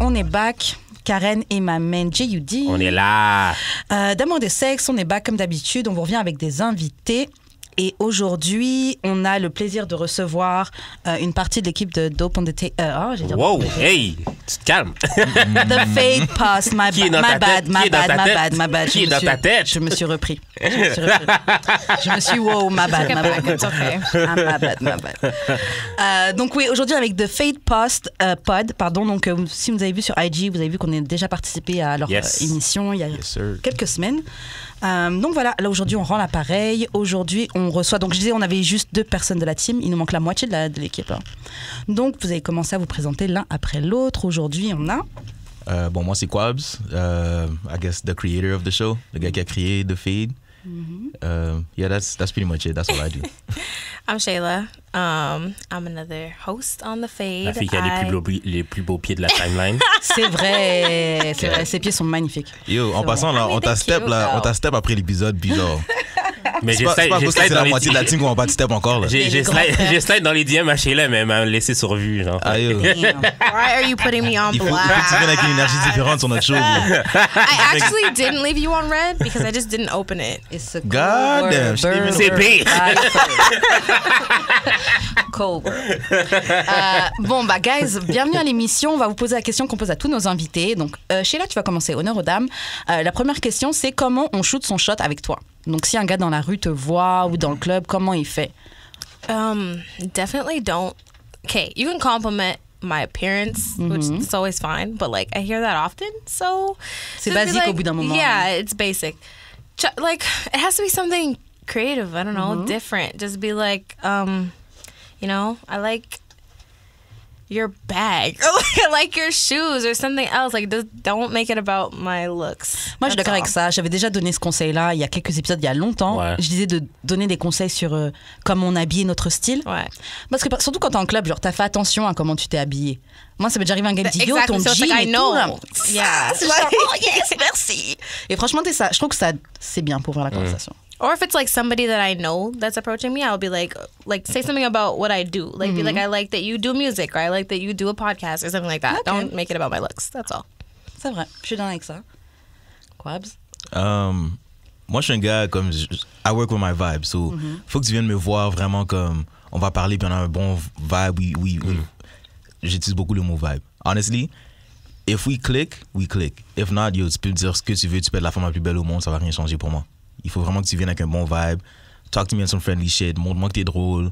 on est back. Karen et ma main J.U.D. On est là. D'amour de sexe, on est back comme d'habitude. On vous revient avec des invités. Et aujourd'hui, on a le plaisir de recevoir une partie de l'équipe de Dope on the Tape. Wow, hey, tu te calmes. The Fade Pass, my bad. Qui est dans ta tête? Je me suis repris. Je me suis wow, my bad. My bad. Donc oui, aujourd'hui avec The Fade Pod, pardon. Donc si vous avez vu sur IG, vous avez vu qu'on a déjà participé à leur émission il y a quelques semaines. Donc voilà, là aujourd'hui on rend l'appareil. Aujourd'hui on reçoit, donc je disais on avait juste 2 personnes de la team, il nous manque la moitié de l'équipe. Donc vous avez commencé à vous présenter l'un après l'autre. Aujourd'hui on a... moi c'est Quabs, I guess the creator of the show, le gars qui a créé The Fade. Yeah, that's pretty much it. That's all I do. I'm Shayla. I'm another host on The Fade. La fille qui a les plus beaux pieds de la timeline. C'est vrai, ses pieds sont magnifiques. Yo, en passant là, on t'a step après l'épisode, puis genre. Mais c'est pas parce que c'est la moitié de la team qu'on va pas te step encore là. J'ai slide dans les DM à Sheila, mais elle m'a laissé sur vue. Genre. Ah, yo. Why are you putting me on Il faut blast? que tu viennes avec une énergie différente sur notre show. I actually didn't leave you on red because I just didn't open it. It's a God damn, c'est pire. Cold. Bon, bah, guys, bienvenue à l'émission. On va vous poser la question qu'on pose à tous nos invités. Donc, Sheila, tu vas commencer. Honneur aux dames. La première question, c'est comment on shoot son shot avec toi? Donc, si un gars dans la rue te voit ou dans le club, comment il fait? Definitely don't. Okay, you can compliment my appearance, which is always fine, but like I hear that often, so C'est just be basique au bout d'un moment. Yeah, it's basic. Like it has to be something creative. I don't know, different. Just be like, you know, I like your bag, or like I like your shoes, or something else. Like, don't make it about my looks. Moi, je suis d'accord avec ça. J'avais déjà donné ce conseil-là il y a quelques épisodes, il y a longtemps. Ouais. Je disais de donner des conseils sur comment on habille notre style. Ouais. Parce que surtout quand t'es en club, genre, t'as fait attention à comment tu t'es habillé. Moi, ça m'est déjà arrivé un gars qui dit, yo, ton Exactly, so it's jean like, I et know. tout. Là. Yeah. C'est genre, oh yes, merci. Et franchement, je trouve que ça, c'est bien pour ouvrir la conversation. Or if it's like somebody that I know that's approaching me, I'll be like say something about what I do. Like be like, I like that you do music, or I like that you do a podcast, or something like that. Okay. Don't make it about my looks. That's all. C'est vrai, je suis d'accord avec ça. Quabs? Moi, je suis un gars comme I work with my vibe, so faut que tu viennes me voir vraiment comme on va parler puis on a un bon vibe. Oui. J'utilise beaucoup le mot vibe. Honestly, if we click, we click. If not, yo, tu peux me dire ce que tu veux, tu peux être la femme la plus belle au monde, ça va rien changer pour moi. Il faut vraiment que tu viennes avec un bon vibe. Talk to me on some friendly shit. Montre-moi que t'es drôle.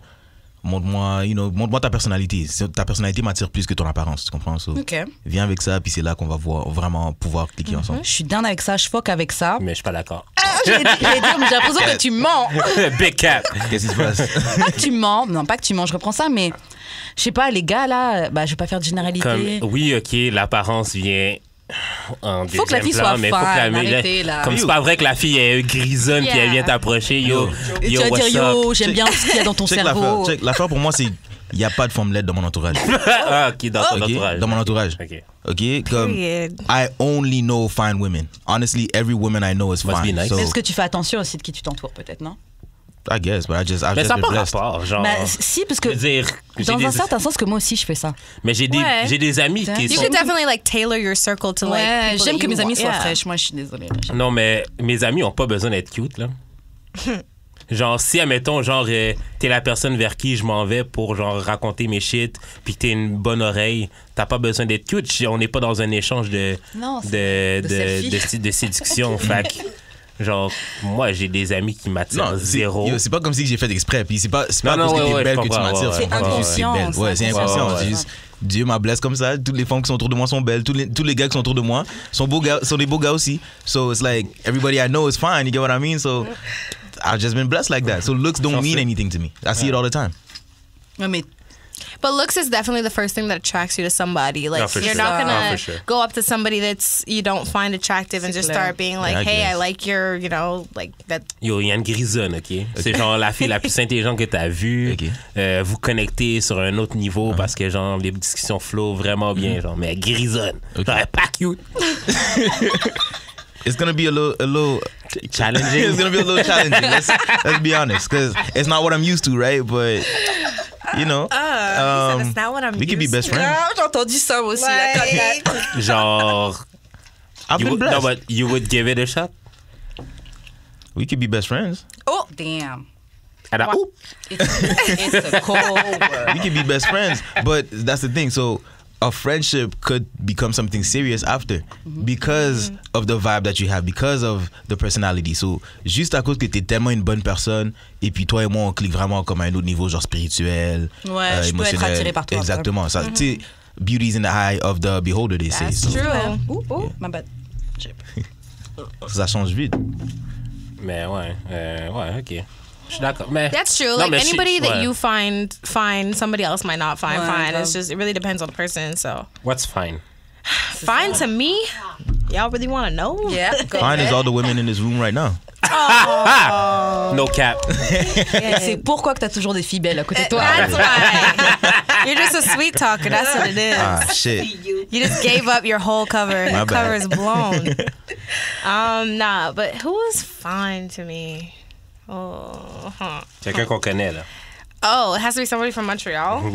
Montre-moi ta personnalité. Ta personnalité m'attire plus que ton apparence, tu comprends? So, Ok. viens avec ça, puis c'est là qu'on va vraiment pouvoir cliquer ensemble. Je suis down avec ça, je fuck avec ça. Mais je suis pas d'accord. J'allais dire, mais j'ai l'impression que tu mens. Big cap. Qu'est-ce qui se passe? Pas que tu mens, non, pas que tu mens, je reprends ça, mais je sais pas, les gars là, bah, je vais pas faire de généralité. Oui, ok, l'apparence vient en Faut que la fille deuxième plan, soit mais fan, faut que arrêtez, là. Comme c'est pas vrai que la fille est grisonne puis elle vient t'approcher, yo, Et tu vas what's dire, yo, up? j'aime bien ce qu'il y a dans ton Check cerveau. l'affaire pour moi, c'est il n'y a pas de femme laide dans mon entourage. Ah, ok, dans ton Ok? entourage. Dans mon entourage. Ok? Comme, Period. I only know fine women. Honestly, every woman I know is Must be fine. nice. So, Mais est-ce que tu fais attention aussi de qui tu t'entoures, peut-être, non? I guess, but I've Mais just ça n'a been pas blessed. rapport, genre. Bah, si, parce que Je veux dire, dans un certain sens que moi aussi je fais ça. mais j'ai des amis qui You sont... could definitely like tailor your circle to like. Ouais, people j'aime that que you mes amis want. soient Yeah. fraîches. Moi, je suis désolée. Non, mais mes amis ont pas besoin d'être cute, là. Genre, si, admettons, genre, t'es la personne vers qui je m'en vais pour, genre, raconter mes shit, puis t'es une bonne oreille, t'as pas besoin d'être cute. On n'est pas dans un échange de séduction. Fait que, genre, moi, j'ai des amis qui m'attirent zéro. C'est pas comme si j'ai fait exprès. Puis c'est pas parce que t'es belle que tu m'attires. C'est inconscient. C'est inconscient. C'est juste, Dieu m'a blessé comme ça. Toutes les femmes qui sont autour de moi sont belles. Tous les gars qui sont autour de moi sont des beaux gars aussi. So it's like everybody I know is fine. You get what I mean? So I've just been blessed like that. So looks don't mean anything to me. I see it all the time. Ouais, mais But looks is definitely the first thing that attracts you to somebody. Like for you're sure. not gonna For sure. go up to somebody that's you don't find attractive and just start being like, I hey, I guess. like your, you know, like that. Yo, il y a une grisonne, OK? C'est genre la fille la plus intelligente que t'as vue. Ok. Vous connectez sur un autre niveau parce que, genre, les discussions flow vraiment bien, genre, mais elle grisonne. Ok. Genre, elle est pas cute. It's gonna be a little Challenging. It's gonna be a little challenging. Let's be honest, because it's not what I'm used to, right? But You know, He said, it's not what I'm we could be used best to. friends. Ah, j'ai entendu ça aussi. Like, Genre, I've been blessed. no, but you would give it a shot? We could be best friends. Oh, damn. And I, oop. It's a cold word. We could be best friends, but that's the thing. So a friendship could become something serious after because of the vibe that you have, because of the personality. So juste à cause que t'es tellement une bonne personne et puis toi et moi on clique vraiment comme à un autre niveau, genre spirituel, Ouais, je peux être émotionnel. attiré par toi. Exactement. Ça, tu sais, beauty's in the eye of the beholder, they say. That's So, true. Ouh, ma bad. ça change vite. Mais ouais, ok. Je suis d'accord. Mais That's true. Non, Like mais anybody that ouais. you find fine, somebody else might not find Ouais, fine. grave. It's just, it really depends on the person. So What's fine? fine to me, y'all really want to know? Yeah, go Fine is ahead. all the women in this room right now. No cap. C'est pourquoi que t'as toujours des filles belles à côté de toi. That's why. You're just a sweet talker. That's what it is. Ah, shit. You just gave up your whole cover. My Your bad. cover is blown. Nah, but who is fine to me? Oh, Quelqu'un qu'on connaît, là. oh, it has to be somebody from Montreal. Oh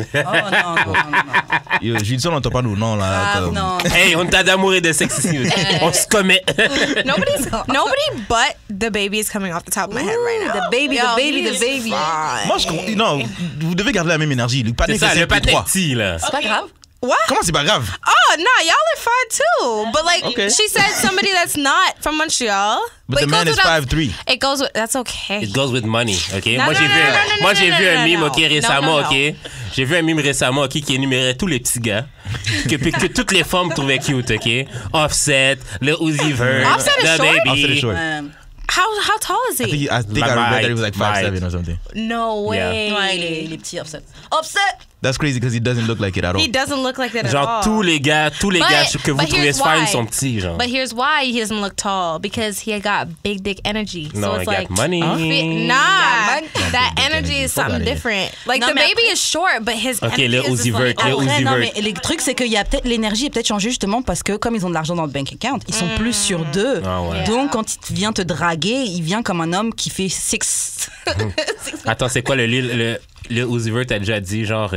non. Yo, je lui dis ça, on n'entend pas nos noms là. Ah comme- non. Hey, on t'a d'amour et de sexe ici. On se commet. Nobody but the baby is coming off the top of my head right now. The baby, Yo, the baby, he the is baby. fine. Moi, non, vous devez garder la même énergie. Le patin, C'est ça, c'est le patin 3. petit, là. C'est pas grave. What? Comment c'est pas grave? Oh no, y'all are fine too. But like Okay. she said, somebody that's not from Montreal. But the it man goes is without- 5'3". It goes with that's okay. It goes with money, ok? Non, Moi, non, j'ai non, vu, non, non, moi, non, j'ai non, vu non, un non, meme, non. ok, récemment, Non, non, ok? J'ai vu un meme récemment, ok, qui énumérait tous les petits gars que toutes les femmes trouvaient cute, ok? Offset, le Uzi Vert, Offset is the short? baby. Offset is short. How tall is he? I think I read that he was like Right. 5'7" or something. No way. Ouais, il est petit, Offset. Offset! That's crazy because he doesn't look like it at all. He doesn't look like that at Genre, all. tous les gars que vous but trouvez here's fine why. sont petits, genre. But here's why he doesn't look tall, because he got big dick energy. No, so I it's got like money. Nah, money. that Big dick energy is Fuck something outta here. different. Like Non, the mais baby après- is short, but his Ok, energy le is Uzi just Vert, like, le oh, Uzi Après, non, Vert. mais le truc, c'est qu'il y a peut-être l'énergie est peut-être changée justement parce que comme ils ont de l'argent dans le bank account, ils sont plus sur deux. Ah ouais. Donc, quand il vient te draguer, il vient comme un homme qui fait six. Attends, c'est quoi le Uzi Vert a déjà dit, genre...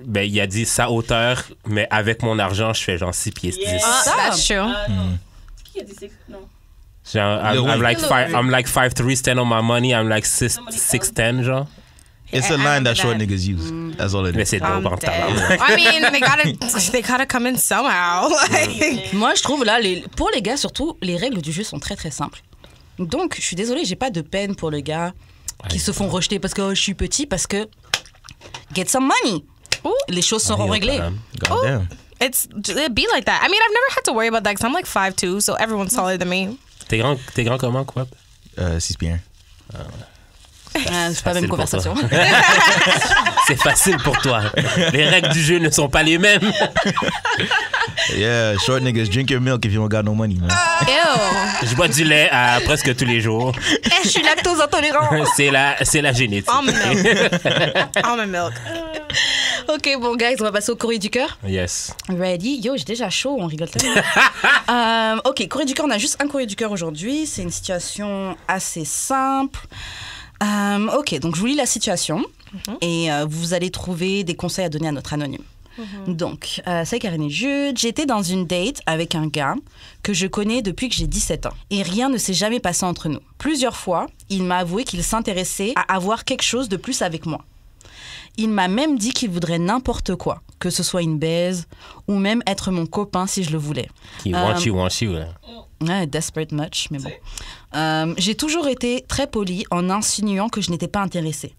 ben, il a dit sa hauteur, mais avec mon argent, je fais genre 6 pieds 10. That's true. Qui a dit c'est non? Genre, I'm like 5'3", stand on my money, I'm like 6'10", genre. It's a line that short niggas use. That's all it Mais is. c'est dope en Dead. tabarnak. I mean, they gotta come in somehow. Like, Moi, je trouve là, pour les gars surtout, les règles du jeu sont très très simples. Donc, je suis désolée, j'ai pas de peine pour les gars qui se font rejeter parce que oh, je suis petit, parce que get some money. Les choses seront réglées. God damn. it'd be like that. I mean, I've never had to worry about that because I'm like 5'2", so everyone's taller than me. T'es grand comment, quoi? 6 pieds 1. C'est pas la même Facile pour toi. conversation. C'est facile pour toi. Les règles du jeu ne sont pas les mêmes. Yeah, short niggas, drink your milk if you don't got no money, man. Ew. Je bois du lait à presque tous les jours. Je suis lactose intolérant. C'est la génétique. Almond milk. Almond milk. Ok, bon, guys, on va passer au courrier du cœur. Yes. Ready? Yo, j'ai déjà chaud, on rigole tellement. Ok, courrier du cœur, on a juste un courrier du cœur aujourd'hui. C'est une situation assez simple. Ok, donc je vous lis la situation et vous allez trouver des conseils à donner à notre anonyme. Donc, c'est Karine et Jude. J'étais dans une date avec un gars que je connais depuis que j'ai 17 ans. Et rien ne s'est jamais passé entre nous. Plusieurs fois, il m'a avoué qu'il s'intéressait à avoir quelque chose de plus avec moi. Il m'a même dit qu'il voudrait n'importe quoi, que ce soit une baise ou même être mon copain si je le voulais. Qui want you. Là. Ouais, desperate much, mais bon. J'ai toujours été très polie en insinuant que je n'étais pas intéressée.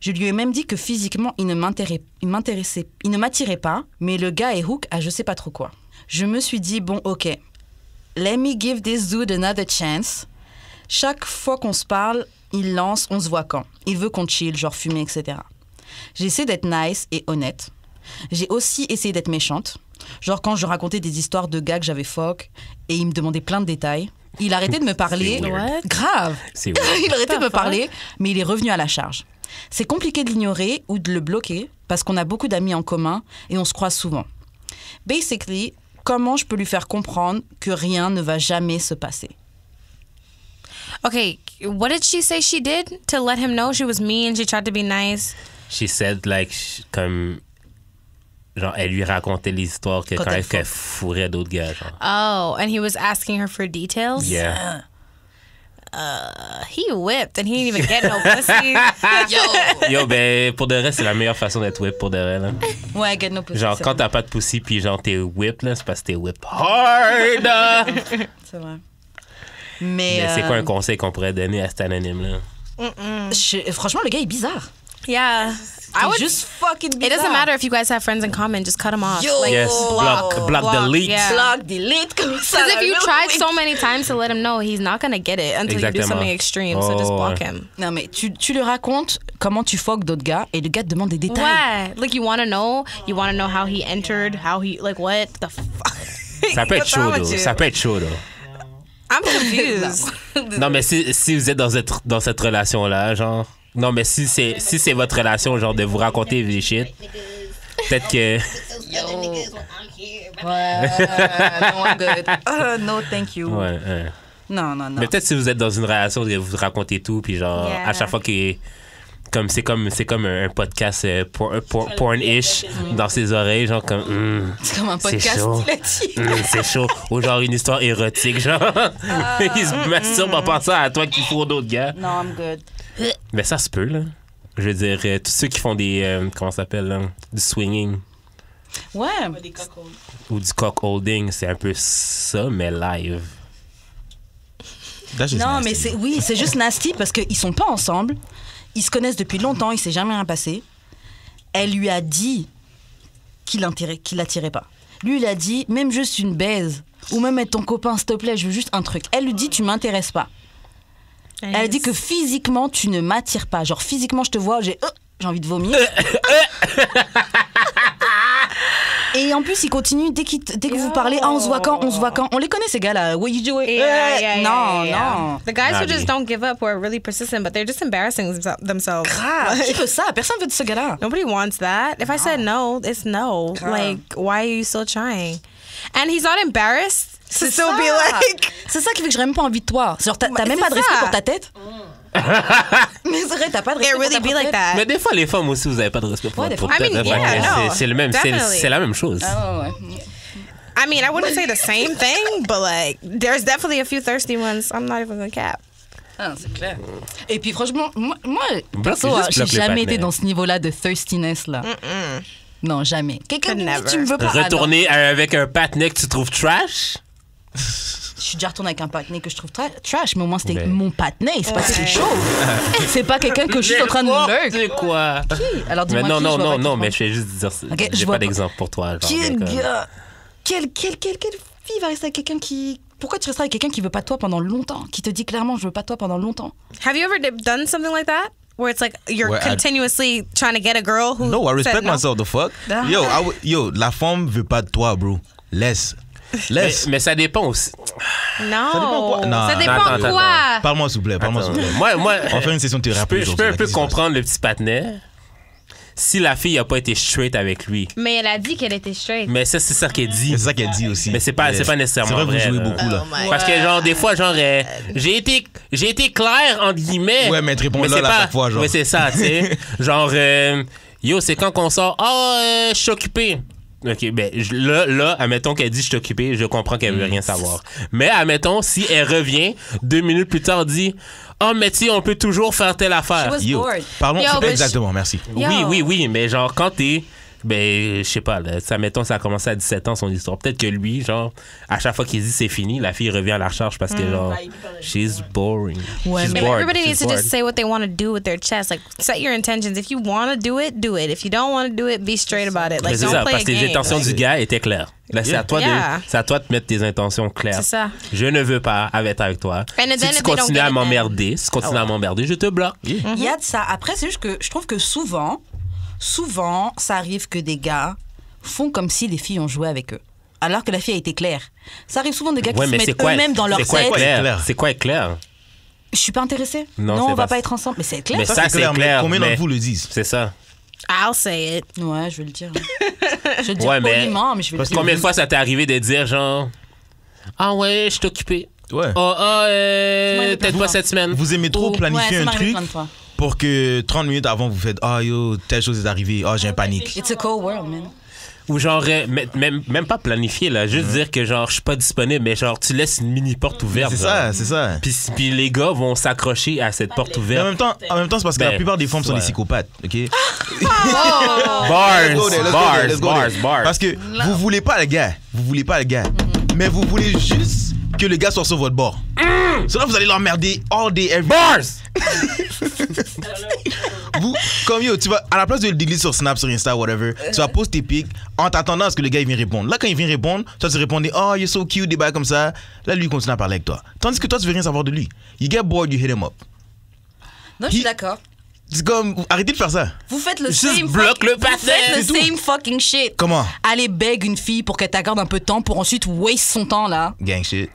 Je lui ai même dit que physiquement, il ne m'attirait pas, mais le gars est hook à je sais pas trop quoi. Je me suis dit, bon, ok, let me give this dude another chance. Chaque fois qu'on se parle, il lance, on se voit quand. Il veut qu'on chill, genre fumer, etc. J'ai essayé d'être nice et honnête. J'ai aussi essayé d'être méchante. Genre quand je racontais des histoires de gars que j'avais fuck et il me demandait plein de détails. Il arrêtait de me parler. C'est weird. Grave. C'est weird. Il arrêtait de me parler, mais il est revenu à la charge. C'est compliqué de l'ignorer ou de le bloquer parce qu'on a beaucoup d'amis en commun et on se croise souvent. Basically, comment je peux lui faire comprendre que rien ne va jamais se passer? Okay, what did she say she did to let him know she was mean? She tried to be nice. she said, like, comme. Genre, elle lui racontait l'histoire que quand elle fourrait d'autres gars, genre. Oh, and he was asking her for details? Yeah. He whipped and he didn't even get no pussy. Yo, ben, pour de vrai, c'est la meilleure façon d'être whip pour de vrai, là. Ouais, get no pussy. Genre, quand t'as pas de pussy, puis genre, t'es whip, là, c'est parce que t'es whip hard! C'est vrai. Mais c'est quoi un conseil qu'on pourrait donner à cet anonyme-là? Franchement, le gars est bizarre. Yeah. I would Just fucking bizarre. It doesn't matter if you guys have friends in common, just cut them off. Yo. Like, Yes, block, delete. Yeah. Block, delete, comme ça. Because if là, you real tried quick. so many times to let him know, he's not going to get it until you do Exactement. something extreme. So just block him. Non, mais tu lui racontes comment tu fuck d'autres gars et le gars te demande des détails. Why? Like, you want to know how he entered, how he, like, what the fuck? Ça peut être What's wrong chaud, with though. you? Ça peut être chaud, though. I'm confused. Non, mais si vous êtes dans cette relation-là, genre... Non, mais si c'est votre relation, genre, de vous raconter des shit, peut-être que... Ouais, no, I'm good. No, thank you. Ouais, Non. Mais peut-être si vous êtes dans une relation, que vous racontez tout, puis genre, Yeah. à chaque fois que... C'est comme un podcast porn-ish dans ses oreilles, genre comme... C'est comme un c'est podcast, chaud. il a dit. C'est chaud. Ou genre une histoire érotique, genre. Il se masturbe en pensant à toi qui fourre d'autres gars. Non, I'm good. Mais ça se peut, là. Je veux dire, tous ceux qui font des... comment ça s'appelle, là? Du swinging Ouais. Des cockholds. ou du cock holding, c'est un peu ça, mais live. That's just Non, nasty. mais c'est juste nasty parce qu'ils sont pas ensemble. Ils se connaissent depuis longtemps, il s'est jamais rien passé. Elle lui a dit qu'il l'attirait pas. Lui, il a dit, même juste une baise, ou même être ton copain, s'il te plaît, je veux juste un truc. Elle lui dit, tu m'intéresses pas. Elle a dit que physiquement, tu ne m'attires pas. Genre, physiquement, je te vois, j'ai envie de vomir. Et en plus, il continue, dès que vous parlez, on se voit quand. On les connaît, ces gars-là. What you doing? Non. The guys who Nah, just dude. don't give up, who are really persistent, but they're just embarrassing themselves. Grave. Qui veut ça? Personne veut de ce gars-là. Nobody wants that. If I said no, it's no. Grave. Like, why are you still trying? And he's not embarrassed to C'est still ça. be like. C'est ça qui fait que j'aurais même pas envie de toi. Genre, t'as même c'est pas de respect ça. pour ta tête. Mais c'est vrai, t'as pas de respect It pour really ta be propre like tête. that. Mais des fois, les femmes aussi, vous avez pas de respect pour Ouais, des votre fois. tête. I mean, hein, yeah, parce que no, c'est le même, definitely. c'est la même chose. Ah ouais. I mean, I wouldn't say the same thing, but like, there's definitely a few thirsty ones. I'm not even gonna cap. Ah, c'est clair. Et puis franchement, moi Bloque- perso, juste j'ai bloque le jamais été partenaire. dans ce niveau-là de thirstiness là. Non, jamais. Quelqu'un Could me dit never. tu me veux pas. Retourner avec un patinet que tu trouves trash? Ah, non. Je suis déjà retournée avec un patinet que je trouve trash, mais au moins c'était Ben. mon patinet, c'est pas quelque chose. C'est pas quelqu'un que je suis en train de lurk. C'est quoi? Alors dis-moi Mais non, qui, non, je vois non, pas non, qui mais prend. je vais juste dire ça. Ok, je J'ai vois pas pas. d'exemple pour toi. Genre, Quel mais comme- gars, quelle fille va rester avec quelqu'un qui... Pourquoi tu resteras avec quelqu'un qui veut pas de toi pendant longtemps, qui te dit clairement je veux pas de toi pendant longtemps? Have you ever done something like that? Where it's like you're Where I- continuously trying to get a girl who No, I respect said no? myself, the fuck. Yo, la femme veut pas de toi, bro. Laisse. Mais ça dépend aussi. No. quoi? Non. Ça dépend Attends, quoi? Parle-moi, s'il vous plaît. Parle-moi, s'il vous plaît. Moi, On fait une session de je thérapie peux un aujourd'hui, peu qu'est-ce qui se comprendre le petit patinet si la fille a pas été straight avec lui. Mais elle a dit qu'elle était straight. Mais ça, c'est ça qu'elle dit. C'est ça qu'elle dit aussi. Mais c'est pas nécessairement C'est vrai que vrai, vous jouez là. beaucoup, là. Parce que genre des fois genre j'ai été clair entre guillemets. Ouais, mais te réponds là, c'est à chaque fois, genre. Ouais, c'est ça, tu sais. Genre yo, c'est quand qu'on sort je suis occupé. OK, ben là, admettons qu'elle dit je suis occupé, je comprends qu'elle veut rien savoir. Mais admettons si elle revient 2 minutes plus tard dit mais tu sais, on peut toujours faire telle affaire. She was Yo, bored. parlons. Yo, but Exactement, merci. Oui, mais genre quand t'es ben, je sais pas, là, ça, mettons, ça a commencé à 17 ans, son histoire. Peut-être que lui, genre, à chaque fois qu'il dit c'est fini, la fille revient à la recharge parce que, genre, she's boring. Ouais, She's mais bored. Everybody She's needs to bored. just say what they want to do with their chest. Like, set your intentions. If you want to do it, do it. If you don't want to do it, be straight about it. Mais Like, c'est don't ça, play parce a que les game. intentions du gars étaient claires. Là, c'est à toi Yeah. c'est à toi de mettre tes intentions claires. C'est ça. Je ne veux pas être avec toi. And then Si if tu they don't continues get à it, m'emmerder, je te bloque. Il y a de ça. Après, c'est juste que je trouve que souvent, ça arrive que des gars font comme si les filles ont joué avec eux. Alors que la fille a été claire. Ça arrive souvent des gars qui Ouais, se mais mettent eux-mêmes dans leur c'est quoi tête. clair? clair. C'est quoi clair? Je suis pas intéressée. Non, Non, c'est on va pas- pas être ensemble. Mais c'est clair. Mais Ça, ça, c'est clair, c'est mais clair. combien mais d'entre vous le disent? C'est ça. I'll say it. Ouais, je vais le dire. Je vais le dire Ouais, mais- poliment, mais je vais le Parce dire. Combien de fois ça t'est arrivé de dire, genre, ah ouais, je suis occupé. Ouais. Peut-être pas cette semaine. Vous aimez trop Ouais, planifier ça un m'arrive truc. plein de fois. pour que 30 minutes avant, vous faites « Ah, yo, telle chose est arrivée. Ah, j'ai un panique. » It's a cold world, man. Ou genre, même pas planifier, là. Juste dire que genre, je suis pas disponible, mais genre, tu laisses une mini porte ouverte. C'est ça. Puis les gars vont s'accrocher à cette porte Mais en ouverte. même temps, c'est parce que la plupart des femmes sont des psychopathes, OK? Bars. Parce que vous voulez pas le gars. Mais vous voulez juste que le gars soit sur votre bord. Sinon, vous allez l'emmerder all day, every Bars! Vous, comme yo, tu vas, à la place de le delete sur Snap, sur Insta, whatever, tu vas poster tes pics en t'attendant à ce que le gars il vienne répondre. Là, quand il vient répondre, toi, tu répondais, oh, you're so cute, des bails comme ça. Là, lui, il continue à parler avec toi. Tandis que toi, tu veux rien savoir de lui. You get bored, you hit him up. Non, je suis d'accord. C'est comme, arrêtez de faire ça. Vous faites le Juste same bloque le Vous faites patin, le c'est tout. same fucking shit. Comment? Allez beg une fille pour qu'elle t'accorde un peu de temps pour ensuite waste son temps là. Gang shit.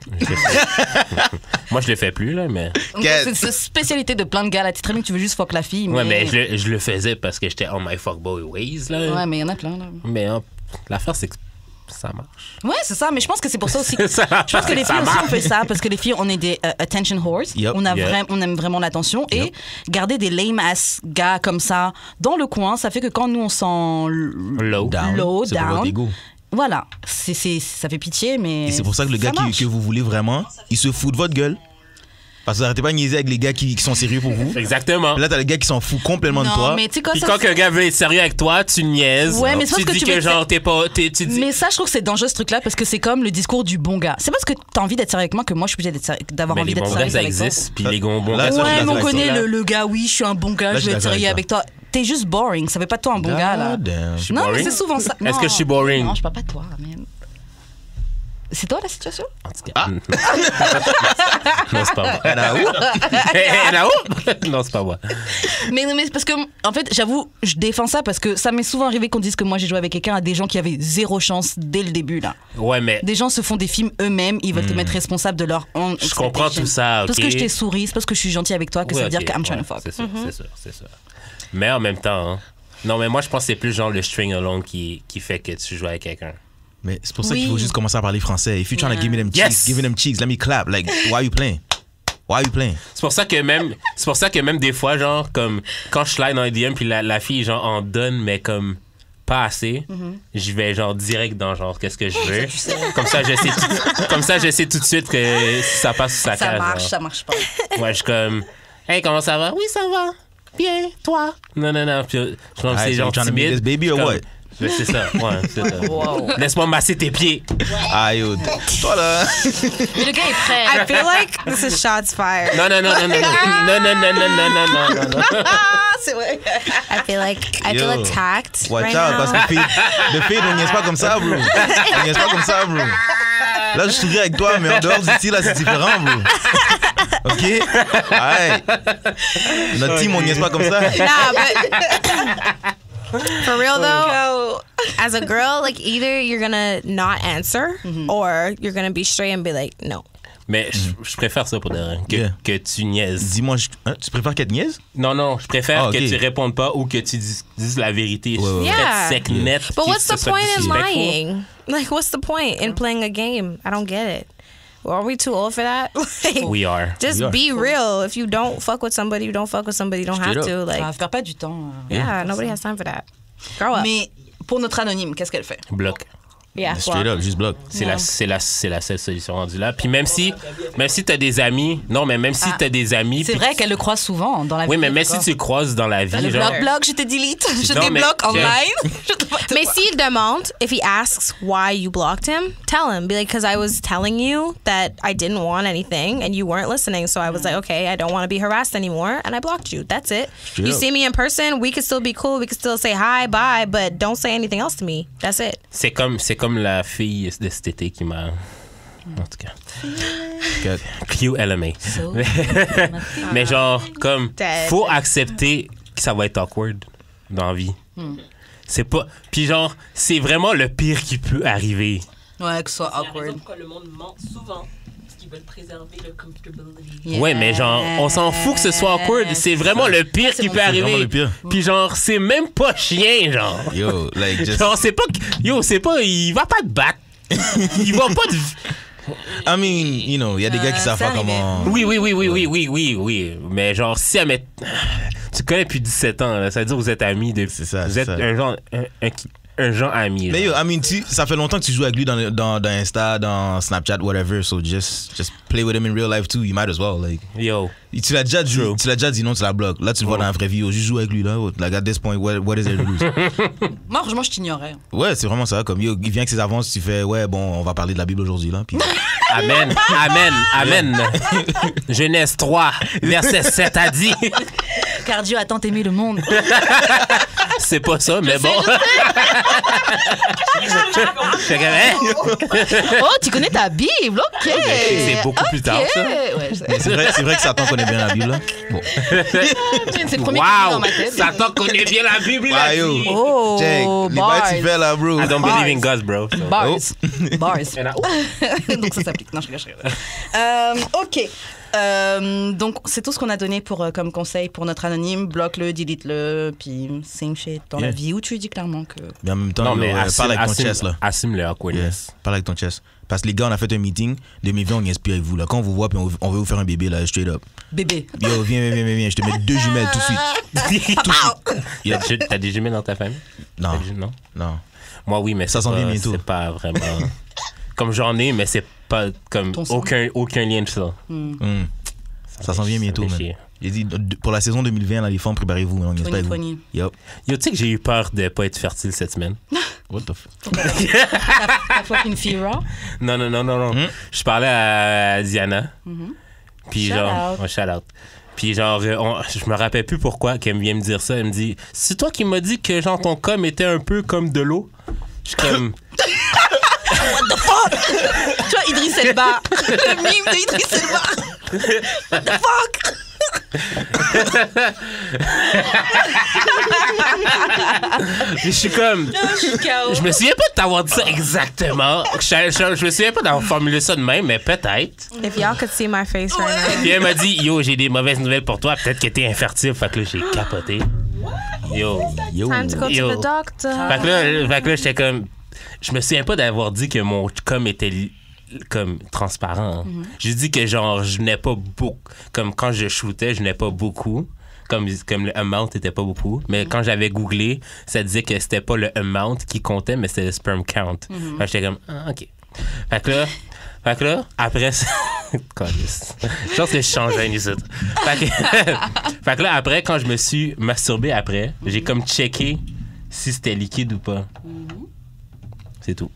Moi, je le fais plus, là, mais. Quel- C'est une spécialité de plein de gars là. Tu sais très bien que tu veux juste fuck la fille. Ouais, mais je le faisais parce que j'étais on my fuckboy ways, là. Ouais, mais il y en a plein là. Mais l'affaire, c'est que ça marche. Ouais, c'est ça, mais je pense que c'est pour ça aussi. Je Ça pense que les ça filles aussi marche. on fait ça parce que les filles on est des attention whores. Yep. On Yep. on aime vraiment l'attention et garder des lame ass gars comme ça dans le coin, ça fait que quand nous on sent Low. Low, C'est pour down. votre ego. voilà, ça fait pitié mais Et c'est pour ça que le gars marche. que vous voulez vraiment, il se fout de votre gueule. Parce que vous arrêtez pas de niaiser avec les gars qui sont sérieux pour vous. Exactement. Puis là, t'as les gars qui s'en foutent complètement de Non, toi. mais tu sais quoi Puis ça quand un gars veut être sérieux avec toi, tu niaises. Ouais, mais c'est tu parce que dis tu que veux genre, t'es pas. Tu dis. Mais ça, je trouve que c'est dangereux ce truc-là parce que c'est comme le discours du bon gars. C'est parce que t'as envie d'être sérieux avec moi que moi je suis obligée d'avoir Mais envie les d'être bons gars, sérieuse ça avec toi. existe. Puis les bons Là, gars, ça, je suis Ouais, mais d'accord on avec connaît toi. le gars, oui, je suis un bon gars, Là, je je veux suis être d'accord sérieux avec avec toi. T'es juste boring, ça fait pas de toi un bon gars là. God damn. suis Non, mais boring? c'est souvent ça. Est-ce Non. que je suis boring? Non, je parle pas de toi, man. C'est toi la situation? En tout cas. Non, c'est pas moi. And I- Non, c'est pas moi. Mais c'est parce que, en fait, j'avoue, je défends ça parce que ça m'est souvent arrivé qu'on dise que moi j'ai joué avec quelqu'un à des gens qui avaient zéro chance dès le début là. Ouais, mais. Des gens se font des films eux-mêmes, ils veulent te mettre responsable de leur own Je comprends expectation. tout ça, ok. Parce que je t'ai souri, c'est parce que je suis gentil avec toi que Ouais, ça veut dire ok, que I'm trying ouais, to fuck. C'est sûr, c'est sûr. Mais en même temps, hein. Non, mais moi, je pense que c'est plus genre le string alone qui fait que tu joues avec quelqu'un. Mais c'est pour ça Oui. qu'il faut juste commencer à parler français. If you're trying to give me them cheeks, Yes. give me them cheeks, let me clap. Like, why you playing? Why you playing? C'est pour ça que même des fois, genre, comme quand je slide dans les DM, puis la fille, genre, en donne, mais comme pas assez, je vais, genre, direct dans, genre, qu'est-ce que je veux. Comme ça, je sais tout de suite que si ça passe ou ça Ça casse. marche, genre. ça marche pas. Ouais, je suis comme, hey, comment ça va? Oui, ça va. Bien, toi? Non. Puis, je pense que c'est Alright, so genre you trying to make timide. this baby or Comme, what? ouais, c'est ça, c'est ça. Wow. Laisse-moi masser tes pieds. Ah, yo, toi là. Mais le gars est prêt. I feel like this is shots fired. Non. C'est vrai. I feel Yo. attacked Watch right out, now. parce que le fait, on niaise pas comme ça, bro. On niaise pas comme ça, bro. Là, je souris avec toi, mais en dehors d'ici, là, c'est différent, bro. OK? Ouais. Notre team, on niaise pas comme ça. Nah, but for real though, as a girl, like either you're gonna not answer or you're gonna be straight and be like, no. Mais je préfère ça pour de vrai, Yeah. que tu niaises. Dis-moi, tu préfères qu'elle te niaise? Non, je préfère Ah, ok. que tu répondes pas ou que tu dises la vérité. Ouais, ouais. Très Yeah. sec, net. But puis what's que the ce soit point in disrespectful. lying? Like, what's the point in playing a game? I don't get it. Are we too old for that? Like, We are. just We are. be real. If you don't fuck with somebody, you don't fuck with somebody. You don't Straight have up. to. Like, Perds pas du temps. yeah, nobody has time for that. Grow up. Mais pour notre anonyme, qu'est-ce qu'elle fait? Bloc. Yeah. Straight up, juste bloc. C'est la seule solution rendue là. Puis même si t'as des amis, t'as des amis. C'est puis- vrai qu'elle le croise souvent dans la vie. Oui, mais même si d'accord. tu croises dans la vie, Le genre. bloc, je te delete, je Non, mais- débloque online. Mais s'il demande, if he asks why you blocked him, tell him. Be like, because I was telling you that I didn't want anything and you weren't listening. So I was like, okay, I don't want to be harassed anymore. And I blocked you. That's it. Straight You up. see me in person, we could still be cool. We could still say hi, bye, but don't say anything else to me. That's it. C'est comme la fille de cet été qui m'a. En tout cas. God. QLMA. Mais genre, comme, Dead. faut accepter que ça va être awkward dans la vie. C'est pas. Puis genre, c'est vraiment le pire qui peut arriver. Ouais, que ce soit C'est la raison awkward. pourquoi le monde ment souvent. Parce qu'ils veulent préserver le comfortability. Yeah. Ouais, mais genre, on s'en fout que ce soit awkward. C'est vraiment le pire C'est qui mon peut truc. arriver. vraiment le pire. Puis genre, c'est même pas chien, genre. Yo, like, just. Genre, c'est pas. C'est pas. Il va pas te battre. Il va pas te. I mean, you know, il y a des gars qui savent c'est pas arrivé. comment. Oui. Mais genre, si elle met. Tu connais depuis 17 ans, là. Ça veut dire que vous êtes amis depuis. C'est ça, Vous c'est êtes ça. un genre ami. Mais genre. yo, I mean, ça fait longtemps que tu joues avec lui dans Insta, dans Snapchat, whatever. So just play with him in real life too. You might as well. Like, Yo. tu l'as déjà dit, True. non, tu la bloques. Là, tu le vois dans la vraie vie. Yo, juste joue avec lui là. Like at this point, what is there to lose? Moi, franchement, je t'ignorais. Ouais, c'est vraiment ça. Comme yo, il vient avec ses avances, tu fais, ouais, bon, on va parler de la Bible aujourd'hui là. Puis, Amen. Genèse 3, verset 7 a dit. Car Dieu a tant aimé le monde. C'est pas ça, mais bon. Fait que, hein? Oh, tu connais ta Bible, ok. C'est beaucoup plus tard, ça. Ouais, je sais. mais c'est vrai que Satan connaît bien la Bible là. Bon. C'est le premier qui vient dans Wow! ma tête. Satan connaît bien la Bible, il a Ouais, yo. dit. Oh, Check. Les bails que tu fais là, bro. I don't believe in God, bro. So. Bars. Oh. Bars. And I- Donc ça s'applique. Non, je rigole. Ok. Donc c'est tout ce qu'on a donné pour, comme conseil pour notre anonyme. Bloque-le, delete-le, puis same shit dans la Yeah. vie où tu lui dis clairement que... Mais en même temps, Non, yo, mais parle avec ton chest là. assume le Yeah. awkwardness. Parle avec ton chest. Parce que les gars, on a fait un meeting. De mes vies, on inspire avec vous là. Quand on vous voit, puis on veut vous faire un bébé là, straight up. Bébé. Yo, viens. Je te mets 2 jumelles tout de suite. Yeah. T'as des jumelles dans ta famille? Non, T'as des jumelles? Non? non. Moi, oui, mais Ça c'est s'en vient pas- bientôt. C'est pas vraiment... Comme j'en ai, mais c'est pas comme Ton sang. aucun lien de ça. Ça s'en vient bientôt, fait man. chier. J'ai dit, pour la saison 2020, là, les femmes, préparez-vous. On inspire avec vous. Poignée. Yup. Yo, tu sais que j'ai eu peur de pas être fertile cette semaine. What the fuck? Ta fucking fille raw. Non. Hmm? Je parlais à Diana. Puis Shout genre, out. oh, shout out. Puis genre, je me rappelle plus pourquoi qu'elle vient me dire ça. Elle me dit, c'est toi qui m'as dit que genre ton com était un peu comme de l'eau. Je suis comme, Tu vois, Idriss Elba. Le mime de Idriss Elba. What the fuck? je suis comme, je me souviens pas de t'avoir dit ça exactement. Je me souviens pas d'avoir formulé ça de même, mais peut-être. If y'all could see my face right now. Puis elle m'a dit, yo, j'ai des mauvaises nouvelles pour toi. Peut-être que t'es infertile. Fait que là, j'ai capoté. Yo. Yo. Time to go Yo. to the doctor. Fait que là, j'étais comme. Je me souviens pas d'avoir dit que mon com était comme transparent. J'ai dit que genre, je venais pas beaucoup. Comme quand je shootais, je venais pas beaucoup. Comme le amount était pas beaucoup. Mais quand j'avais googlé, ça disait que c'était pas le amount qui comptait, mais c'était le sperm count. Fait que j'étais comme, ah, OK. Fait que là, après ça. Je pense que je changeais ici. Fait que là, après, quand je me suis masturbé après, j'ai comme checké si c'était liquide ou pas. C'est tout.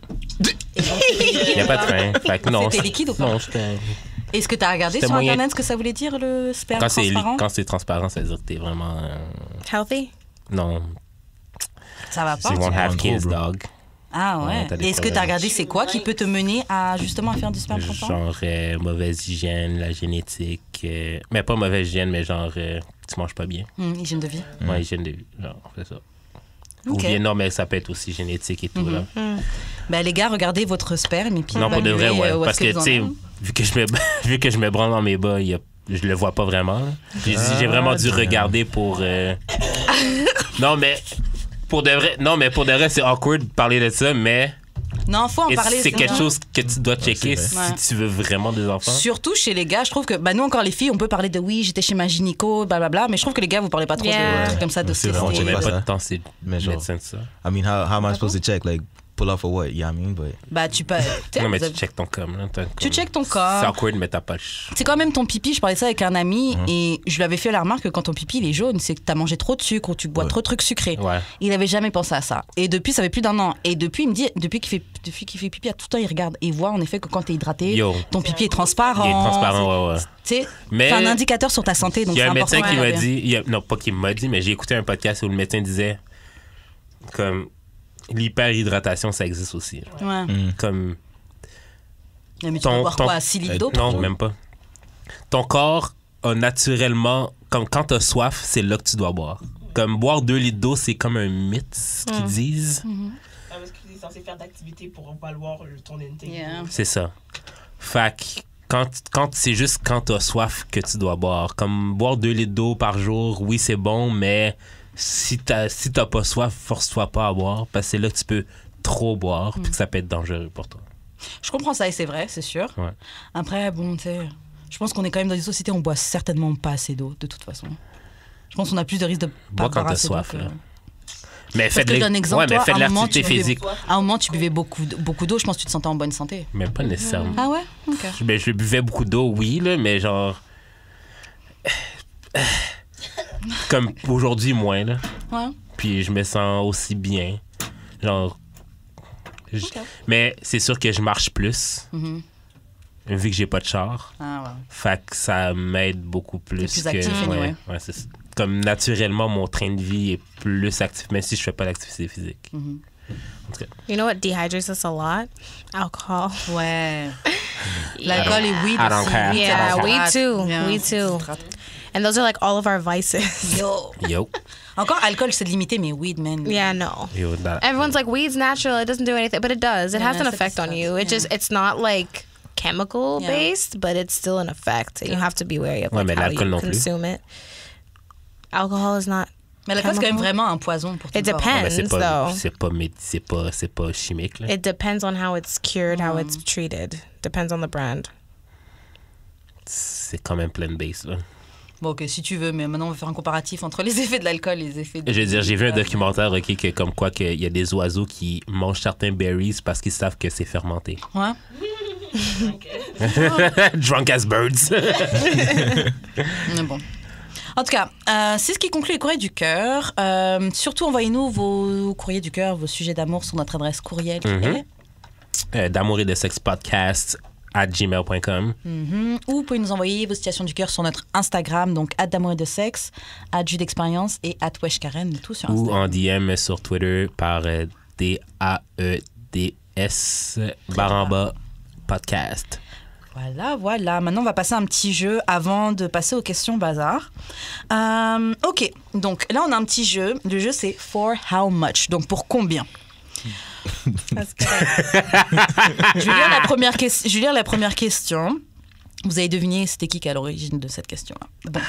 Il n'y a pas de fin. Fait que non. C'était liquide ou pas? Non, c'était. Est-ce que tu as regardé C'était sur moyen. Internet ce que ça voulait dire, le sperme transparent? Quand c'est transparent, ça veut dire que t'es vraiment. Healthy? Non. Ça va pas? You won't have en kids, gros, bro. dog. Ah Ouais, ouais. t'as des Et est-ce que tu as problèmes. regardé c'est quoi qui peut te mener à justement faire du sperme transparent? Genre mauvaise hygiène, la génétique. Mais pas mauvaise hygiène, mais genre tu manges pas bien. Hygiène de vie. Ouais, hygiène de vie. Genre, c'est ça. Ok. Ou bien, non, mais ça peut être aussi génétique et tout, là. Ben, les gars, regardez votre sperme et puis Non, pour de vrai, évaluez, ouais. où Parce est-ce que, vous tu sais, en êtes. vu que je me branle dans mes bas, je le vois pas vraiment. Là. J'ai vraiment dû regarder pour. Non, mais pour de vrai, c'est awkward de parler de ça, mais Non, faut en parler. c'est quelque vrai. chose que tu dois checker c'est si vrai. tu veux vraiment des enfants. Surtout chez les gars, je trouve que bah, nous encore les filles, on peut parler de oui, j'étais chez ma gynéco, blablabla, mais je trouve que les gars, vous parlez pas trop Yeah. de trucs comme ça, de C'est vraiment tester. J'ai même ça. pas de temps, c'est Mais genre- médecin de ça. I mean, how am I supposed to check? Like, pull off for what? Yeah, I mean, but. Bah, tu peux. Non, mais tu checkes ton com. Là. Tu checkes ton C'est corps. awkward, mais t'as pas le choix. C'est quand même ton pipi, je parlais de ça avec un ami et je lui avais fait la remarque que quand ton pipi il est jaune, c'est que t'as mangé trop de sucre ou tu bois Ouais. trop de trucs sucrés. Ouais. Il avait jamais pensé à ça. Et depuis, ça fait plus d'un an. Et depuis, il me dit, depuis qu'il fait pipi, à tout le temps, il regarde et il voit en effet que quand t'es hydraté, Yo. ton pipi est transparent. Il est transparent, ouais. Tu sais, Mais- c'est un indicateur sur ta santé, donc Il y c'est a un important. médecin qui de m'a regarder. dit, non pas qui m'a dit, mais j'ai écouté un podcast où le médecin disait comme l'hyperhydratation, ça existe aussi. Ouais. Comme Mais tu peux boire quoi, 6 litres d'eau? non, même pas. Ton corps a naturellement, comme quand t'as soif, c'est là que tu dois boire. Comme boire 2 litres d'eau, c'est comme un mythe, ce qu'ils disent. Ah, parce que tu es censé faire d'activité pour valoir ton intake. Yeah. C'est ça. Fait que quand c'est juste quand t'as soif que tu dois boire. Comme boire 2 litres d'eau par jour, oui, c'est bon, mais si t'as pas soif, force-toi pas à boire, parce que c'est là que tu peux trop boire, puis que ça peut être dangereux pour toi. Je comprends ça et c'est vrai, c'est sûr. Ouais. Après, bon, tu sais, je pense qu'on est quand même dans une société où on boit certainement pas assez d'eau, de toute façon. Je pense qu'on a plus de risques de pas Bois quand boire t'as assez soif, d'eau que- là. Mais Parce faites que je donne un exemple, ouais, mais toi, faites à de un moment, l'activité tu buvais- physique. À un moment, tu buvais beaucoup d'eau, je pense que tu te sentais en bonne santé. Mais pas nécessairement. Ah ouais? Ok. Ben, je buvais beaucoup d'eau, oui, là, mais genre. Comme aujourd'hui, moins, là. Ouais. Puis je me sens aussi bien. Genre. Mais c'est sûr que je marche plus. Mhm. Vu que j'ai pas de char. Ah ouais. Fait que ça m'aide beaucoup plus. plus que, actif, anyway. ouais, c'est ça. Comme naturellement, mon train de vie est plus actif, même si je fais pas d'activité physique. En tout cas. You know what dehydrates us a lot? Alcohol. Ouais. L'alcool et weed I don't aussi. care. Weed, Yeah, ça we hydrate. too. Yeah. We too. And those are like all of our vices. Yo. Yo. Encore, alcool, c'est limité, mais weed, man. Yeah, no. Yo, that- Everyone's like, weed's natural, it doesn't do anything, but it does. It Yeah, has an ça effect fait on ça. you. It just, it's not like chemical Yeah. based, but it's still an effect. You have to be wary of Ouais, mais like, how l'alcool you non plus. consume it. Alcohol is not. Mais l'alcool, c'est quand même Chemical. vraiment un poison pour ton It corps. depends. mais c'est pas, though. c'est pas chimique, là. It depends on how it's cured, how it's treated. Depends on the brand. C'est quand même plant-based, là. Bon, ok, si tu veux, mais maintenant, on va faire un comparatif entre les effets de l'alcool et les effets de... Je veux dire, j'ai vu un documentaire, OK, que comme quoi qu'il y a des oiseaux qui mangent certains berries parce qu'ils savent que c'est fermenté. Ouais. Drunk as birds. Mais bon. En tout cas, c'est ce qui conclut les courriers du cœur. Surtout, envoyez-nous vos courriers du cœur, vos sujets d'amour sur notre adresse courriel. D'amour et de sexe podcast @gmail.com. Ou vous pouvez nous envoyer vos situations du cœur sur notre Instagram, donc @d'amour et de sexe, @jus d'expérience et @weshkaren, tout sur Ou Instagram. en DM sur Twitter par DAEDS _ podcast. Voilà. Maintenant, on va passer à un petit jeu avant de passer aux questions bazar. Ok, donc là, on a un petit jeu. Le jeu, c'est For How Much. Donc, pour combien? That's good. Je vais lire la première question. Vous avez deviné c'était qui à l'origine de cette question-là. Donc,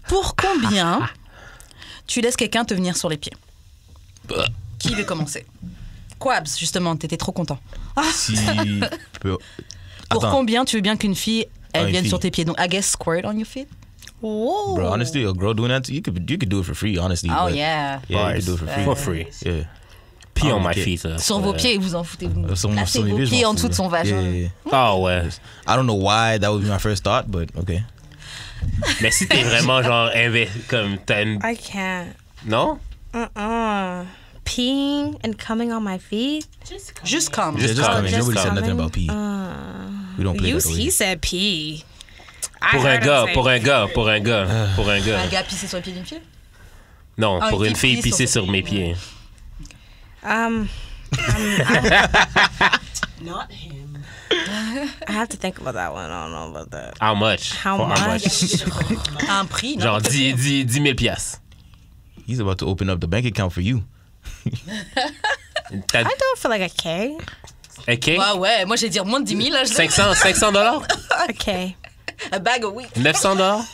pour combien tu laisses quelqu'un te venir sur les pieds? Qui veut commencer? Quabs, justement, t'étais trop content. Si. Pour Attends. combien tu veux bien qu'une fille, elle une vienne fille. sur tes pieds? Donc, I guess squirt on your feet? Whoa. Bro, honestly, a girl doing that, you could do it for free, honestly. Oh, but- yeah. Yeah, you could do it for free. For free. Yeah. Pee on Ah, my ok. feet. Là. Sur vos pieds, vous en foutez. Vous Sur placez mes vos pieds, je pieds m'en en dessous fous, de son là. vagin. Yeah, yeah. Ah ouais. I don't know why that would be my first thought, but okay. Mais si t'es vraiment genre comme t'as une... I can't. Non? Peeing and coming on my feet? Juste comme. Juste Yeah, just come, come in. just Nobody said come nothing in. about pee. We don't play that way. He said pee. I Pour un heard him gars, say pour un gars, pour un gars, pour un Un gars. gars pissé sur les pieds d'une fille? Non, Ah, pour une une fille fille pisse pisser sur sur mes pieds. Not him. I have to think about that one. I don't know about that. How much? How For much? Un prix, non? Genre 10 000 piastres. He's about to open up the bank account for you. T'as I do it for like a K. OK? Ouais, moi, j'ai dire moins de 10 000. Là, 500 dollars? A K. A bag of weed. 900 dollars?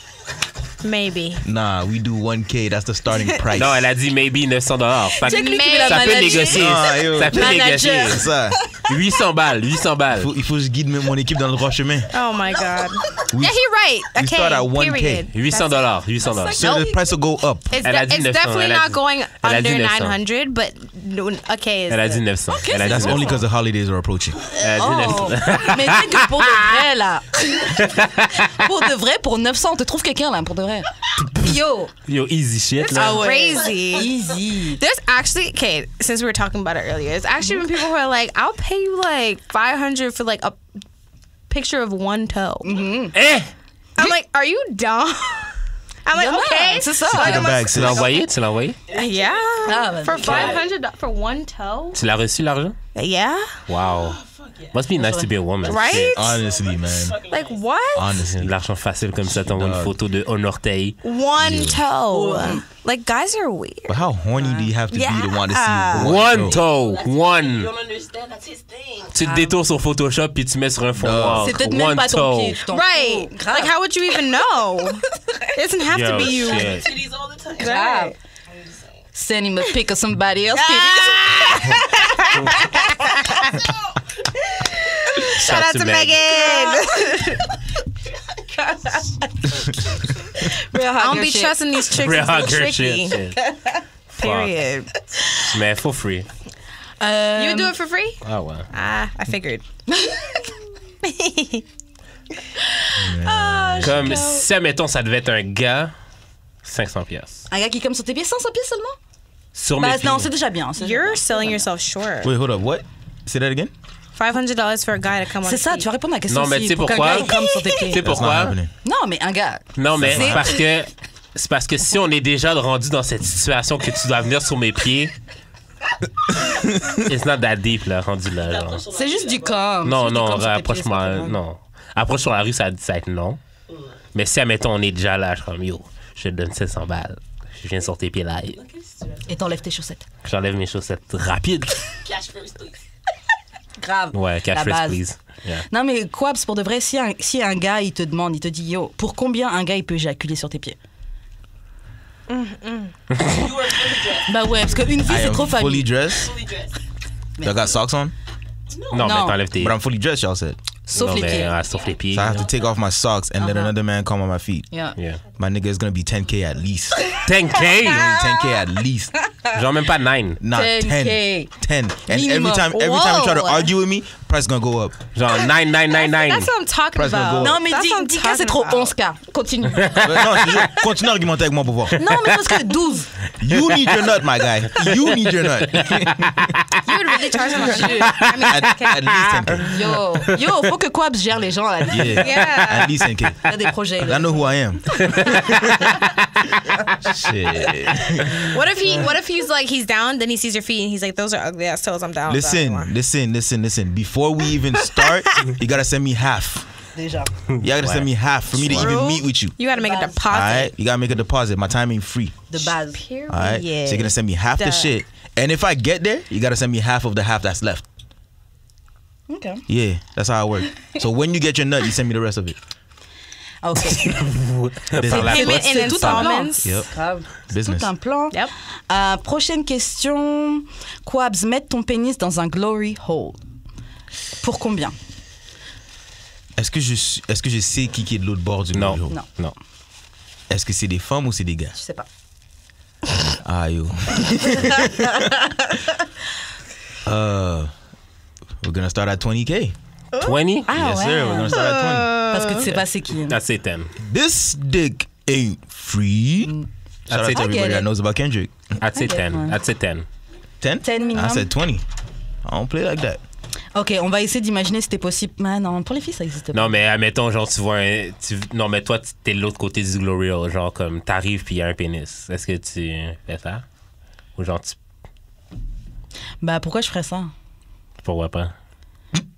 Maybe. Nah, we do 1K. That's the starting price. Non, elle a dit maybe 900 dollars. C'est lui qui fait la Ça peut manager. négocier. Ah, yo. Ça peut Manager. négocier. C'est ça. 800 balles. Il faut que je guide mon équipe dans le droit chemin. Oh my God. We- Yeah, he right. A we K. start at 1K. Period. 800 dollars. 800 dollars. So the price will go up. It's, Elle a dit it's 900, definitely elle a not dit- going elle a under dit 900. 900, but a K is. Elle a the- dit 900. Elle a dit That's 900. only because the holidays are approaching. Elle a dit Oh. 900. Mais tu sais que pour de vrai, là. Pour de vrai, pour 900, on te trouve quelqu'un, là, pour de vrai. Yo. Yo, easy shit, là. Ah ouais. Crazy. Easy. There's actually, okay, since we were talking about it earlier, there's actually been people who are like, I'll pay you like 500 for like a picture of one toe. Eh! I'm like, are you dumb? I'm like, Il y en a, okay. c'est ça. Take a bag, Tu l'as envoyé? Tu l'as envoyé? Yeah. Ah, bah, For ok. 500 for one toe? Tu l'as reçu, l'argent? Yeah. Wow. Must be nice to be a woman. Right? Honestly, man. Like, what? Honestly. De l'argent facile comme ça, t'envoies une photo d'un orteil. One toe. Like, guys are weird. But how horny do you have to be to want to see Yeah. One toe. One. You don't understand. That's his thing. Tu te détournes sur Photoshop puis tu mets sur un fond noir. C'est peut-être même One pas ton toe. pied. tu t'en Right. fous. Grave. Like, how would you even know? It doesn't have Yo, to be you. shit. Titties all the time. Grave. Send him a pic of somebody else. Shout out to Megan. Real I hot don't girl be shit. trusting these chicks. Real It's hot girl tricky. shit. Period. Mais for free. You do it for free? Ah ouais. I figured. Comme si, admettons, ça devait être un gars, 500 pièces. Un gars qui comme sur tes pieds, 500 pieds seulement? Sur Bah, mes pieds. non, c'est déjà bien. c'est déjà You're bien. selling yourself short. Wait, hold up. What? Say that again? $500 for a guy to come on. C'est ça, tu vas répondre à la question. Non, mais aussi, tu sais pour qu'un pourquoi? gars, il come sur tes Tu sais pieds. That's not pourquoi? happening. Non, mais un gars. Non, mais C'est- c'est parce que si on est déjà rendu dans cette situation que tu dois venir sur mes pieds, it's not that deep, là, rendu là. Genre. C'est juste du com. Non, C'est du non, com sur tes pieds, approche-moi. c'est pas grave. Non. Approche sur la rue, ça va être non. Mais si, admettons, on est déjà là, je suis comme, yo, je te donne 700 balles. Je viens sur tes pieds live. Dans quelle situation? Et t'enlèves tes chaussettes. J'enlève mes chaussettes rapide. Cash first, please. Grave. Ouais, cash La first, base. please. Yeah. Non, mais quoi, c'est pour de vrai, si un gars, il te demande, il te dit, yo, pour combien un gars, il peut éjaculer sur tes pieds? You are fully dressed. Bah ouais, parce qu'une fille, I c'est am trop fully famille. dressed. Fully dressed. Y'all got socks on? Non, mais Non. t'enlèves tes. But I'm fully dressed, y'all said. Sauf non, les mais, pieds. sauf les pieds. So I have to take off my socks and let another man come on my feet. Yeah. Yeah. My nigga is gonna be 10K at least. 10K! 10K at least. Genre même pas 9. Not 10K. 10. And Minimum. every time you try to Whoa. argue with me, price gonna go up. Genre 9999. That's what I'm talking Price gonna about. go up. Non, mais That's what I'm 10K, c'est trop. talking 11K. Continue. Non, je te jure, continue à argumenter avec moi pour voir. Non, mais parce que 12. You need your nut, my guy. You need your nut. You would really charge him a shit. I mean, At least 10K. Yo, faut que Quabs gère les gens. Là. Il Yeah. Yeah. At least 10K. y a des projets. I Là. know who I am. Shit. What if he's like he's down, then he sees your feet and he's like, those are ugly ass toes. I'm down. with that anymore. Listen. Before we even start, you gotta send me half. Déjà. You gotta send me half for me to even meet with you. You got to make a All deposit. right? You gotta make a deposit. My time ain't free. De base. Period. All right? So you're gonna send me half the Duh. shit. And if I get there, you gotta send me half of the half that's left. OK. Yeah, that's how I work. So when you get your nut, you send me the rest of it. OK. Business. Payment C'est in tout un plan. installments. Yep. Grave. Business. Tout un plan. Yep. Prochaine question. Quabs, mettre ton pénis dans un glory hole. Pour combien? Est-ce que je sais qui est de l'autre bord du Non. glory hole? Non. Non. Est-ce que c'est des femmes ou c'est des gars? Je sais pas. Ah yo. We're gonna start at 20K. 20? Ah Yes ouais. sir, we're gonna start at Parce que tu sais pas c'est qui. That's it 10. 20. This dick ain't free. Shout That's out it. to everybody get that it. knows about Kendrick. That's it Okay. 10. That's it 10. 10? 10 minimum. I said 20. I don't play like that. OK, on va essayer d'imaginer si c'était possible. Ah non, pour les filles, ça existe pas. Non, mais admettons, genre, tu vois un. Non, mais toi, t'es de l'autre côté du glory hole. Genre, comme, t'arrives puis il y a un pénis. Est-ce que tu fais ça? Ou genre, tu. Bah pourquoi je ferais ça? Pourquoi pas?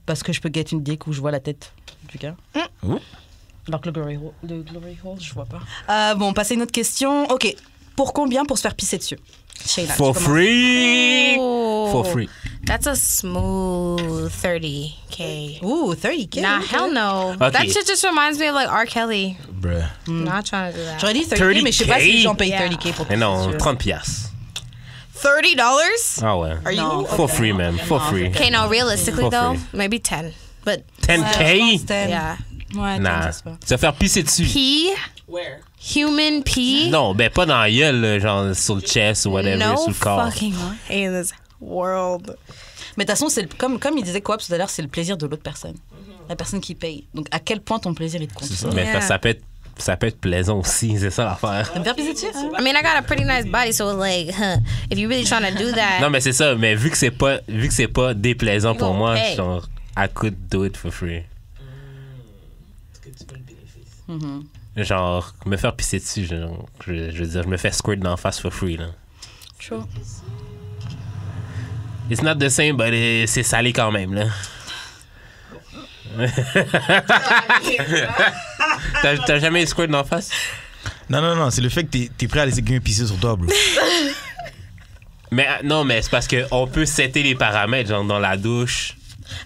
Parce que je peux get une dick où je vois la tête du gars. Ouh. Alors que le glory hole, je vois pas. Bon, passer une autre question. OK. Pour combien pour se faire pisser dessus? Shayla, For tu commences. free! Ooh. For free. That's a smooth 30K. Ouh, 30K. Nah, OK. hell no. Okay. That shit just reminds me of like R. Kelly. Bruh. Not trying to do that. J'aurais dit 30K, mais je sais pas si les gens payent Yeah. 30K pour Mais non, pisser dessus. 30 piastres. $30? Ah ouais. Are you? Non. For free, man. For free. Okay, no, realistically For though, free. maybe 10. But 10K? yeah. Ouais, Nah. je sais pas. Tu vas faire pisser dessus. Pee? Where? Human pee? Non, ben pas dans la gueule, là, genre sur le chest ou whatever, No sur le corps. fucking way in this world. Mais de toute façon, c'est comme il disait quoi tout à l'heure, c'est le plaisir de l'autre personne. La personne qui paye. Donc à quel point ton plaisir il te compte? Mais Yeah. ça peut être plaisant aussi, c'est ça l'affaire. De me faire pisser dessus? I mean, I got a pretty nice body, so like, if you're really trying to do that, Non, mais c'est ça, mais vu que c'est pas déplaisant pour gonna moi, pay. genre, I could do it for free. Est-ce que tu veux le bénéfice? Genre, me faire pisser dessus, genre, je veux dire, je me fais squirt d'en face for free, là. Chaud. It's not the same, but c'est salé quand même, là. T'as jamais squirt d'en face? Non, c'est le fait que t'es prêt à laisser quelqu'un pisser sur toi, bro. Mais non, mais c'est parce qu'on peut setter les paramètres, genre dans la douche.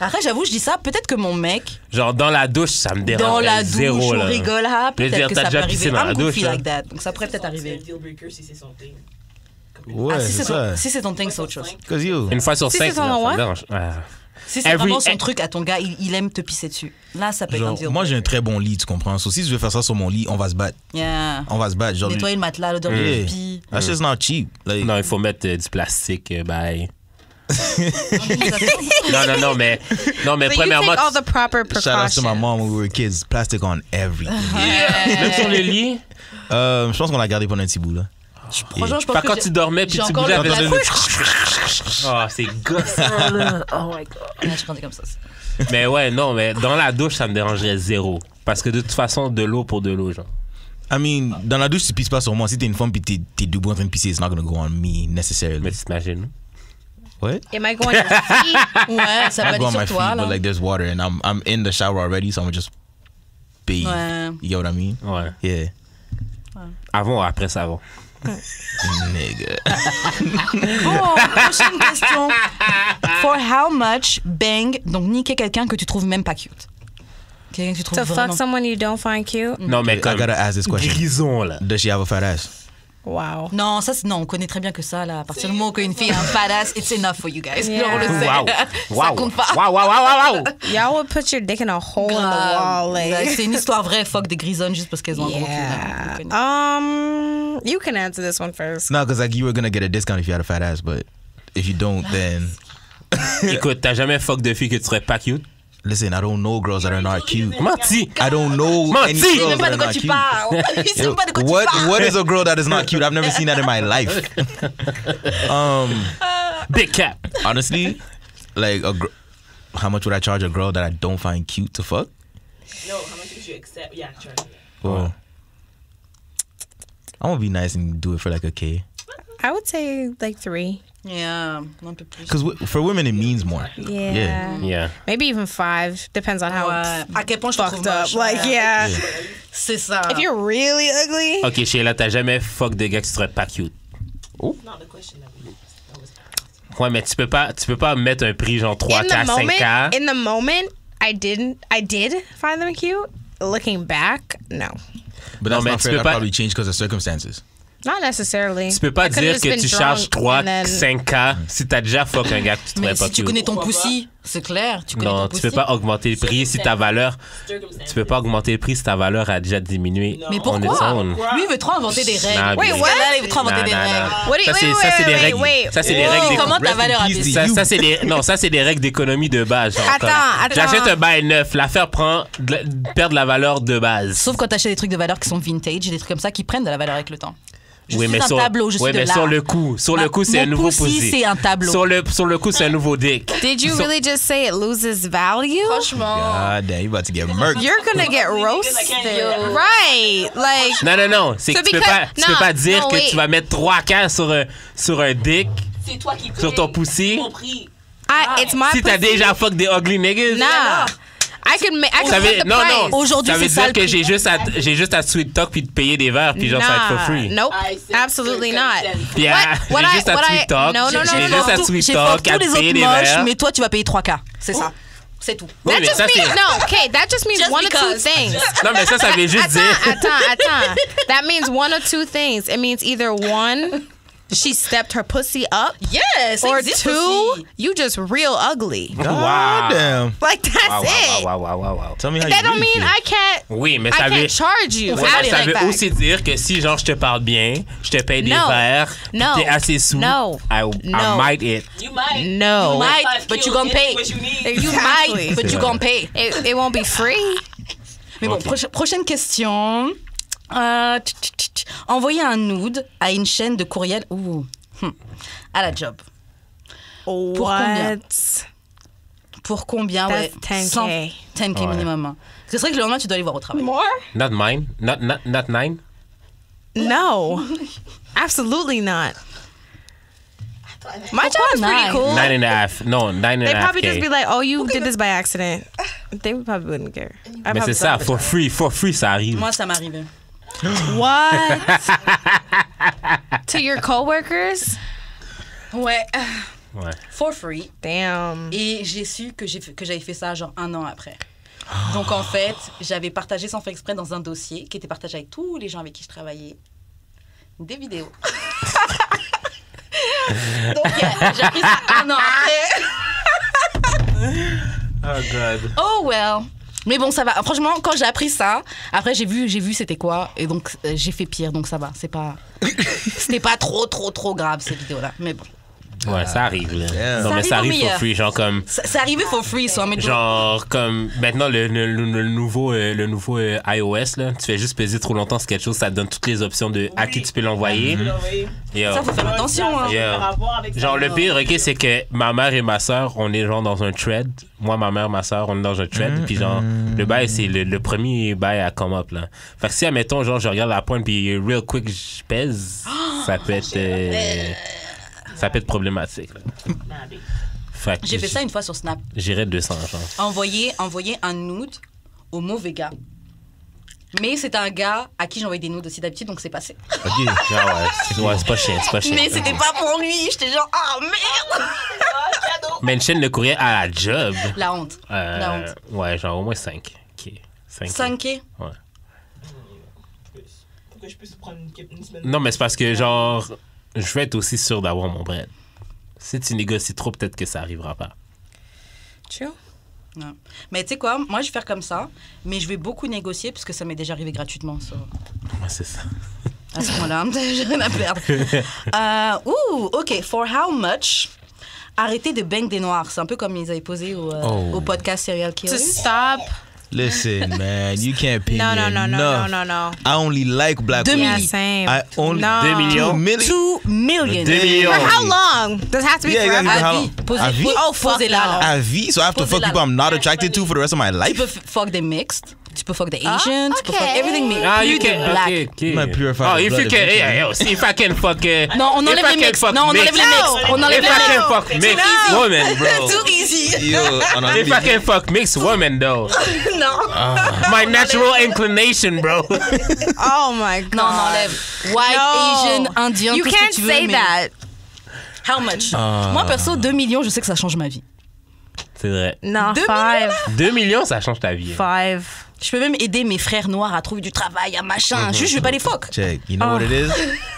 Après, j'avoue, je dis ça, peut-être que mon mec, Genre dans la douche, ça me dérange. dans la douche, zéro, on là. rigole, ah, Je veux peut-être dire, que t'as ça peut déjà arriver. pissé dans la I'm douche, goofy là. like that. Donc ça pourrait peut-être C'est arriver. un deal breaker si c'est son thing. Ouais, Ah, si c'est ça. si c'est ton thing, c'est autre chose. Cause yo. Une fois sur Si 5, c'est ton ça me what? dérange. Ah. Si c'est vraiment son truc à ton gars, il aime te pisser dessus. Là, ça peut être un deal. Moi, j'ai un très bon lit, tu comprends? So, si je veux faire ça sur mon lit, on va se battre. Yeah. On va se battre. Genre, Nettoyer le matelas, l'odeur de pipi. That shit's not cheap. Like, Non, il faut mettre du plastique. Bye. non, mais So premièrement, you take all the proper shout out to my precautions. mom when we were kids. Plastic on everything. même sur le lit. Je pense qu'on l'a gardé pendant un petit bout, là. Franchement, je pense Pas que quand tu dormais puis j'ai tu encore bougeais le avec plastique. Oh, c'est gossant, là. Oh my God. Je pensais comme ça. Mais ouais, non, mais dans la douche, ça me dérangerait zéro. Parce que de toute façon, de l'eau pour de l'eau, genre. I mean, dans la douche, tu pisses pas sur moi. Si t'es une femme pis t'es debout en train de pisser, it's not gonna go on me necessarily. Mais tu t'imagines? What? It might go on your feet. Ouais, ça va I go aller on my sur toi, feet, là. but like there's water and I'm in the shower already, so I'm just bathe. Ouais. You get what I mean? Ouais. Yeah. Avant ou après savon? Nigga. Bon, prochaine question. For how much bang, donc niquer quelqu'un que tu trouves même pas cute. Quelqu'un que tu trouves To fuck vraiment... someone you don't find cute. Non, mais I comme gotta ask this question. grison, là. Does she have a fat ass? Wow. Non, ça, non, on connaît très bien que ça, là. À partir du moment qu'une fille a un badass, it's enough for you guys. Yeah. On le sait. Wow. Ça compte pas. Wow. Y'all would put your dick in a hole in the wall, like. C'est une histoire vraie, fuck des grisonnes juste parce qu'elles ont un gros cul. Yeah. Hein. You can answer this one first. No, because like you were gonna get a discount if you had a fat ass, but if you don't, then Écoute, t'as jamais fuck de fille que tu serais pas cute? listen, I don't know girls that are not cute. Menti! I don't know Menti. any Il sait girls même pas that de are quoi not tu cute. parles. Il sait même pas de quoi tu parles. What is a girl that is not cute? I've never seen that in my life. Big cap! Honestly, like how much would I charge a girl that I don't find cute to fuck? No, how much would you accept? Yeah, sure. Well, I'm gonna be nice and do it for like a K. I would say like 3. Yeah, un peu plus. Because for women, it means more. Yeah. Yeah. Maybe even 5. Depends on how Ouais. À quel point je te trouve fucked up. moche. Like, Ouais. yeah. C'est ça. If you're really ugly. Ok, Sheila, t'as jamais fuck de gars que tu serais pas cute? Not the question that we used. That was Ouais, mais tu peux pas mettre un prix genre 3K, 5K. In the moment, I did find them cute. Looking back, no. But that's No, man, not tu fair. peux That pas- probably changed because of circumstances. Not necessarily. Tu peux pas I could've dire just que been tu drunk charges 3, and then- 5K si t'as déjà fuck un gars que tu Mais trouverais pas si tu cute. connais ton poussi, c'est clair. Tu connais Non, ton tu poussi. peux pas augmenter le prix si ta valeur. circumstances. Tu peux pas augmenter le prix si ta valeur a déjà diminué. Mais On pourquoi? its own. Lui, il veut trop inventer des règles. Nah, Wait, baby. what? Là, il veut trop inventer des règles. What do you- Ça, c'est wait, ça, c'est des wait, règles. wait. Ça, c'est des Oh, règles d'éco- comment ta valeur a peace, baissé? Ça, c'est des non, ça c'est des règles d'économie de base. Genre, Attends, comme, attends. J'achète un bail neuf, l'affaire perd de la valeur de base. Sauf quand t'achètes des trucs de valeur qui sont vintage, des trucs comme ça qui prennent de la valeur avec le temps. Je oui, suis mais un sur, tableau, je suis ouais, de mais l'art. sur le coup, c'est Mon un nouveau poussi, pussy. c'est un tableau. Sur le coup, c'est un nouveau dick. Did you really just say it loses value? Franchement. God damn, you about to get murked. You're gonna get roasted. Right. Like, Non, c'est que So tu peux because- tu peux pas no, dire no, que wait. tu vas mettre 3K sur un dick. C'est toi qui Sur ton poussi. Mon prix. it's my Si t'as pussy. déjà fuck des ugly niggas. Nah. I could Ça veut, put the non, price. non. Aujourd'hui, ça veut c'est ça dire le que prix. j'ai juste à sweet talk puis de payer des verres puis genre ça va être for free. Nope. I said Absolutely not. circumstances. Puis What j'ai I- juste à what I- sweet talk. no, no, no, J'ai no, juste no. à sweet J'ai talk, fuck à tous te les payer autres des moches, verres. mais toi, tu vas payer 3K. C'est ça. C'est tout. Oui, That mais just ça means c'est. no. Okay, that just means Just one of two because. things. Non, mais ça veut juste dire. Attends. That means one of two things. It means either one, she stepped her pussy up, Yes, ça or existe two, aussi. you just real ugly. God Wow. damn. Like that's it. Wow. Tell me how That you don't really mean feel. I can't. Oui, mais I ça veut. can't charge you. Ouais, faire mais les ça règles veut back. aussi dire que si genre je te parle bien, je te paye des No. verres, No. t'es assez sous, No. I No. might it. You might. No. You might, 5 but you kilos, gonna pay. What you need. You Exactly. might, but you gonna pay. It won't be free. Mais bon, Ok. prochaine question. Envoyer un nude à une chaîne de courriel à la job. combien? What? Pour combien? That's Ouais, 10K. 10K Ouais. minimum. Hein. C'est vrai que le lendemain, tu dois aller voir au travail. More? Not mine. Not 9. No. Absolutely not. My job is pretty nine? cool. 9.5. No, 9.5. They probably just be like, "Oh, you did this by accident." They probably wouldn't care. I Mais probably c'est ça, thought for free, ça arrive. Moi, ça m'arrivait. What? To your coworkers? Ouais. Ouais. For free. Damn. Et j'ai su que j'avais fait ça genre 1 an après. Donc en fait, j'avais partagé sans faire exprès dans un dossier qui était partagé avec tous les gens avec qui je travaillais des vidéos. Donc j'ai appris ça 1 an après. Oh, God. Oh, well. Mais bon, ça va. Franchement, quand j'ai appris ça, après, j'ai vu c'était quoi. Et donc, j'ai fait pire. Donc, ça va. C'était pas trop grave, cette vidéo-là. Mais bon. Ouais, ça arrive, là. Yeah. Non, mais ça arrive for meilleur. free, genre comme... C'est arrivé for free, so Genre, comme, maintenant, le nouveau iOS, là, tu fais juste peser trop longtemps sur quelque chose, ça te donne toutes les options de à qui tu peux l'envoyer. Yo. Ça, faut faire attention, hein. Yeah. Genre, le pire, OK, c'est que ma mère et ma soeur, on est genre dans un thread. Moi, ma mère, ma soeur, on est dans un thread. Puis genre, le bail, c'est le premier bail à come up, là. Fait que si, admettons, genre, je regarde la pointe, puis real quick, je pèse, ça peut être problématique, là. Fait que J'ai fait ça une fois sur Snap. J'irais 200, genre. Envoyer un nude au mauvais gars. Mais c'était un gars à qui j'envoyais des nudes aussi d'habitude, donc c'est passé. OK. Ah ouais, c'est pas chiant, c'est pas chiant. Mais c'était pas pour lui. J'étais genre, ah merde. Mention le courrier à la job. La honte. La honte. Ouais, genre au moins 5. OK. 5K. Ouais. Pour que je puisse prendre une semaine. Non, mais c'est parce que, genre, je veux être aussi sûr d'avoir mon bread. Si tu négocies trop, peut-être que ça arrivera pas. True. Non. Mais tu sais quoi, moi je vais faire comme ça, mais je vais beaucoup négocier parce que ça m'est déjà arrivé gratuitement. So. Ouais, c'est ça. À ce moment-là, j'ai rien à perdre. OK. For how much? Arrêtez de bang des noirs. C'est un peu comme ils avaient posé au podcast Serial To Killers. stop. Listen, man, you can't pay No, me no, no, no, enough. no, no, no. I only like black 2 women. Yeah, millions. same. I only... No. 2 millions. 2 million? 2 million. 2 millions. For how long? Does it have to be Yeah, forever? exactly. À How- vie. à vie? Oh, posez-la. fuck no. là. À vie, so I have to fuck Posez-la. people I'm not attracted to for the rest of my Tu life? peux fuck des mixed, tu peux fuck des Asians, tu peux fuck okay. everything mixed. Ah, Plus you de can. black. Okay. My purified Oh, if blood you can. eventually. Yeah, yo, see, if I can fuck. Non, on enlève les mixed. Non, on enlève les mixed. On enlève If les I mixed. can fuck mixed woman, bro. Too easy. Yo, on a If I can fuck mixed woman, though. Non. My natural inclination, bro. Oh my god. Non, on enlève. White, Asian, Indien, You tout ce que can't tu veux, say mais- that. How much? Moi, perso, 2 millions, je sais que ça change ma vie. C'est vrai. No, 2 five. 2 millions, ça change ta vie. Five. Je peux même aider mes frères noirs à trouver du travail, à machin. Juste, je vais pas les fuck. Check. You know what it is?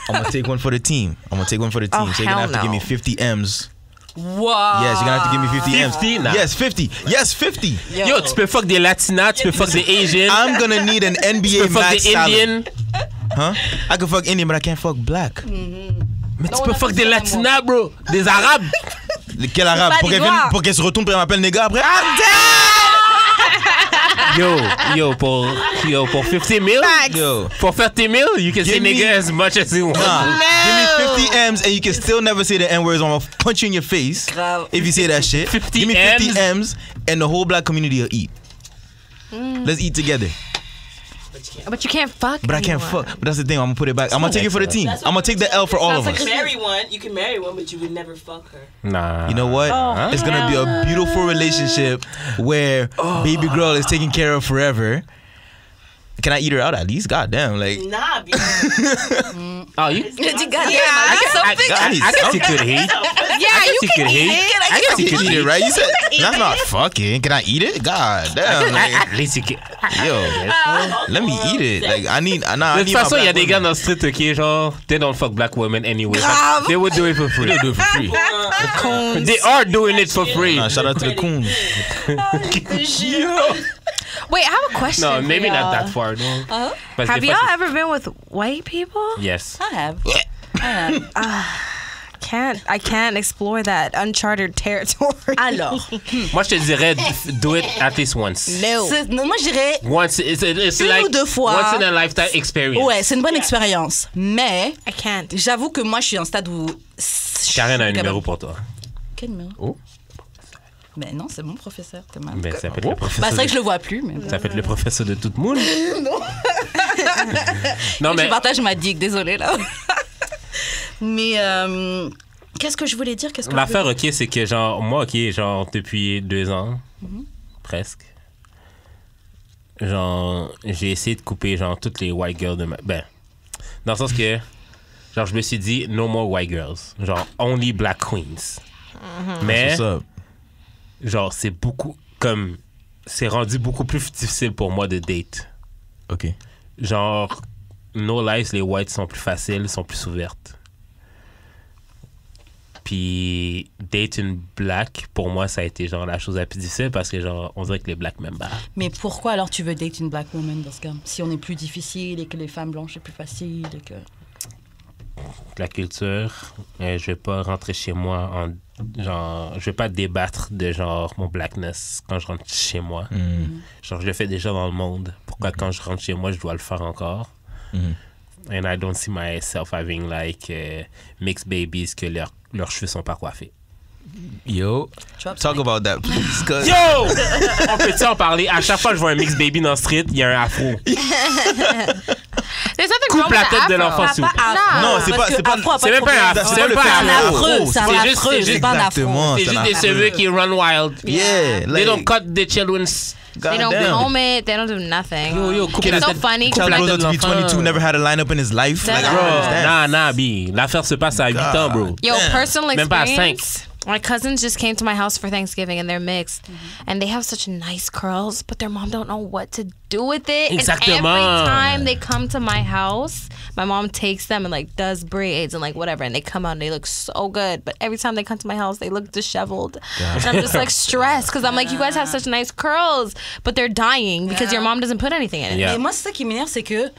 I'm gonna take one for the team. So you're gonna have to give me 50 M's. Wow. Yes, you're gonna have to give me 50 M's. 50 now. Yes, 50. Yes, 50. Yo, tu peux fuck des Latinas, tu peux fuck des Asians, I'm gonna need an tu NBA peux fuck max des salary. Indians, Huh? I can fuck Indian, but I can't fuck black. mais tu on peux a fuck pas des ça, Latinas, bro. Des Arabes. Quel arabe? pas Pour des qu'elle vienne- noirs. pour qu'elle se retourne pour qu'elle m'appelle néga après? Yo, pour 50 mil, Yo. pour faire tes mil, you can say Give me- nigga as much as you want. Nah. Give me 50 M's and you can still never say the N-words. I'm gonna punch you in your face Grave. if you say that shit. 50 Give me 50 M's. M's and the whole black community will eat. Let's eat together. But you can't fuck. But I can't anyone. fuck. But that's the thing. I'm gonna put it back. I'm gonna take it for the team. I'm gonna take the L for all of us. You can marry one, but you would never fuck her. Nah. You know what? It's gonna be a beautiful relationship where baby girl is taken care of forever. Can I eat her out at least? God damn, like Nah, because Oh, you? Il a dit, God damn, I I guess, I guess you could hate. Yeah, you you can could eat hate. it. I guess you you could can eat hate. it, right? You said that's not fucking. Can I eat it? God damn, like, At least you can. yo, let me eat it. Like I need. Nah, I De need toute my façon, il y a black des gars women. dans le street, ok, genre, they don't fuck black women anyway. Grave. They would do it for free. They do it for free. They are doing it for free. Nah, shout out to the coons. Wait, I have a question. No, for maybe not y'all. that far, no. Parce Have que des y'all fois, ever been with white people? c'est- Yes. I have. I can't explore that uncharted territory. Alors, Moi, je te dirais, do it at least once. no. non, moi je dirais, Once, it's Une like ou deux fois. once in a lifetime experience. ouais, c'est une bonne expérience. Mais I can't. j'avoue que moi je suis à un stade où. Karen a un Quand numéro même- pour toi. Quel numéro? Oh. Mais non, c'est mon professeur. T'es mal. Ben, ça peut être Oh. le Bah, professeur. c'est vrai que de- je le vois plus, mais. Ça peut être le professeur de tout le monde. Non, Je mais partage ma digue, désolée là. Mais qu'est-ce que je voulais dire? Qu'est-ce que l'affaire, ok, c'est que genre, moi, ok, genre, depuis 2 ans, presque, genre, j'ai essayé de couper, genre, toutes les white girls de ma. Ben, dans le sens que, genre, je me suis dit, no more white girls. Genre, only black queens. Mais, What's up? genre, c'est beaucoup, comme, c'est rendu beaucoup plus difficile pour moi de date. Okay. Genre, no lies, les whites sont plus faciles, sont plus ouvertes. Puis date une black, pour moi, ça a été genre la chose la plus difficile parce que genre, on dirait que les blacks m'aiment pas. Mais pourquoi alors tu veux date une black woman dans ce cas? Si on est plus difficile et que les femmes blanches c'est plus facile et que... La culture, je vais pas rentrer chez moi en genre, je vais pas débattre de genre mon blackness quand je rentre chez moi. Genre, je le fais déjà dans le monde. Pourquoi quand je rentre chez moi, je dois le faire encore? And I don't see myself having like mixed babies que leurs cheveux sont pas coiffés. Yo, talk about that, please. Yo! On peut-tu en parler? À chaque fois que je vois un mixed baby dans le street, il y a un afro. There's nothing Coupe wrong la with tête de the l'enfant, afro. s'il vous plaît. Non, c'est pas- c'est même pas un afro. c'est pas le fait C'est un afro. affreux, c'est un C'est juste- affreux, c'est c'est juste- pas un affreux. Exactement. C'est juste des affreux. cheveux qui run wild. Yeah, They don't cut the children's... They don't goddamn. comb it. They don't do nothing. Yo, coupe Kid la is so tête. funny. Child la grows tête up to be de l'enfant. 22, never had a line up in his life. Like, I Bro, don't understand. Nah, B. L'affaire se passe à 8 ans, bro. Yo, personal Même pas à experience. My cousins just came to my house for Thanksgiving and they're mixed. And they have such nice curls, but their mom don't know what to do with it. Exactement. And every time they come to my house, my mom takes them and like does braids and like whatever, and they come out and they look so good. But every time they come to my house, they look disheveled. And I'm just like stressed because I'm like, you guys have such nice curls, but they're dying because your mom doesn't put anything in it. Yeah. Et moi, c'est ça qui m'énerve, c'est que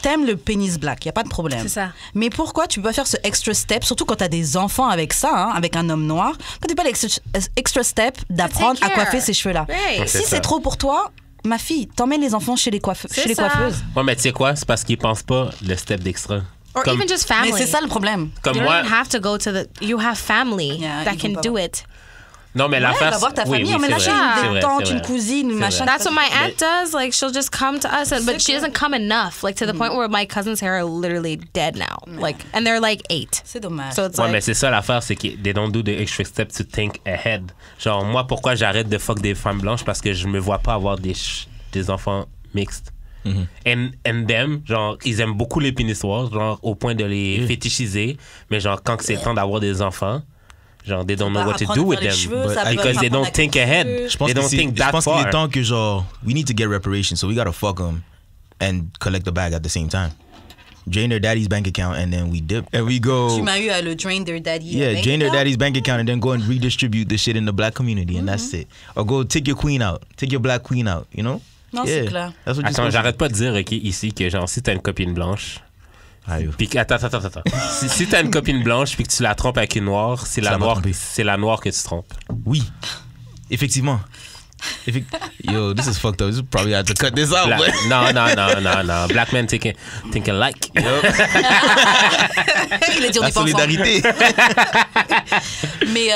t'aimes le pénis black, y a pas de problème. C'est ça. Mais pourquoi tu peux pas faire ce extra step, surtout quand t'as des enfants avec ça, hein, avec un homme noir, quand t'es pas l'extra step d'apprendre à care. coiffer ces cheveux-là. Right. Si C'est c'est ça. trop pour toi, ma fille, t'emmènes les enfants chez les, C'est chez les ça. coiffeuses. Ouais, mais tu sais quoi? C'est parce qu'ils pensent pas le step d'extra. Or Comme- even just family. Mais c'est ça le problème. Comme You moi... don't even have to go to the. You have family Yeah, that ils vont can pas do voir. it. Non, mais Ouais, l'affaire... va voir ta oui, famille, oui, emmène-la c'est chez vrai, c'est une vrai, tante, c'est une vrai. cousine, une C'est machin. vrai. That's what my aunt does. Like she'll just come to us, but she doesn't come enough. Like to the point where my cousins' hair are literally dead now. Like, and they're like 8. C'est dommage. So it's Ouais, mais like c'est ça l'affaire, c'est que they don't do the extra steps to think ahead. Genre, moi, pourquoi j'arrête de fuck des femmes blanches? Parce que je me vois pas avoir des enfants mixtes. And them, genre, ils aiment beaucoup les pénis noirs, genre, au point de les fétichiser. Mais genre, quand c'est le temps d'avoir des enfants, genre, they don't know what to do with them. Because they don't think ahead. Je pense They que don't c'est- think je that pense qu'il far. est temps que genre, we need to get reparations, so we gotta fuck them and collect the bag at the same time. Drain their daddy's bank account and then we dip and we go. Tu m'as eu à le drain their daddy. Yeah, bank drain their account. daddy's bank account and then go and redistribute the shit in the black community and that's it. Or go take your queen out, take your black queen out, you know? Non, c'est clair. That's what you're Attends, supposed to j'arrête pas de dire, OK, ici, que genre, si t'as une copine blanche, do. Aïe. puis que- attends. si t'as une copine blanche puis que tu la trompes avec une noire, c'est Ça la m'a noire, trompé. c'est la noire que tu trompes. Oui, effectivement. Yo, this is fucked up. This is probably have to cut this out. Black- but- non. Black men think alike. Il a dit on La est pas ensemble. solidarité. Mais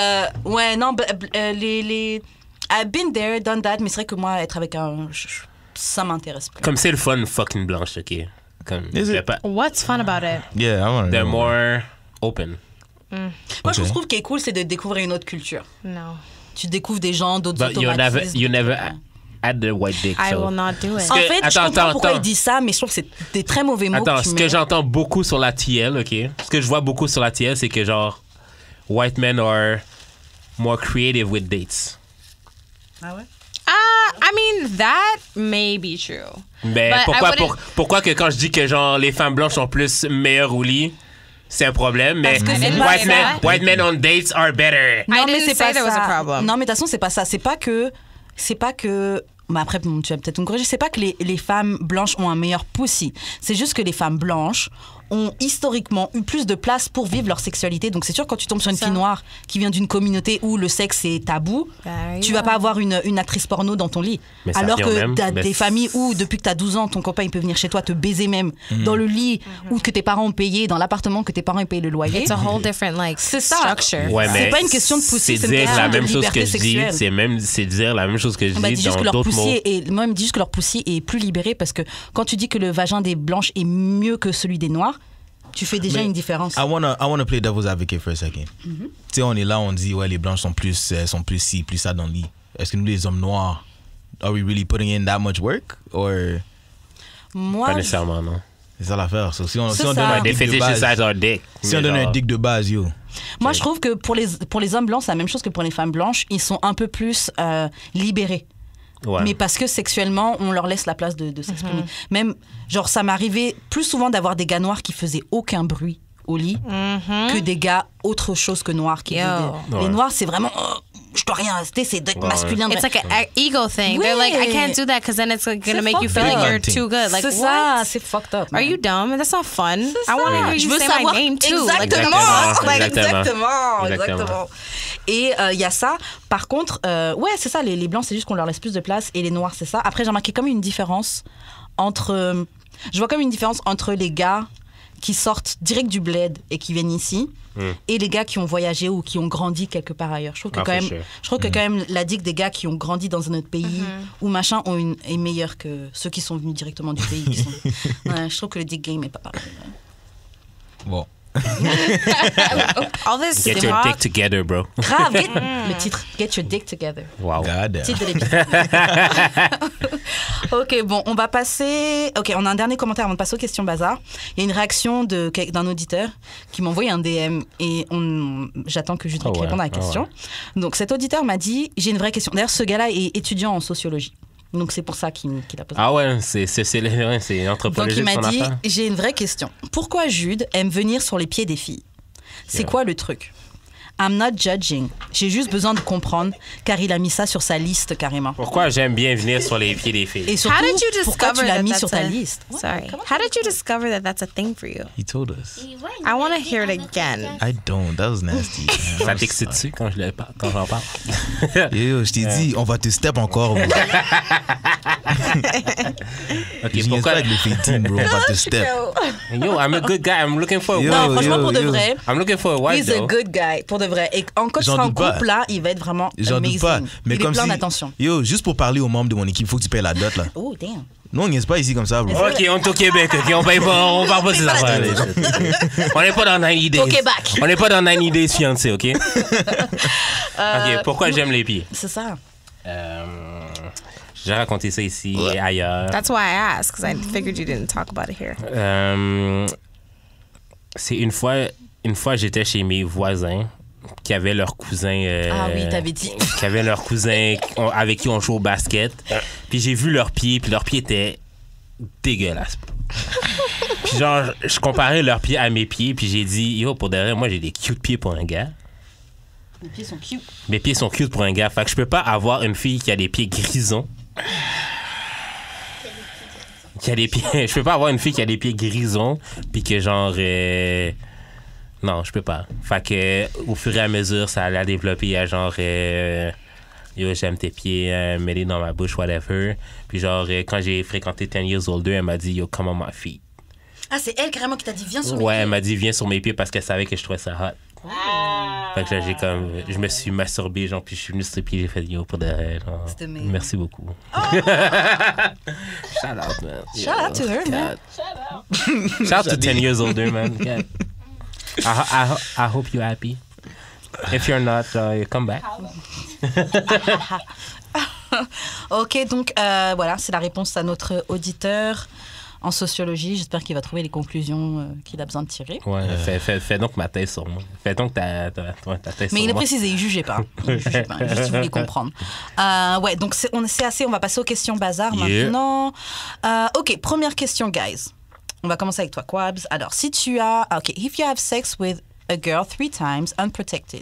ouais, non, les I've been there, done that, mais c'est vrai que moi, être avec un... Ça m'intéresse plus. Comme c'est le fun fucking blanche, OK? Comme, Is je vais it? pas- what's fun about it? Yeah, I want to They're know. more open. Moi, Ok. je trouve qu'il est cool, c'est de découvrir une autre culture. No, Tu découvres des gens, d'autres But automatismes. you never had the white dick. I so. will not do it. En que- fait, je attends, comprends pourquoi attends. il dit ça, mais je trouve que c'est des très mauvais mots Attends, que tu ce mets. que j'entends beaucoup sur la TL, OK? Ce que je vois beaucoup sur la TL, c'est que genre, white men are more creative with dates. Ah ouais? I mean, that may be true. Mais But I wouldn't- pourquoi que quand je dis que genre les femmes blanches sont plus meilleures au lit, c'est un problème, mais Parce que c'est white, pas white men on dates are better. Non, I mais didn't c'est say pas there was a ça. problem. Non, mais de toute façon, c'est pas ça. C'est pas que. Mais après, bon, tu vas peut-être me corriger. C'est pas que les femmes blanches ont un meilleur pussy. C'est juste que les femmes blanches ont historiquement eu plus de place pour vivre leur sexualité. Donc c'est sûr, quand tu tombes sur une Ça. fille noire qui vient d'une communauté où le sexe est tabou, There tu you vas go. pas avoir une actrice porno dans ton lit. Mais ça Alors vient au que même. t'as Mais des familles où, depuis que t'as 12 ans, ton copain il peut venir chez toi te baiser même dans le lit ou que tes parents ont payé, dans l'appartement que tes parents ont payé le loyer. It's a whole different like C'est ça. structure. Ouais, mais C'est pas une question de pussy, c'est une dire question la de même chose que liberté je dis. sexuelle. C'est dire la même chose que je On m'a dis dit juste dans que leur d'autres mots. poussier est, moi, il me dit juste que leur poussier est plus libéré parce que quand tu dis que le vagin des blanches est mieux que celui des noirs, tu fais déjà Mais une différence. I wanna play devil's advocate for a second. Tu sais, on est là, on dit, ouais, les blanches sont plus ci, plus ça dans le lit. Est-ce que nous, les hommes noirs, are we really putting in that much work? Or Moi, Pas nécessairement, non. c'est ça l'affaire. So, si on C'est donne ça. un Des dick de base, fetishes are dick. si on donne un dick de base, yo. moi, je trouve que pour les hommes blancs, c'est la même chose que pour les femmes blanches. Ils sont un peu plus libérés. Ouais. Mais parce que sexuellement, on leur laisse la place de s'exprimer. Même, genre, ça m'arrivait plus souvent d'avoir des gars noirs qui faisaient aucun bruit au lit que des gars autre chose que noirs qui Yo. vivent. Les noirs, c'est vraiment je dois rien rester, c'est masculin. It's like an ego thing. They're like, I can't do that because then it's like, gonna make you feel like you're too good. Like, c'est ça, c'est fucked up. Are you dumb? That's not fun. I want to hear you say my name too. Exactement. Et il y a ça. Par contre, ouais, c'est ça. Les blancs, c'est juste qu'on leur laisse plus de place, et les noirs, c'est ça. Après, j'ai remarqué comme une différence entre. Je vois comme une différence entre les gars qui sortent direct du bled et qui viennent ici, et les gars qui ont voyagé ou qui ont grandi quelque part ailleurs. Je trouve que quand même la digue des gars qui ont grandi dans un autre pays ou machin est meilleure que ceux qui sont venus directement du pays. Ouais, je trouve que le dig game est pas pareil. Bon. All this Get your dick together, bro. Grave, le titre Get Your Dick Together. Wow. God damn. Titre de l'épisode. Ok, bon, on va passer. Ok, on a un dernier commentaire avant de passer aux questions bazar. Il y a une réaction d'un auditeur qui m'a envoyé un DM et j'attends que Judric réponde à la question. Donc, cet auditeur m'a dit j'ai une vraie question. D'ailleurs, ce gars-là est étudiant en sociologie. Donc, c'est pour ça qu'il a posé. Ah ouais, c'est anthropologique. Donc, il m'a son dit affaire. j'ai une vraie question. Pourquoi Jude aime venir sur les pieds des filles? C'est quoi le truc? I'm not judging. J'ai juste besoin de comprendre, car il a mis ça sur sa liste carrément. Pourquoi j'aime bien venir sur les pieds des filles? Et surtout, How did you pourquoi tu discover l'as that mis that's sur ta a- liste? Sorry. How did you discover that that's a thing for you? He told us. I want to hear it again. I don't. That was nasty. Ça t'excite dessus quand j'en parle? Yo, je t'ai dit, on va te step encore, bro. Ok, Je niaise pourquoi? pas avec le fake team, bro. On va te step. Yo, I'm a good guy. I'm looking for a Yo. wife. Non, franchement, pour de yo. vrai, I'm looking for a wife, he's a though. good guy, pour de vrai. Et quand tu J'en seras en doute pas. couple, là, il va être vraiment J'en amazing. doute pas. Mais il comme est plein si. d'attention. Yo, juste pour parler aux membres de mon équipe, faut que tu payes la dot, là. Oh, damn. Nous, on niaise pas ici comme ça, bro. Ok, on est au Québec, ok, on parle pas de ces affaires. On n'est pas dans 90 Days. Au Québec. On n'est pas dans 90 Days fiancés, ok? Ok, pourquoi j'aime les pieds? C'est ça. J'ai raconté ça ici et ailleurs. That's why I asked, because I figured you didn't talk about it here. C'est une fois j'étais chez mes voisins qui avaient leur cousin. Ah oui, t'avais dit. Qui avaient leur cousin avec qui on joue au basket. Puis j'ai vu leurs pieds, puis leurs pieds étaient dégueulasses. Puis genre, je comparais leurs pieds à mes pieds, puis j'ai dit, yo, pour derrière, moi j'ai des cute pieds pour un gars. Les pieds sont cute. Mes pieds sont cute pour un gars. Fait que je peux pas avoir une fille qui a des pieds grisons. Je peux pas avoir une fille qui a des pieds grisons, puis que genre. Non, je peux pas. Fait que au fur et à mesure, ça allait développer à genre. Yo, j'aime tes pieds, mets-les dans ma bouche, whatever. Puis genre, quand j'ai fréquenté 10 Years Older, elle m'a dit, yo, come on my feet. Ah, c'est elle carrément qui t'a dit viens sur mes Ouais, pieds. elle m'a dit, viens sur mes pieds parce qu'elle savait que je trouvais ça hot. Fait que là, je me suis masturbé, genre, puis je suis venu sur ses pieds, j'ai fait yo pour derrière. C'était amazing. Merci beaucoup. Shout out, man. Shout out to her, man. Shout out to 10 Years Older, man. God. I hope you're happy. If you're not, come back. Ok, donc voilà, c'est la réponse à notre auditeur en sociologie. J'espère qu'il va trouver les conclusions qu'il a besoin de tirer. Ouais, fais donc ma thèse sur moi. Fais donc ta thèse Mais sur il est moi. précisé, il jugeait pas. Juste il voulait comprendre. Ouais, donc c'est assez, on va passer aux questions bazar maintenant. Ok, première question, guys. On va commencer avec toi, Quabs. Alors, si tu as... Ok, if you have sex with a girl 3 times unprotected,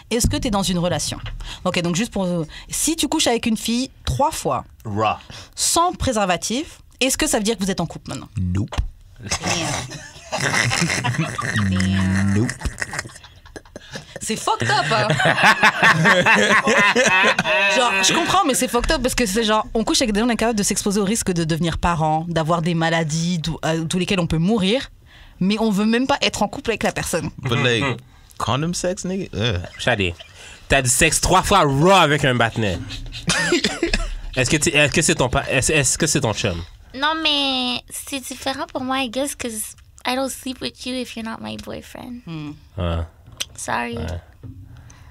est-ce que tu es dans une relation? Ok, donc juste pour... Si tu couches avec une fille 3 fois, Raw. sans préservatif, est-ce que ça veut dire que vous êtes en couple maintenant? Nope. Nope. C'est fucked up, hein? Genre, je comprends, mais c'est fucked up parce que c'est genre, on couche avec des gens, on est capable de s'exposer au risque de devenir parents, d'avoir des maladies d'où lesquelles on peut mourir, mais on veut même pas être en couple avec la personne. But like, condom sex, nigga? Shadi, t'as du sexe 3 fois raw avec un bâtonnet. Est-ce que c'est ton chum? Non, mais c'est différent pour moi, I guess, because I don't sleep with you if you're not my boyfriend. Ah. Sorry.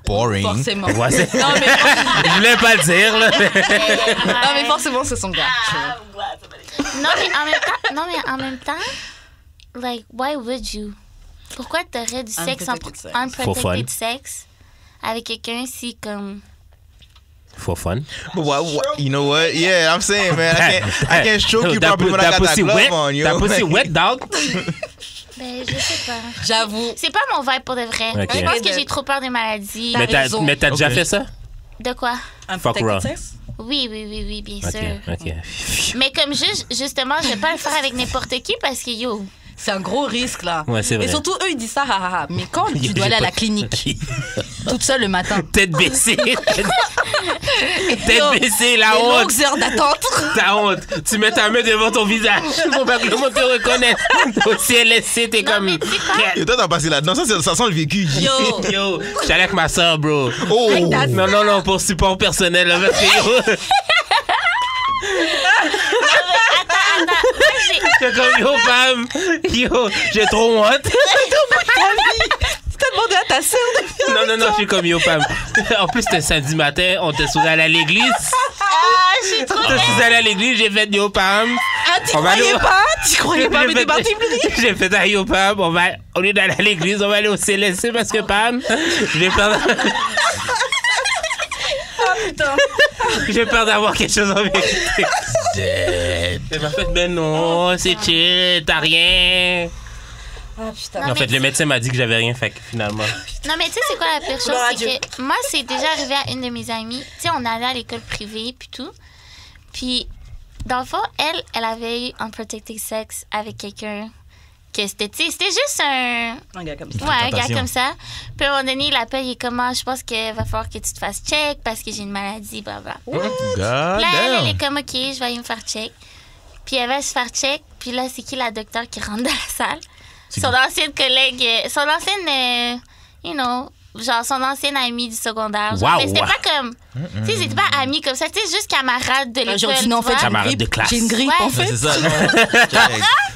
Boring. Forcément. Ouais, c'est- Non, mais, Je voulais pas le dire, là. non, mais forcément, c'est son gars. Non, mais en même temps, like, why would you? Pourquoi t'aurais du sexe Unprotected sex. For fun. unprotected sex avec quelqu'un si comme... For fun. But you know what? Yeah, I'm saying, man, I can't stroke you That properly when I got that pussy glove wet. on, yo. That pussy wet, dog. Ben, je sais pas. J'avoue. C'est pas mon vibe pour de vrai. Ok. Je pense que j'ai trop peur des maladies. Mais raison. t'as déjà Ok. fait ça? De quoi? Un Fuck protected raw. sex? Oui, bien Ok, sûr. ok. Mais comme justement, je vais pas le faire avec n'importe qui parce que yo. C'est un gros risque, là. Ouais, c'est vrai. Et surtout, eux, ils disent ça, ha. Mais quand tu J'ai dois aller à pas- la clinique, toute seule le matin, Tête baissée. Tête baissée, la les honte. longues heures d'attente. Ta honte. Tu mets ta main devant ton visage pour pas que le monde te reconnaisse. Au CLSC, t'es Non, comme... mais tu sais quoi? Et toi, t'as passé là-dedans. Ça sent le vécu. Yo, Yo, j'allais avec ma soeur, bro. Oh! Non, pour support personnel. Là, parce que, yo, Attends. j'étais comme, yo, femme. Yo, j'ai trop honte. tu t'as demandé à ta sœur de faire. Non, je suis comme, yo, femme. En plus, c'était samedi matin, on était souvent allé à l'église. Je suis trop. On était allé à l'église, j'ai fait, yo, femme. Ah, tu On va croyais aller- pas? Tu croyais pas, mais t'es parti plus. J'ai fait un yo, Pam. Au lieu d'aller à l'église, on va aller au CLSC parce que Pam, j'ai peur, Putain. j'ai peur d'avoir quelque chose en vérité. Elle m'a fait, ben non, c'est chill, t'as rien. Ah, putain. Non, En fait, mais le médecin m'a dit que j'avais rien, fait que finalement. Non, mais tu sais, c'est quoi la pire chose? Gloire à C'est que moi, c'est déjà arrivé à une de mes amies. Tu sais, on allait à l'école privée, puis tout. Puis, dans le fond, elle avait eu un protected sex avec quelqu'un que c'était, tu sais, c'était juste un Un gars comme ça. Ouais, un gars Fréquentation. comme ça. Puis à un moment donné, il appelle, il est comme, ah, je pense qu'il va falloir que tu te fasses check parce que j'ai une maladie, blablabla. God Puis là, elle est damn. comme, OK, je vais aller me faire check. Puis elle va se faire check. Puis là, c'est qui la docteur qui rentre dans la salle? C'est Son qui? ancienne collègue, son ancienne, you know, genre son ancienne amie du secondaire. Genre, Wow, mais c'était wow. pas comme, tu sais, c'était pas amie comme ça, c'était juste camarade de l'école. Genre, dis non, en tu fait, vois. j'ai une Camarade grippe. de classe. J'ai une grippe, Ouais. en Ouais, fait. c'est ça. non?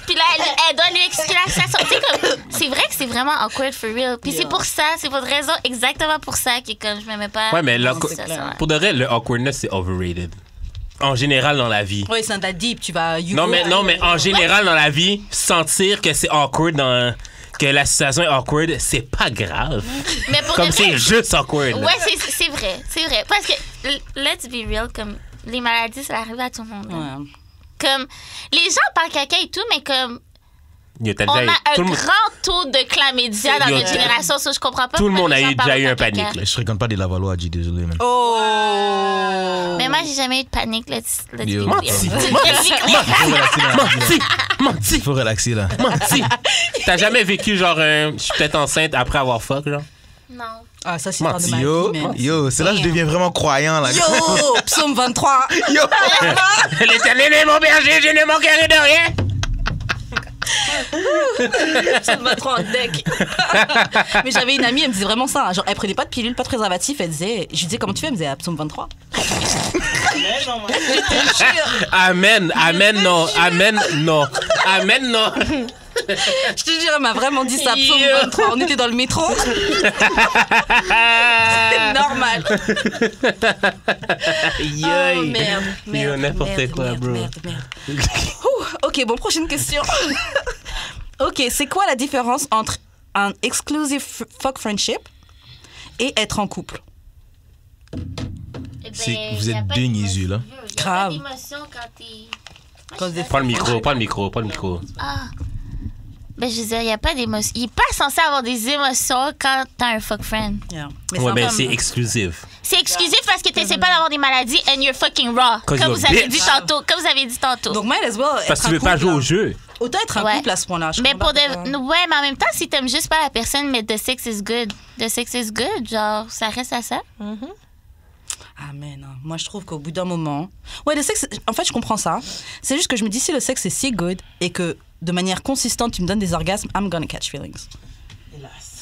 Puis là, elle doit lui expliquer la situation. Tu sais, comme, c'est vrai que c'est vraiment awkward for real. Puis c'est pour ça, c'est pour une raison exactement pour ça que comme je m'aimais pas. Ouais, mais là, dans cette situation-là. pour de vrai, le awkwardness, c'est overrated. En général, dans la vie. Oui, c'est un date deep. Tu vas. Non, mais en général, dans la vie, sentir que c'est awkward que la situation est awkward, c'est pas grave. Mais pour Comme de c'est vrai- juste awkward. là. Ouais, c'est vrai. Parce que, let's be real, comme les maladies, ça arrive à tout le monde. hein. Ouais. Comme, les gens parlent caca et tout, mais comme, Yo, t'as on déjà- a un tout le monde- grand taux de chlamydia dans Yo, notre génération, ça, je comprends pas. tout le pourquoi monde a les gens eu- parlent déjà eu un caca. panique, là. Je fréquente pas des Lavallois, G, désolé, man. Oh. Mais moi, j'ai jamais eu de panique, let's Yo, be menti. real. Menti. Faut relaxer, là. Menti. T'as jamais vécu genre je suis peut-être enceinte après avoir fuck genre? Non. Ah, ça, c'est pas de Menti. ma Yo, vie, man. yo, c'est là que je deviens vraiment croyant, là. Yo, psaume 23. Yo. L'éternel est mon berger, je ne manquerai de rien. Psaume 23 en deck. Mais j'avais une amie, elle me disait vraiment ça. Genre, elle prenait pas de pilule, pas de préservatif. Elle disait, je lui disais, comment tu fais? Elle me disait, ah, psaume 23. Amen, amen non, amen non, amen non. Je te jure, elle m'a vraiment dit ça, psaume Yo. 23. On était dans le métro. C'est normal. Yo, Oh, merde. Yo, n'importe merde, quoi, merde, bro. merde. Ouh, ok, bon, prochaine question. Ok, c'est quoi la différence entre un exclusive fuck friendship et être en couple? Vous êtes deux niaiseux, là. Grave. Il y a pas d'émotion quand t'es... Cause des- Pas le micro, pas le micro, pas le micro. Ah. Ben, je veux dire, il n'y a pas d'émotion. Il n'est pas censé avoir des émotions quand t'as un fuck friend. Yeah. Ouais, mais comme- c'est exclusif. C'est exclusif parce que t'essaies pas d'avoir des maladies and you're fucking raw. Cause Comme you're vous avez bitch. dit tantôt. Comme vous avez dit tantôt. Donc, might as well Parce que tu veux être pas un jouer au couple, jeu. là. Autant être un Ouais. couple à ce point-là. je Mais comprends pour pas pourquoi. ouais, mais en même temps, si t'aimes juste pas la personne, mais the sex is good. The sex is good. Genre, ça reste à ça. Ah, mais non. Moi, je trouve qu'au bout d'un moment. Ouais, le sexe, en fait, je comprends ça. C'est juste que je me dis, si le sexe est si good et que de manière consistante, tu me donnes des orgasmes, I'm gonna catch feelings.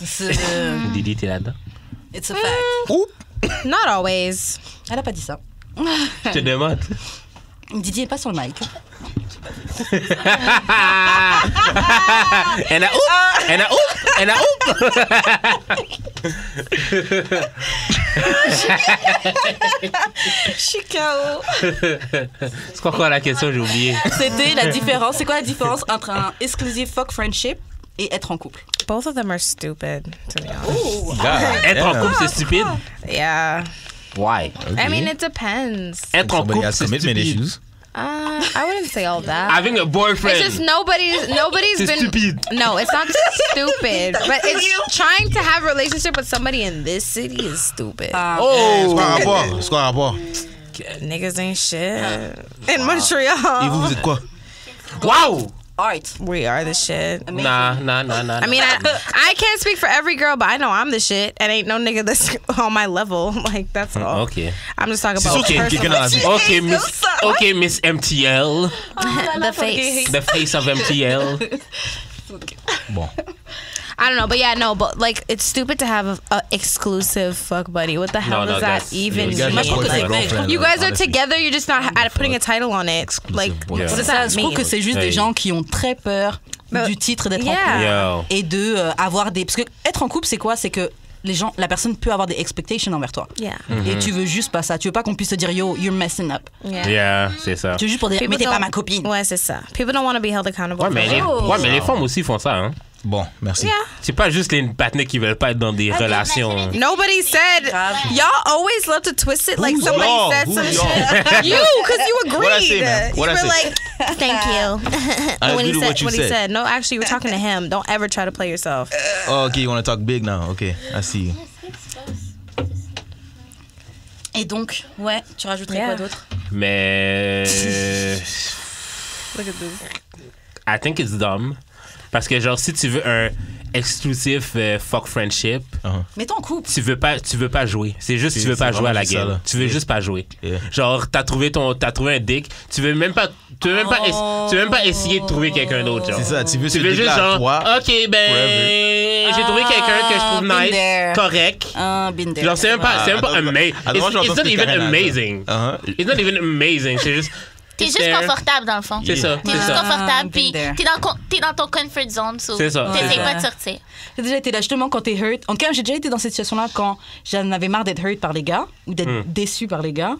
C'est- Didi, t'es là-dedans? It's a fact. Not always. Elle a pas dit ça. Je te demande. Didier est pas sur le mic. Elle a oup! Elle a oup! Elle a oup! Je suis KO. C'est quoi la question? J'ai oublié. C'était la différence. C'est quoi la différence entre un exclusive fuck friendship et être en couple? Both of them are stupid, to be honest. Être en couple, c'est stupide? Yeah. Why? I mean, it depends. Être en Somebody couple, has c'est commitment stupide. issues. I wouldn't say all that. Having a boyfriend. It's just nobody's C'est been. stupide. No, it's not stupid, but it's trying to have a relationship with somebody in this city is stupid. C'est quoi rapport? C'est quoi rapport? Niggas ain't shit in Montreal. Et vous êtes quoi? Wow! Art. We are the shit. Nah. I mean, I can't speak for every girl, but I know I'm the shit, and ain't no nigga that's on my level. Like that's all. Okay. I'm just talking C'est about sûr qu'il y a quelqu'un dans la vie. Okay, Miss MTL. the face. The face of MTL. Bon. I don't know, but yeah, no, but like it's stupid to have a exclusive fuck buddy. What the hell does that even You guys mean? are boyfriend, girlfriend, You guys are honestly. together. You're just not putting a title on it. Like, boyfriend. what does Ça, that je trouve mean? que c'est juste des Hey. gens qui ont très peur du titre d'être en couple. Yeah. Yo. Et de avoir des... Parce que être en couple, c'est quoi? C'est que la personne peut avoir des expectations envers toi. Yeah. Et tu veux juste pas ça. Tu veux pas qu'on puisse te dire, yo, you're messing up. Yeah. Yeah, c'est ça. Tu veux juste pour dire, People mais t'es pas don't- ma copine. Ouais, c'est ça. People don't want to be held accountable. Ouais, mais for les femmes aussi font ça, hein. Bon, merci. Yeah. C'est pas juste les partenaires qui veulent pas être dans des relations. Nobody said. Y'all always love to twist it like Who's somebody y'all? said Who's some y'all? shit. You, because you agreed. What'd I say, man? You What'd I were say? like, thank you. I when he agree said with what you what he said. said. No, actually, you were talking to him. Don't ever try to play yourself. Oh, okay, you want to talk big now? Okay, I see you. Et donc, ouais, tu rajouterais Yeah. quoi d'autre? Mais. Look at this. I think it's dumb. Parce que, genre, si tu veux un exclusif fuck friendship, Mais t'es en couple. tu veux pas jouer. C'est juste tu veux pas c'est jouer à la vraiment juste ça, game. là. Tu veux juste pas jouer. Yeah. Genre, t'as trouvé un dick, tu veux même pas essayer de trouver quelqu'un d'autre, genre. C'est ça, tu veux Tu ce veux juste dick-là à genre, toi. ok, ben, j'ai trouvé quelqu'un que je trouve been nice, there. correct. Been there. Genre, c'est même pas amazing. attends, j'entends It's not ce que even Karen a dit. amazing. Uh-huh. It's not even amazing. C'est juste. T'es juste there. confortable dans le fond. C'est ça, T'es c'est juste ça. confortable, been puis there. t'es dans ton comfort zone. So C'est ça, T'essayes c'est pas ça. de sortir. J'ai déjà été là, justement, quand t'es hurt. En tout cas, j'ai déjà été dans cette situation-là quand j'en avais marre d'être hurt par les gars ou d'être déçu par les gars.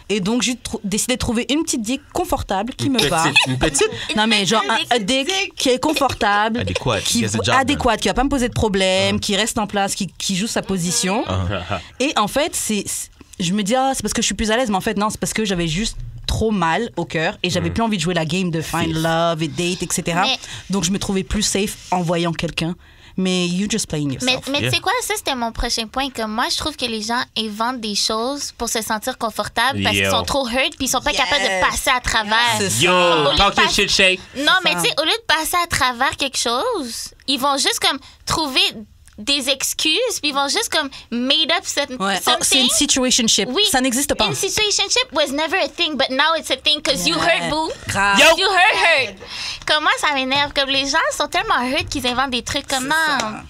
Et donc, j'ai décidé de trouver une petite dick confortable qui me va. Une petite. Non, mais genre un dick qui est confortable, Adéquat, qui gets the job adéquat, qui va pas me poser de problème, qui reste en place, qui joue sa position. Et en fait, je me dis, c'est parce que je suis plus à l'aise, mais en fait, non, c'est parce que j'avais juste trop mal au cœur et j'avais plus envie de jouer la game de find love et date, etc. Mais- Donc, je me trouvais plus safe en voyant quelqu'un. Mais you just playing yourself. Mais tu sais quoi, ça c'était mon prochain point. Que moi, je trouve que les gens inventent des choses pour se sentir confortables parce qu'ils Yo. sont trop hurt puis ils sont pas capables de passer à travers. C'est ça. Yo, Au lieu de talk your passer- shit, Shay. Non, mais tu sais, au lieu de passer à travers quelque chose, ils vont juste comme trouver des excuses puis ils vont juste comme made up Ouais. Oh, c'est something. une situationship. Oui. Ça n'existe pas. Une situationship was never a thing, but now it's a thing because you hurt, boo. Grave. Yo. You hurt. Comme moi, ça m'énerve. Comme les gens sont tellement hurt qu'ils inventent des trucs comme non.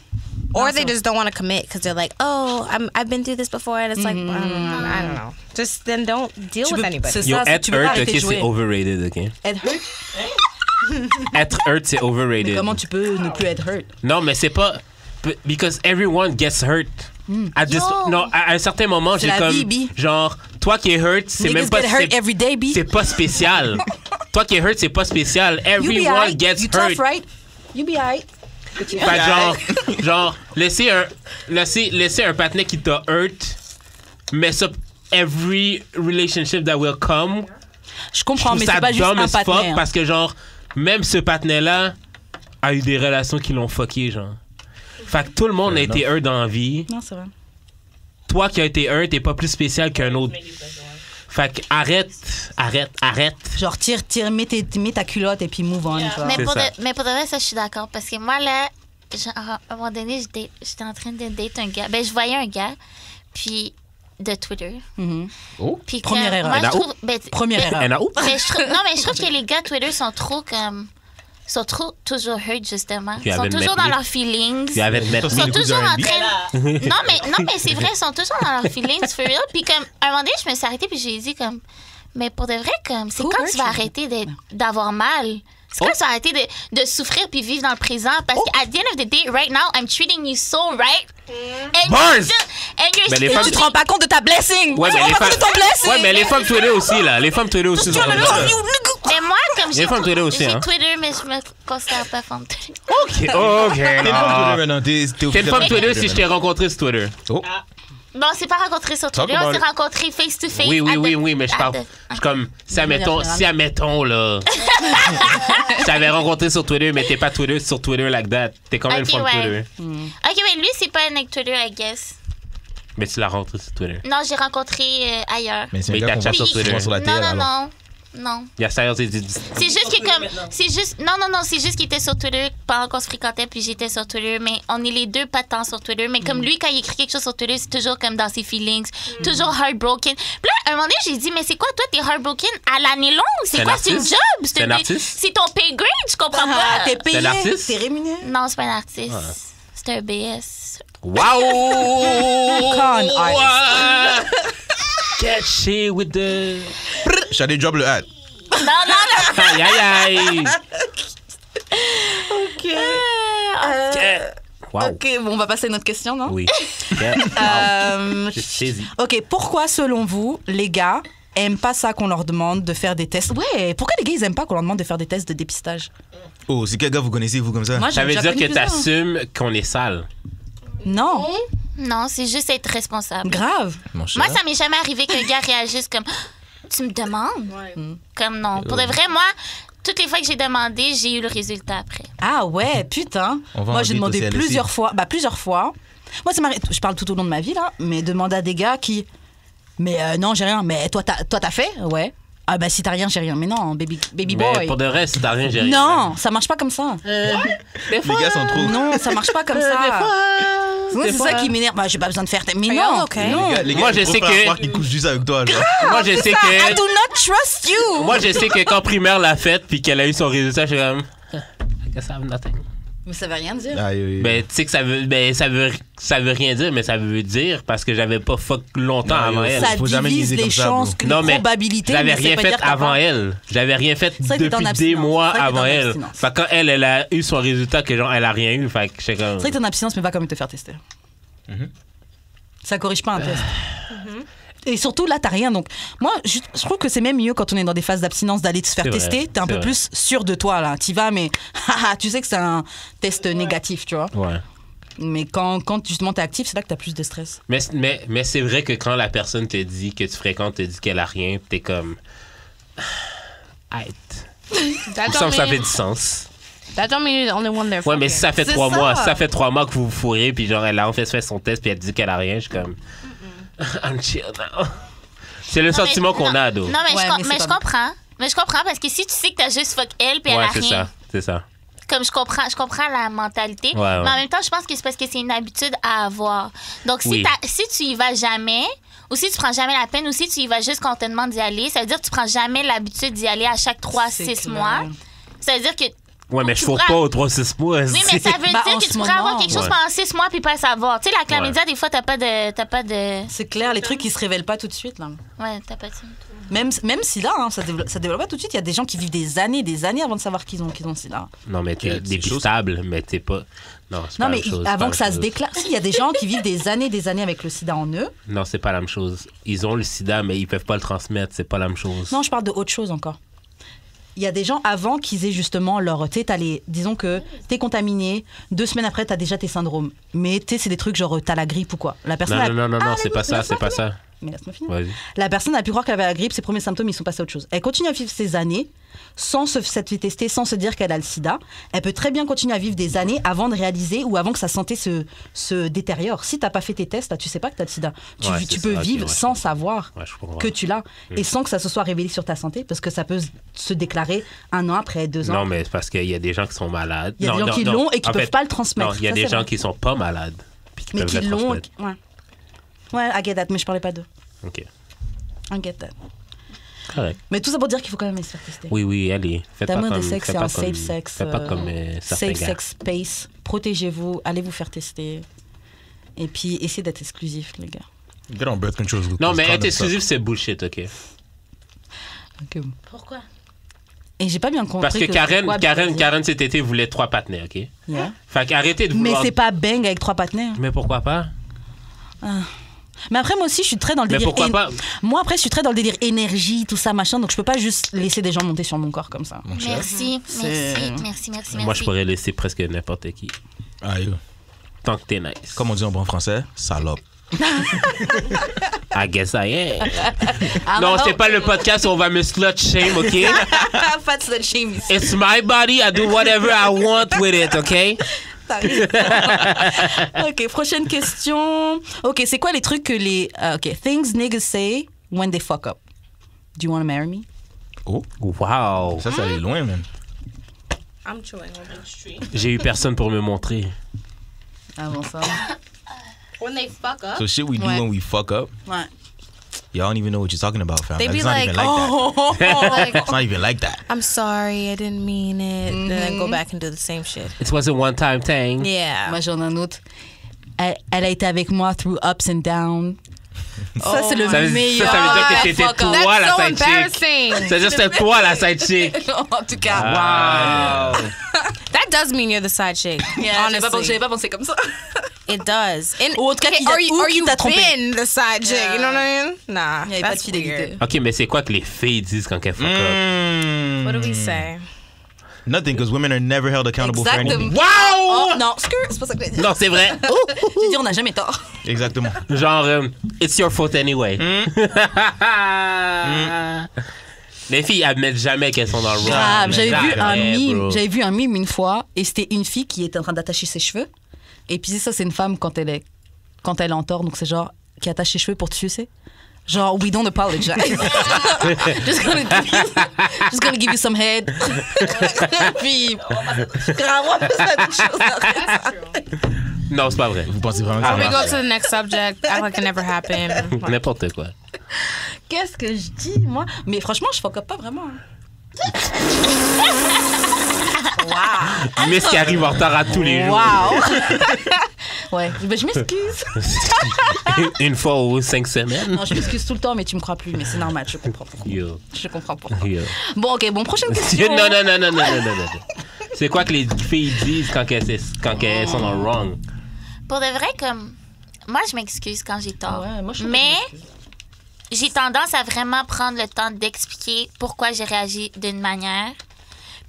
Or they just don't want to commit because they're like, oh, I've been through this before, and it's like, I don't know. Just then don't deal Tu with veux- anybody. c'est Yo, ça, être tu veux pas hurt, arrêter ok, de jouer. c'est overrated, ok? Être hurt? Être hurt, c'est overrated. Comment tu peux ne plus être hurt? Non, mais c'est pas. Because everyone gets hurt. At this- Yo. non, à un certain moment, j'ai la comme. vie, B. Genre, toi qui es hurt, c'est Niggas même pas. get hurt every day, B. C'est pas spécial. Toi qui es hurt, c'est pas spécial. You be Everyone alright. gets You hurt. tough, right? You be alright. Fait que genre, laisser un partenaire qui t'a hurt mess up every relationship that will come. Je Je comprends, trouve mais ça c'est pas juste dumb un as fuck partenaire. parce que genre, même ce partenaire-là a eu des relations qui l'ont fucké, genre. Fait que tout le monde a été hurt dans la vie. Non, c'est vrai. Toi qui as été hurt, t'es pas plus spécial qu'un autre. Fait que arrête. Genre, mets ta culotte et puis move on. tu vois. Mais C'est pour, ça. mais pour de vrai, ça, je suis d'accord. Parce que moi, là, à un moment donné, j'étais en train de date un gars. Ben, je voyais un gars, puis de Twitter. Mhm. Puis que Première erreur. moi, je Là, trouve, ben, Première erreur. And out. mais je trouve que les gars Twitter sont trop comme. Sont trop toujours hurt, justement. Tu Ils sont avais toujours mettre dans lui. leurs feelings. Tu avais mettre Ils sont le coup toujours de en R&B. train. Non, mais c'est vrai, ils sont toujours dans leurs feelings, for real. Puis, comme, à un moment donné, je me suis arrêtée, puis j'ai dit, comme, mais pour de vrai, comme, c'est Who quand hurt tu vas you? arrêter d'avoir mal? C'est quand tu vas arrêter de souffrir puis vivre dans le présent? Parce qu'à the end of the day, right now, I'm treating you so right. And Bars! you're Ben, les still femmes- Tu te rends pas compte de ta blessing. Ouais, tu te mais rends les pas compte femmes. de ton blessing. Ouais, mais les femmes Twitter aussi, là. Les femmes Twitter aussi sont comme ça. Mais moi, comme Les femmes Twitter aussi, j'ai hein. Twitter, mais je me considère pas femme Twitter. Ok. T'es une femme Twitter maintenant, t'es T'es une femme Twitter si je t'ai rencontré sur Twitter. Oh. Non, on s'est pas rencontrés sur Twitter, on s'est rencontrés face to face. Oui, mais je parle. Je comme, si admettons, là. Je t'avais rencontré sur Twitter, mais t'es pas sur Twitter like that. T'es combien de fois de Twitter? Ok, mais lui, c'est pas un avec Twitter, I guess. Mais tu l'as rencontré sur Twitter. Non, j'ai rencontré ailleurs. Mais c'est Mais un gars t'as qu'on chat voit sur Twitter. sur la télé, alors. Non. Il y a ça, C'est juste que comme... C'est juste... Non, c'est juste qu'il était sur Twitter pendant qu'on se fréquentait, puis j'étais sur Twitter. Mais on est les deux pas tant sur Twitter. Mais comme lui, quand il écrit quelque chose sur Twitter, c'est toujours comme dans ses feelings. Toujours heartbroken. Puis là, à un moment donné, j'ai dit, mais c'est quoi, toi, t'es heartbroken à l'année longue? C'est quoi, c'est une job? C'est un artiste? C'est ton pay grade, je comprends pas. T'es payé, C'est un artiste? t'es rémunéré. Non, c'est pas un artiste. C'est un BS. Wow! Con artist. Catchy with the... J'allais drop le hat. Non. Aïe, aïe, aïe! Ok. Wow. Ok, bon, on va passer à une autre question, non? Oui. Wow. J'ai saisi. Ok, pourquoi, selon vous, les gars aiment pas ça qu'on leur demande de faire des tests? Ouais, pourquoi les gars, ils aiment pas qu'on leur demande de faire des tests de dépistage? Oh, c'est quel gars vous connaissez, vous, comme ça? Moi, j'ai Ça veut déjà dire connu que plusieurs. t'assumes qu'on est sale. Non, Non, c'est juste être responsable. grave. Mon cher. Moi, ça m'est jamais arrivé qu'un gars réagisse comme tu me demandes? Comme non. Pour de vrai, moi, toutes les fois que j'ai demandé, j'ai eu le résultat après. Ah ouais, putain. On va Moi, en j'ai vite au demandé CLSI. plusieurs fois. Moi, ça m'arrive. Je parle tout au long de ma vie, là, mais demander à des gars qui. Mais non, j'ai rien. Mais toi, t'as fait? Ouais. Ah bah, si t'as rien, j'ai rien. Mais non, baby Mais boy. pour de vrai, si t'as rien, j'ai rien. Non, ça marche pas comme ça. Les gars sont trop. Non, ça marche pas comme ça. Moi, c'est ça qui m'énerve. Bah, j'ai pas besoin de faire. Mais non, ok. non. Les gars, Moi, je ils sais préfèrent que- croire qu'ils couchent juste avec toi, genre. Moi, je sais I que... do not trust you. Moi, je sais que quand Primaire l'a faite puis qu'elle a eu son résultat, je suis comme... I guess I have nothing. Mais ça veut rien dire. Aïe, aïe, aïe. Ben, tu sais que ça veut rien dire, mais ça veut dire parce que j'avais pas fuck longtemps Non, avant elle. Ça Faut jamais divise miser les comme ça, chances, bro. que Non, les mais probabilités. j'avais mais ça rien veut pas fait dire que t'as avant pas- elle. J'avais rien fait vrai que t'es en depuis des abstinence. mois C'est vrai que t'es avant en elle. abstinence. Fait que quand elle a eu son résultat que genre elle a rien eu, fait que j'étais comme... C'est vrai que t'es en abstinence, mais pas comme te faire tester. Ça corrige pas un test. Et surtout, là, t'as rien. Donc, moi, je trouve que c'est même mieux quand on est dans des phases d'abstinence d'aller te faire C'est vrai, tester. T'es un c'est peu vrai. plus sûr de toi, là. T'y vas, mais tu sais que c'est un test négatif, tu vois. Ouais. Mais quand justement t'es actif, c'est là que t'as plus de stress. Mais c'est vrai que quand la personne te dit que tu fréquentes, te dit qu'elle a rien, t'es comme... Arrête. That Il me semble que ça fait du sens. don't mean you're the only one there. Ouais, mais si ça fait C'est 3 ça. mois, si ça fait 3 mois que vous vous fourrez, puis genre elle a en fait son test, puis elle dit qu'elle a rien, je suis comme... I'm chill now. C'est le sentiment qu'on a, d'eau. Non, mais, Ouais, mais mais c'est je pas comprends. Mais je comprends parce que si tu sais que t'as juste fuck elle puis elle Ouais, a c'est rien. ça, c'est ça. Comme je comprends la mentalité. Ouais, ouais. Mais en même temps, je pense que c'est parce que c'est une habitude à avoir. Donc, Oui. si tu y vas jamais, ou si tu prends jamais la peine, ou si tu y vas juste quand on te demande d'y aller, ça veut dire que tu prends jamais l'habitude d'y aller à chaque 3-6 C'est mois. clair. Ça veut dire que. Ouais, mais je Tu fourre pourras- pas aux 3-6 mois. Oui, mais ça veut Bah, en dire que ce tu pourrais avoir moment, quelque chose ouais. pendant 6 mois puis pas le savoir. Tu sais, la chlamydia, des fois, t'as pas de. C'est clair, les trucs qui se révèlent pas tout de suite, là. Ouais, t'as pas de. Même SIDA, hein, ça développe pas tout de suite. Il y a des gens qui vivent des années avant de savoir qu'ils ont SIDA. Non, mais t'es C'est dépistable, mais t'es pas... Non, c'est Non, pas mais la même chose. avant c'est que pas ça la se chose. déclare. Si, il y a des gens qui vivent des années avec le sida en eux. Non, c'est pas la même chose. Ils ont le sida, mais ils peuvent pas le transmettre. C'est pas la même chose. Non, je parle de autre chose encore. Il y a des gens avant qu'ils aient justement leur... Tu sais, disons que t'es contaminé, 2 semaines après, t'as déjà tes syndromes. Mais tu sais, c'est des trucs genre t'as la grippe ou quoi. La personne Non, a- c'est pas ça, c'est pas ça. Mais laisse-moi finir. Vas-y. La personne a pu croire qu'elle avait la grippe, ses premiers symptômes, ils sont passés à autre chose. Elle continue à vivre ses années sans s'être fait tester, sans se dire qu'elle a le sida. Elle peut très bien continuer à vivre des années avant de réaliser ou avant que sa santé se détériore. Si t'as pas fait tes tests, là, tu sais pas que t'as le sida. Tu Ouais, c'est peux ça, ok, vivre ouais, je sans comprends. savoir Ouais, je comprends. que tu l'as et sans que ça se soit révélé sur ta santé parce que ça peut se déclarer 1 an après, 2 ans. Non, mais c'est parce qu'il y a des gens qui sont malades. Il y a des Non, gens qui non, l'ont et qui en peuvent fait, pas le transmettre. Non, il y a Ça, des c'est gens vrai. qui sont pas malades puis qui Mais peuvent qui le l'ont. transmettre. Ouais. Ouais, I get that, mais je parlais pas d'eux. OK. I get that. Correct. Mais tout ça pour dire qu'il faut quand même aller se faire tester. Oui, allez. Faites pas D'amour comme... de sexe, faites c'est pas un comme- safe sex. Faites pas comme certains safe gars. sex space. Protégez-vous, allez vous faire tester. Et puis, essayez d'être exclusif, les gars. Get on birth control. Non, mais être exclusif, c'est bullshit, OK? Pourquoi? Et j'ai pas bien compris. Parce que c'est quoi bien dire. Karen, cet été, voulait 3 partenaires, OK? Yeah. Fait qu'arrêtez de Mais vouloir... c'est pas bang avec 3 partenaires. Mais pourquoi pas? Mais après, moi aussi, je suis très dans le Mais délire. pourquoi pas? Moi, après, je suis très dans le délire énergie, tout ça, machin. Donc, je peux pas juste laisser des gens monter sur mon corps comme ça. Merci, C'est- merci. Moi, je pourrais laisser presque n'importe qui. Aïe. Tant que t'es nice. Comme on dit en bon français, salope. I guess I am. Ah, Non, c'est pas le podcast où on va me slut shame, OK? Pas de slut shame ici. It's my body, I do whatever I want with it, OK? Ok, prochaine question. Ok, c'est quoi les trucs que les... ok, things niggas say when they fuck up. Do you want to marry me? Oh, Wow. ça allait loin, man. I'm chewing on this tree. J'ai eu personne pour me montrer. Avant ça. When they fuck up, So shit we do Ouais. when we fuck up, Ouais. y'all don't even know what you're talking about, fam. They Like, be it's not like, even like that. like, It's not even like that. I'm sorry, I didn't mean it. And then go back and do the same shit. It was a one-time thing. Yeah. Moi, j'en ai un autre. Elle a été avec moi through ups and downs. Ça, c'est le Ça veut meilleur. ça veut dire que c'était fuck up. toi la That's so side chick. embarrassing. Ça veut dire que c'était toi la side chick. En tout cas. Wow. That does mean you're the side chick. Yeah, honestly, j'avais pas pensé comme ça. it does. And Ou en tout cas, qui- are ou qui you t'a trompé. been the side chick? You know what I mean? Nah, Il n'y avait pas de that's fidélité. weird. OK, mais c'est quoi que les filles disent quand elles fuck up? What do we say? Nothing, because women are never held accountable for Exactement. anything. Oh, Wow! non, c'est pas ça que j'ai dit. Non, c'est vrai. J'ai dit, on n'a jamais tort. Exactement. Genre, it's your fault anyway. Les filles admettent jamais qu'elles sont dans le wrong. Grave, j'avais vu un Jamais, meme. bro. J'avais vu un meme une fois et c'était une fille qui était en train d'attacher ses cheveux. Et puis ça, c'est une femme quand elle est en tort. Donc c'est genre qui attache ses cheveux pour te sucer. Genre, we don't apologize. just gonna give you some head. Puis, grave, on va faire des choses. Non, c'est pas vrai. Vous pensez vraiment que Ah, ça We ouais. marche? go to the next subject. Act like it never happened. N'importe quoi. Qu'est-ce que je dis, moi? Mais franchement, je fuck up pas vraiment. Mais ce qui arrive en retard à tous les jours. Wow! Ouais, ben, je m'excuse. Une fois aux 5 semaines. Non, je m'excuse tout le temps, mais tu me crois plus. Mais c'est normal, je comprends pourquoi. Yo. Je comprends pourquoi. Yo. Bon, ok, bon, prochaine question. Non. C'est quoi que les filles disent quand elles sont dans le wrong? Pour de vrai, comme. Moi, je m'excuse quand j'ai tort. Ouais, moi, je trouve Mais que je m'excuse. j'ai tendance à vraiment prendre le temps d'expliquer pourquoi j'ai réagi d'une manière.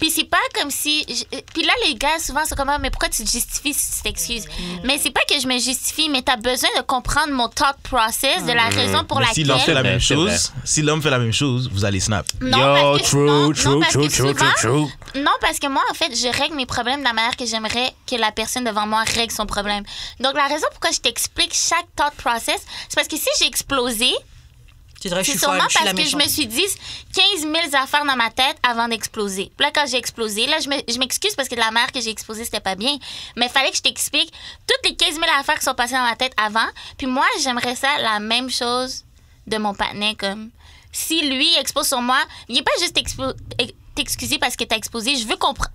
Puis c'est pas comme si... Puis là, les gars, souvent, c'est comme, ah, mais pourquoi tu te justifies si tu t'excuses? Mais c'est pas que je me justifie, mais t'as besoin de comprendre mon thought process, de la raison pour Mais si l'homme fait laquelle... la même C'est vrai. chose, si l'homme fait la même chose, vous allez snap. Non, Yo, parce que, non, parce que souvent- true. Non, parce que moi, en fait, je règle mes problèmes de la manière que j'aimerais que la personne devant moi règle son problème. Donc, la raison pourquoi je t'explique chaque thought process, c'est parce que si j'ai explosé, Tu dirais, je c'est suis sûrement folle, je suis parce la que je méchante. me suis dit 15 000 affaires dans ma tête avant d'exploser. Puis là, quand j'ai explosé, là, je m'excuse parce que de la manière que j'ai explosé, c'était pas bien. Mais il fallait que je t'explique toutes les 15 000 affaires qui sont passées dans ma tête avant. Puis moi, j'aimerais ça la même chose de mon partenaire. Comme si lui expose sur moi, il n'est pas juste t'excuser parce que t'as explosé. Je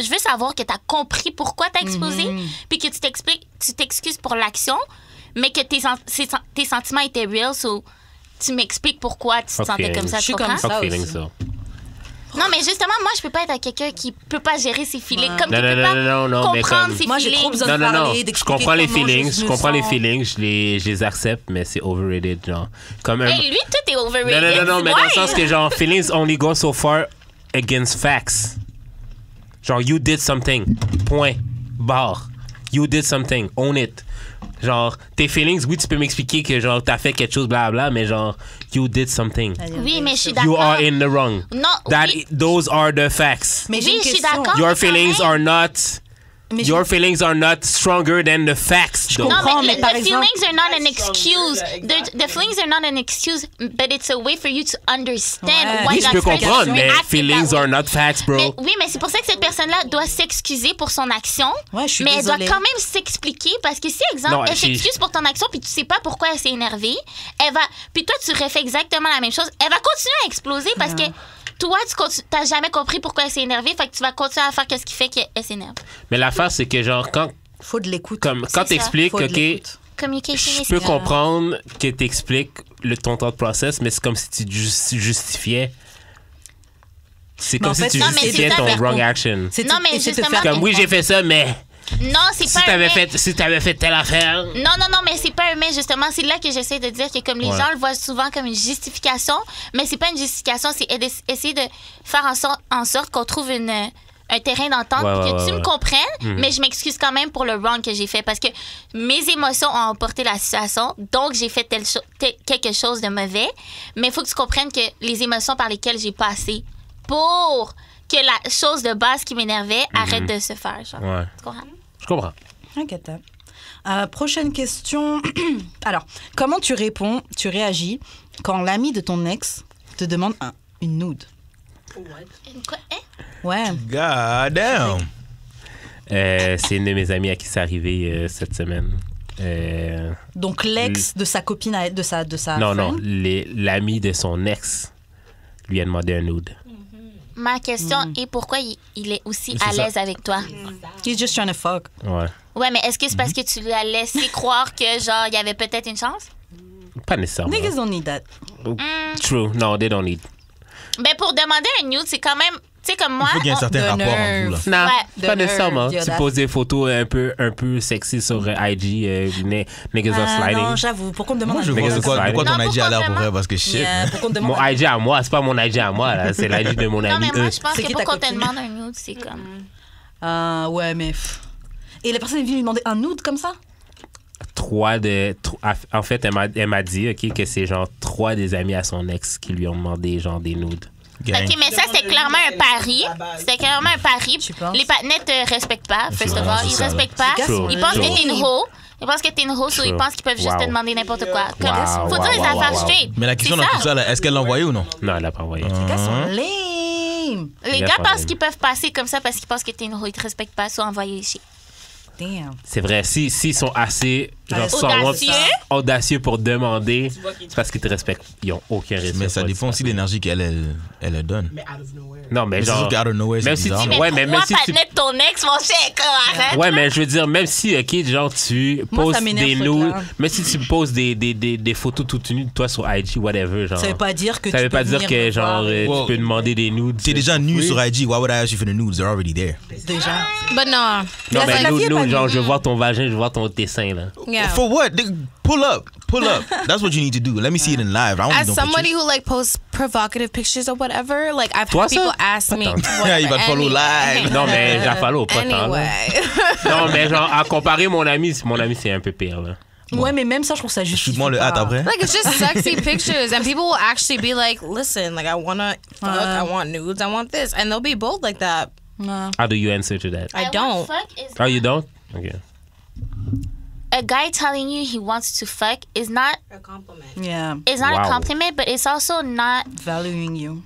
veux savoir que t'as compris pourquoi t'as explosé. Puis que tu t'excuses pour l'action, mais que tes sentiments étaient real. So, tu m'expliques pourquoi tu te Fuck sentais feelings. comme ça. Je suis tu comme comprends? ça. Fuck feelings, aussi. ça. Non, mais justement, moi, je peux pas être avec quelqu'un qui peut pas gérer ses feelings. Ouais. Comme Non, tu non, peux non, pas non, mais comprendre comme- ses Moi, j'ai trop feelings. besoin de Non. parler, Je d'expliquer comprends les comment feelings. je Je me comprends les sens. feelings. Je les accepte, mais c'est overrated, genre. Comme un... Hey, lui, tout est overrated. Non, mais dans le Ouais. sens que, genre, feelings only go so far against facts. Genre, you did something. Point. Barre. You did something. Own it. Genre, tes feelings, oui, tu peux m'expliquer que, genre, t'as fait quelque chose, blablabla, mais genre, you did something. Oui, mais je suis You d'accord. are in the wrong. Non, oui. Those are the facts. Mais j'ai Oui, une je suis question. d'accord. Your mais feelings quand même- are not... Mais Your feelings are not stronger than the facts. though. Non, comprends, mais mais par the exemple- feelings are not an That's strong, excuse. yeah, exactly. The feelings are not an excuse, but it's a way for you to understand Ouais. why Oui, je that peux person comprendre, mais reacted feelings that way. are not facts, bro. Mais, oui, mais c'est pour ça que cette personne-là doit s'excuser pour son action. Ouais, je suis mais désolée. elle doit quand même s'expliquer parce que si, exemple, Non, elle j'ai- s'excuse pour ton action puis tu sais pas pourquoi elle s'est énervée, elle va. Puis toi, tu refais exactement la même chose. Elle va continuer à exploser parce que toi, tu t'as jamais compris pourquoi elle s'est énervée. Fait que tu vas continuer à faire ce qui fait qu'elle s'énerve. Mais l'affaire, c'est que, genre, quand Faut de l'écoute. quand ça. t'expliques, Faut de OK, l'écoute. Communication je is peux key. comprendre que t'expliques ton thought process, mais c'est comme si tu justifiais. C'est Mais comme en si fait, tu non, mais justifiais c'est ton ça, wrong action. C'est Non, mais essayer de te justement- faire Comme, oui, j'ai fait ça, mais Non, c'est si pas un t'avais mais. fait telle affaire... Non, mais c'est pas un mais, justement. C'est là que j'essaie de dire que comme les Ouais. gens le voient souvent comme une justification, mais c'est pas une justification, c'est essayer de faire en sorte qu'on trouve un terrain d'entente Ouais, puis ouais, que tu ouais, me ouais. comprennes, mais je m'excuse quand même pour le wrong que j'ai fait parce que mes émotions ont emporté la situation, donc j'ai fait quelque chose de mauvais. Mais il faut que tu comprennes que les émotions par lesquelles j'ai passé pour que la chose de base qui m'énervait arrête de se faire. Genre. Ouais. Tu comprends? Je comprends. I get that. Prochaine question. Alors, comment tu réagis quand l'ami de ton ex te demande une nude? Quoi? Hein? Ouais. God damn. C'est une de mes amies à qui c'est arrivé cette semaine. Donc l'ex de sa copine, de sa Non, friend? non, l'ami de son ex lui a demandé un nude. Ma question est pourquoi il est aussi à l'aise avec toi? He's just trying to fuck. Ouais. Ouais, mais est-ce que c'est parce que tu lui as laissé croire que, genre, il y avait peut-être une chance? Pas nécessairement. Niggas don't need that. True. No, they don't need. Ben, pour demander un nude, c'est quand même, tu sais, comme moi. Il faut qu'il y ait un certain de rapport entre vous, là. Non, Ouais. pas De nécessairement. nerd, Tu yeah, poses des photos un peu sexy sur IG, niggas are sliding. Non, j'avoue. Pourquoi on me demande Moi, un je nude? vois de quoi Non, ton IG a l'air pourquoi pour vrai, parce que shit, Yeah, man. pourquoi on me Mon demande un IG à moi, c'est pas mon IG à moi, là. C'est l'IG de mon Non, ami. mais moi, je pense C'est que qui pour ta qu'on te copine? demande un nude, c'est comme. Ouais, mais... Et la personne est venue lui demander un nude comme ça? En fait, elle m'a dit, OK, que c'est genre 3 des amis à son ex qui lui ont demandé genre des nudes. Gang. OK, mais ça, c'était clairement un pari. C'était clairement un pari. Tu penses? Les partenaires te respectent pas, first of vraiment all. Ils ça, là. respectent pas. Les gars sont Ils pensent que lame. t'es une hoe. Ils pensent que t'es une hoe, so ils True. pensent qu'ils peuvent juste Wow. te demander n'importe quoi. Comme, Wow, faut dire les wow, affaires wow, wow. straight. Mais la question C'est dans tout ça, là, est-ce qu'elle l'a envoyé ou non? Non, elle l'a pas envoyé. Les gars sont lame. Les Il y a gars pas pensent de- qu'ils peuvent passer comme ça parce qu'ils pensent que t'es une hoe. Ils te respectent pas, soit envoyer les chiens. Damn. C'est vrai, s'ils sont assez genre, Audacieux. audacieux pour demander, c'est parce qu'ils te respectent. Ils ont aucun respect. Mais ça pour dépend aussi de l'énergie qu'elle donne. Mais out of nowhere. Non, mais Mais c'est genre. sûr qu'out of nowhere, c'est même si bizarre. tu- mais- Ouais, mais même moi, si tu- partenaire de ton ex, mon chien, arrête. Ouais, mais je veux dire, même si, OK, genre, tu Moi, ça postes m'énerve, des ce nudes, truc-là. même si tu poses des photos toutes nues de toi sur IG, whatever, genre. Ça veut pas dire que Ça tu veut peux pas dire venir que, me genre, voir. Wow. tu peux demander des nudes. T'es déjà nu Oui. sur IG, why would I ask you for the nudes? They're already there. Déjà. But no. Non, La mais fille est nude, pas genre, nue. je veux voir ton vagin, je veux voir ton dessin, là. Yeah. For what? Pull up. Pull up. That's what you need to do. Let me see it in live. I want As no somebody pictures. who like posts provocative pictures or whatever, like I've Toi, had people ça? ask me. Attends. Yeah, il va te follow live. Non, mais j'en follow pas tant, là. Anyway. Non, mais genre, à comparer mon ami, c'est un peu pire, là. Ouais, mais même ça, je trouve ça juste. Shoot-moi le hat après. Like it's just sexy pictures, and people will actually be like, "Listen, like I wanna fuck, I want nudes, I want this," and they'll be bold like that. How do you answer to that? I don't. Fuck is Oh, you don't? OK. a guy telling you he wants to fuck is not A compliment. Yeah. it's not Wow. a compliment, but it's also not Valuing you.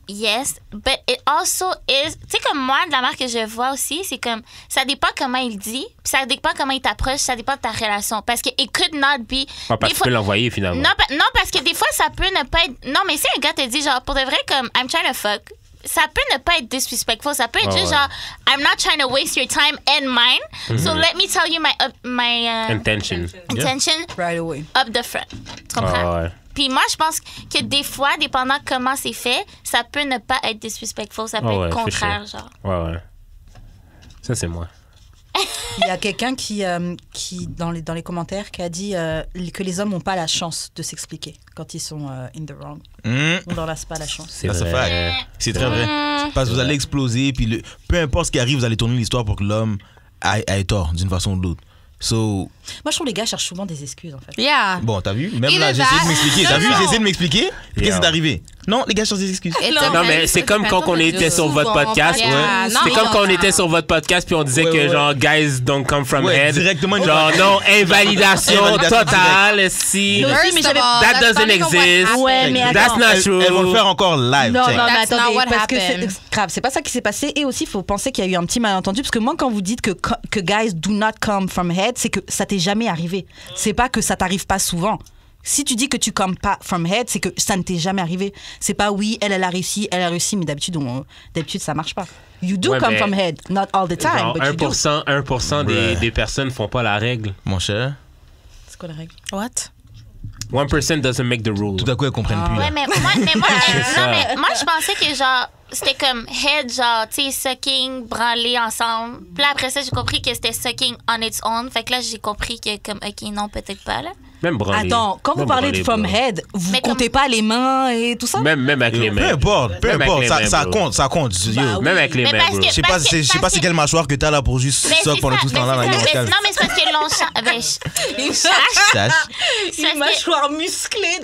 yes, but it also is. Tu sais comme moi de la marque que je vois aussi, c'est comme ça dépend comment il dit, puis ça dépend comment il t'approche, ça dépend de ta relation, parce que it could not be. Ah, parce des que tu fois- peux l'envoyer, finalement. Non, non, parce que des fois ça peut ne pas être. Non, mais si un gars te dit genre pour de vrai comme I'm trying to fuck. Ça peut ne pas être disrespectful. Ça peut être Ouais, juste ouais. genre, I'm not trying to waste your time and mine. So let me tell you my Intention. intention Right away. up the front. Tu comprends? Ah, ouais. Puis moi, je pense que des fois, dépendant comment c'est fait, ça peut ne pas être disrespectful. Ça peut Ah être ouais, for contraire, sure. genre. Ouais, ouais. Ça, c'est moi. Il y a quelqu'un qui dans les commentaires, qui a dit que les hommes n'ont pas la chance de s'expliquer quand ils sont in the wrong. On leur laisse pas la chance. C'est That's a vrai. fact. C'est très vrai. Parce que vous allez exploser, puis peu importe ce qui arrive, vous allez tourner l'histoire pour que l'homme ait tort d'une façon ou de l'autre. So, Moi, je trouve que les gars cherchent souvent des excuses, en fait. Yeah. bon, t'as vu? Même Either là, j'ai essayé de that- m'expliquer. T'as vu? Non, j'ai non. essayé de m'expliquer. Puis qu'est-ce Yeah. qui est arrivé? Non, les gars cherchent des excuses. Non, mais c'est comme quand on était sur votre podcast. Yeah, Ouais. non, C'est comme quand on non. était sur votre podcast puis on disait Ouais, que ouais. genre guys don't come from Ouais, head. directement, Genre non, invalidation Invalidation totale si Non, First mais of j'avais- all, that that's doesn't not even what exist. happened. Ouais, mais That's attends. not Elles true. vont le faire encore live. Non, check. non, mais That's not attendez, what parce que happened. c'est grave, c'est pas ça qui s'est passé. Et aussi, il faut penser qu'il y a eu un petit malentendu, parce que moi, quand vous dites que guys do not come from head, c'est que ça t'est jamais arrivé. C'est pas que ça t'arrive pas souvent. Si tu dis que tu comes pas from head, c'est que ça ne t'est jamais arrivé. C'est pas oui, elle a réussi, mais d'habitude, ça marche pas. You do Ouais, come mais from head, not all the time, Genre but you do. 1% des personnes font pas la règle. Mon cher, C'est quoi la règle? What? 1% doesn't make the rule. tout à coup, elles comprennent plus. Ouais, Là. mais moi, ça. non, mais moi, je pensais que genre, c'était comme head, genre, tu sais, sucking, branler ensemble. Puis là, après ça, j'ai compris que c'était sucking on its own. Fait que là, j'ai compris que comme, ok, non, peut-être pas, là. Même branler. Attends, quand vous Même parlez de branler, from bro. head, vous Mais comptez pas les mains et tout ça? Même avec les mains. Peu importe, Même avec les mains, ça bro. compte, ça compte. Yo. Bah oui. Même avec les Mais mains, parce bro. que- Je sais pas, parce que- je sais pas c'est quelle mâchoire que t'as là pour juste Ben, ça c'est pendant ça, tout ce ben, temps-là. c'est là, ça. il Ben, non, mais c'est parce que l'on chante. Ben, Sache. Une mâchoire musclée.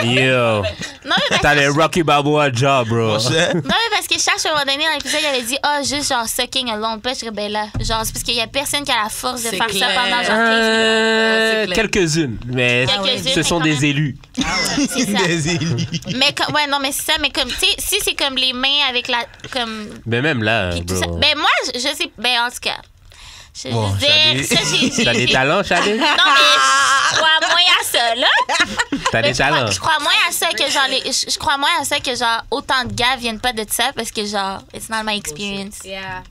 Yo. non, mais T'as les Rocky Balboa job, bro. non, mais parce que Cherche, à un moment donné, dans l'épisode, il avait dit, juste genre sucking alone. Puis je dirais, ben là, genre, c'est parce qu'il y a personne qui a la force de C'est faire clair. ça pendant genre 15 minutes. C'est clair. Quelques-unes, mais Quelques-unes, ce mais sont quand des même. élus. C'est ça. Des élus. Mais ouais, non, mais c'est ça. Mais comme, tu sais, si c'est comme les mains avec la. Comme. Mais même là, Puis tout ça. bro. Ben, moi, je sais. Ben, en tout cas. Je veux Bon, dire, Shadé. ça, j'ai. T'as des talents, Shadé? Non, mais je crois moins à ça, là. T'as Mais des talents. je crois moins à ça que genre je crois moins à ça que genre autant de gars viennent pas de ça parce que genre it's not my experience. Yeah.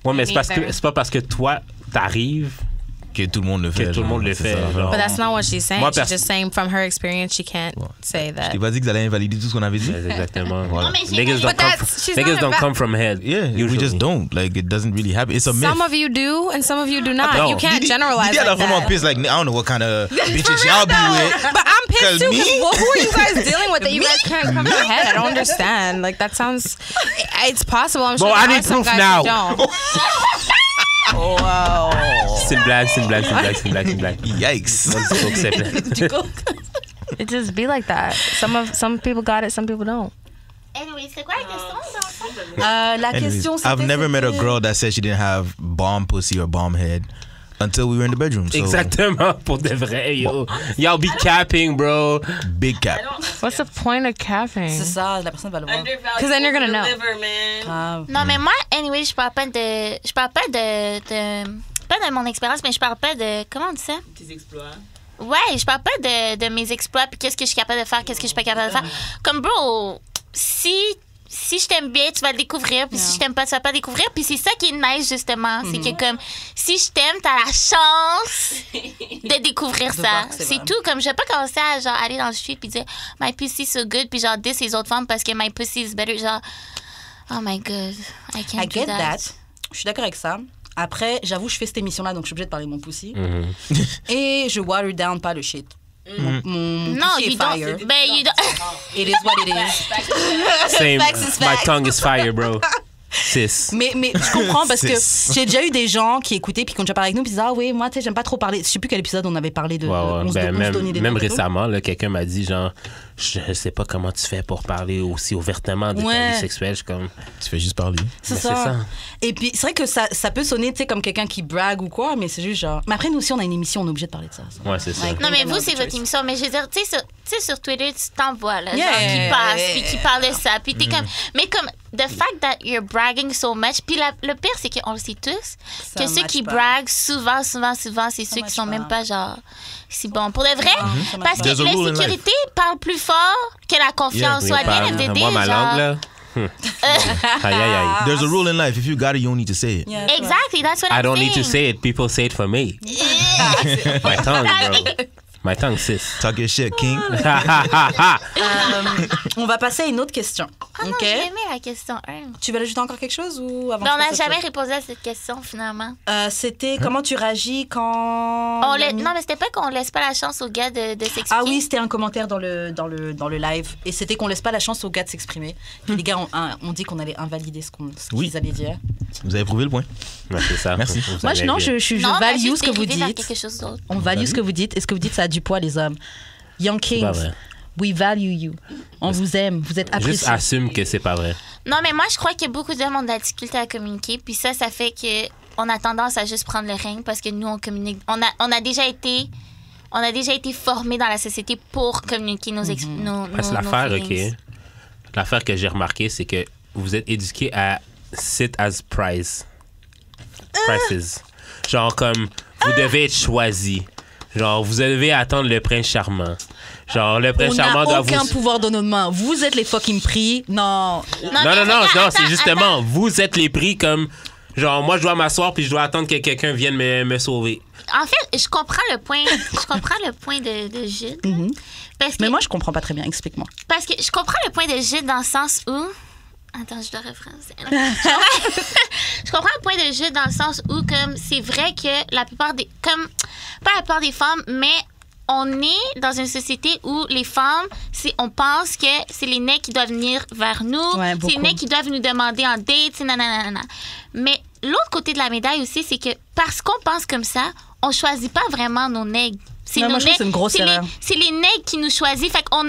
Ouais, mais c'est parce que Neither. c'est pas parce que toi, t'arrives Que tout le monde le fait. que tout le monde le c'est fait. ça. genre. But that's not what she's saying. Moi, She's just saying from her experience, she can't say Je that. t'ai pas dit que vous allez invalider tout ce qu'on avait dit? Ouais, exactement. Voilà. Non, mais j'ai Niggas pas- don't But come that's- from, she's niggas not don't a come from head. Yeah, we usually. just don't. Like, it doesn't really happen. It's a myth. Some of you do, and some of you do not. No. You can't generalize Didi, elle a like vraiment that. pissed. Like, I don't know what kind of bitches y'all be with. But I'm pissed Tell too. 'Cause, me. well, who are you guys dealing with that you guys can't come from head? I don't understand. Like that sounds. It's possible. I'm sure. Bon, there I are need some proof guys now. who don't. C'est une blague, c'est une blague, c'est une blague, c'est une blague, c'est une blague. Yikes. Faut que c'est plein. It just be like that. Some people got it, some people don't. Anyway, c'est quoi la question dans le fond? La Anyways, question, c'était... I've never met a girl that said she didn't have bomb pussy or bomb head until we were in the bedroom. So, Exactement, pour de vrai, yo. Y'all be capping, bro. big cap. What's the point of capping? C'est ça, la personne va le voir. Undervalued 'Cause then you're gonna know. liver, man. Ah. Non, mais moi, anyway, je parle pas de mon expérience, mais je parle pas de comment on dit ça? Tes exploits. Ouais, je parle pas de mes exploits puis qu'est-ce que je suis capable de faire, qu'est-ce que je suis pas capable de faire. Comme bro, si je t'aime bien, tu vas le découvrir, puis si je t'aime pas, tu vas pas le découvrir, puis c'est ça qui est nice justement, c'est que comme si je t'aime, t'as la chance de découvrir ça. voir que c'est C'est vrai. tout. Comme je vais pas commencer à genre aller dans le street puis dire my pussy so good puis genre diss les autres femmes parce que my pussy is better, genre oh my god, I can't I do get that. that. Je suis d'accord avec ça. Après, j'avoue, je fais cette émission-là, donc je suis obligée de parler de mon pussy. Et je water down pas le shit. Mon Non, pussy you est don't. fire. Ben, you don't. It is what it is. Same. Facts is My facts. tongue is fire, bro. Sis. Mais je comprends parce que C'est- j'ai déjà eu des gens qui écoutaient puis qui ont déjà parlé avec nous puis disaient ah oui moi tu sais j'aime pas trop parler. Je sais plus quel épisode on avait parlé de. Ouais, ouais. on se- Ben, on se donnait des même noms et tout. récemment, là, quelqu'un m'a dit, genre, je sais pas comment tu fais pour parler aussi ouvertement de ta Ouais. vie sexuelle. Je suis comme, Tu fais juste parler. C'est Mais ça. c'est ça. Et puis c'est vrai que ça peut sonner tu sais comme quelqu'un qui brague ou quoi mais c'est juste genre. Mais après nous aussi on a une émission on est obligé de parler de ça. ouais, c'est ça. Like, Non, mais we vous, have c'est no votre choice. émission. Mais je veux dire, tu sais, sur Twitter, tu t'envoies, là. Yeah, genre, qui passe, yeah, puis qui parle de ça. Puis t'es comme. Mais comme, the fact that you're bragging so much. Puis le pire, c'est qu'on le sait tous, Ça que ceux match qui pas. braguent souvent, c'est ceux qui match sont pas. même pas, genre, si bons. Pour de vrai, ça match parce pas. que There's a rule in l'insécurité parle plus fort que la confiance. Oui, Soit bien parle. FDD, Moi, ma langue, genre. là. Aïe, aïe, aïe. There's a rule in life. If you got it, you don't need to say it. Yeah, Exactly, that's what I I'm don't need to saying. say it. People say it for me. My tongue, bro. My tongue, sis. Talk your shit, king. On va passer à une autre question. Ah non, Ok. j'ai aimé la question 1. Tu veux ajouter encore quelque chose ou avant Mais on que je n'a fasse jamais autre répondu à cette question, finalement. chose? C'était comment tu réagis quand. Non, mais c'était pas qu'on laisse pas la chance aux gars de s'exprimer. Ah oui, c'était un commentaire dans le live. Et c'était qu'on laisse pas la chance aux gars de s'exprimer. Puis les gars ont dit qu'on allait invalider ce qu'ils Oui. allaient dire. Vous avez prouvé le point. Ouais, c'est ça. Merci. Vous Moi, savez non, bien. je Non, on a value juste ce que vous dérivé vers dites. quelque chose d'autre. On value ce que vous dites. Et ce que vous dites, ça a du poids, les hommes. Young pas Kings, vrai. we value you. On vous aime. Vous êtes Juste appréciés. assume que c'est pas vrai. Non, mais moi, je crois que beaucoup d'hommes ont de la difficulté à communiquer. Puis ça fait que on a tendance à juste prendre le règne parce que nous, on communique. On a déjà été formés dans la société pour communiquer nos Parce que l'affaire, OK, l'affaire que j'ai remarqué, c'est que vous êtes éduqués à sit as prize. Prices. Genre, comme, vous devez être choisi. Genre, vous devez attendre le prince charmant. Genre, le prince On charmant n'a doit aucun vous... pouvoir dans nos mains. Vous êtes les fucking prix. Non. Non, c'est justement, vous êtes les prix comme... Genre, moi, je dois m'asseoir puis je dois attendre que quelqu'un vienne me sauver. En fait, je comprends le point de Jude. Parce que, Mais moi, je comprends pas très bien. Explique-moi. parce que je comprends le point de Jude dans le sens où... Attends, je dois rephraser. Je comprends le point de Jude dans le sens où, comme, c'est vrai que la plupart des... Comme, pas la plupart des femmes, mais on est dans une société où les femmes, on pense que c'est les nègres qui doivent venir vers nous, Ouais, c'est beaucoup. les nègres qui doivent nous demander en date, nanana. Mais l'autre côté de la médaille aussi, c'est que parce qu'on pense comme ça, on choisit pas vraiment nos nègres. Non, moi, je trouve que c'est une grosse erreur. C'est les nègres qui nous choisissent. Fait qu'on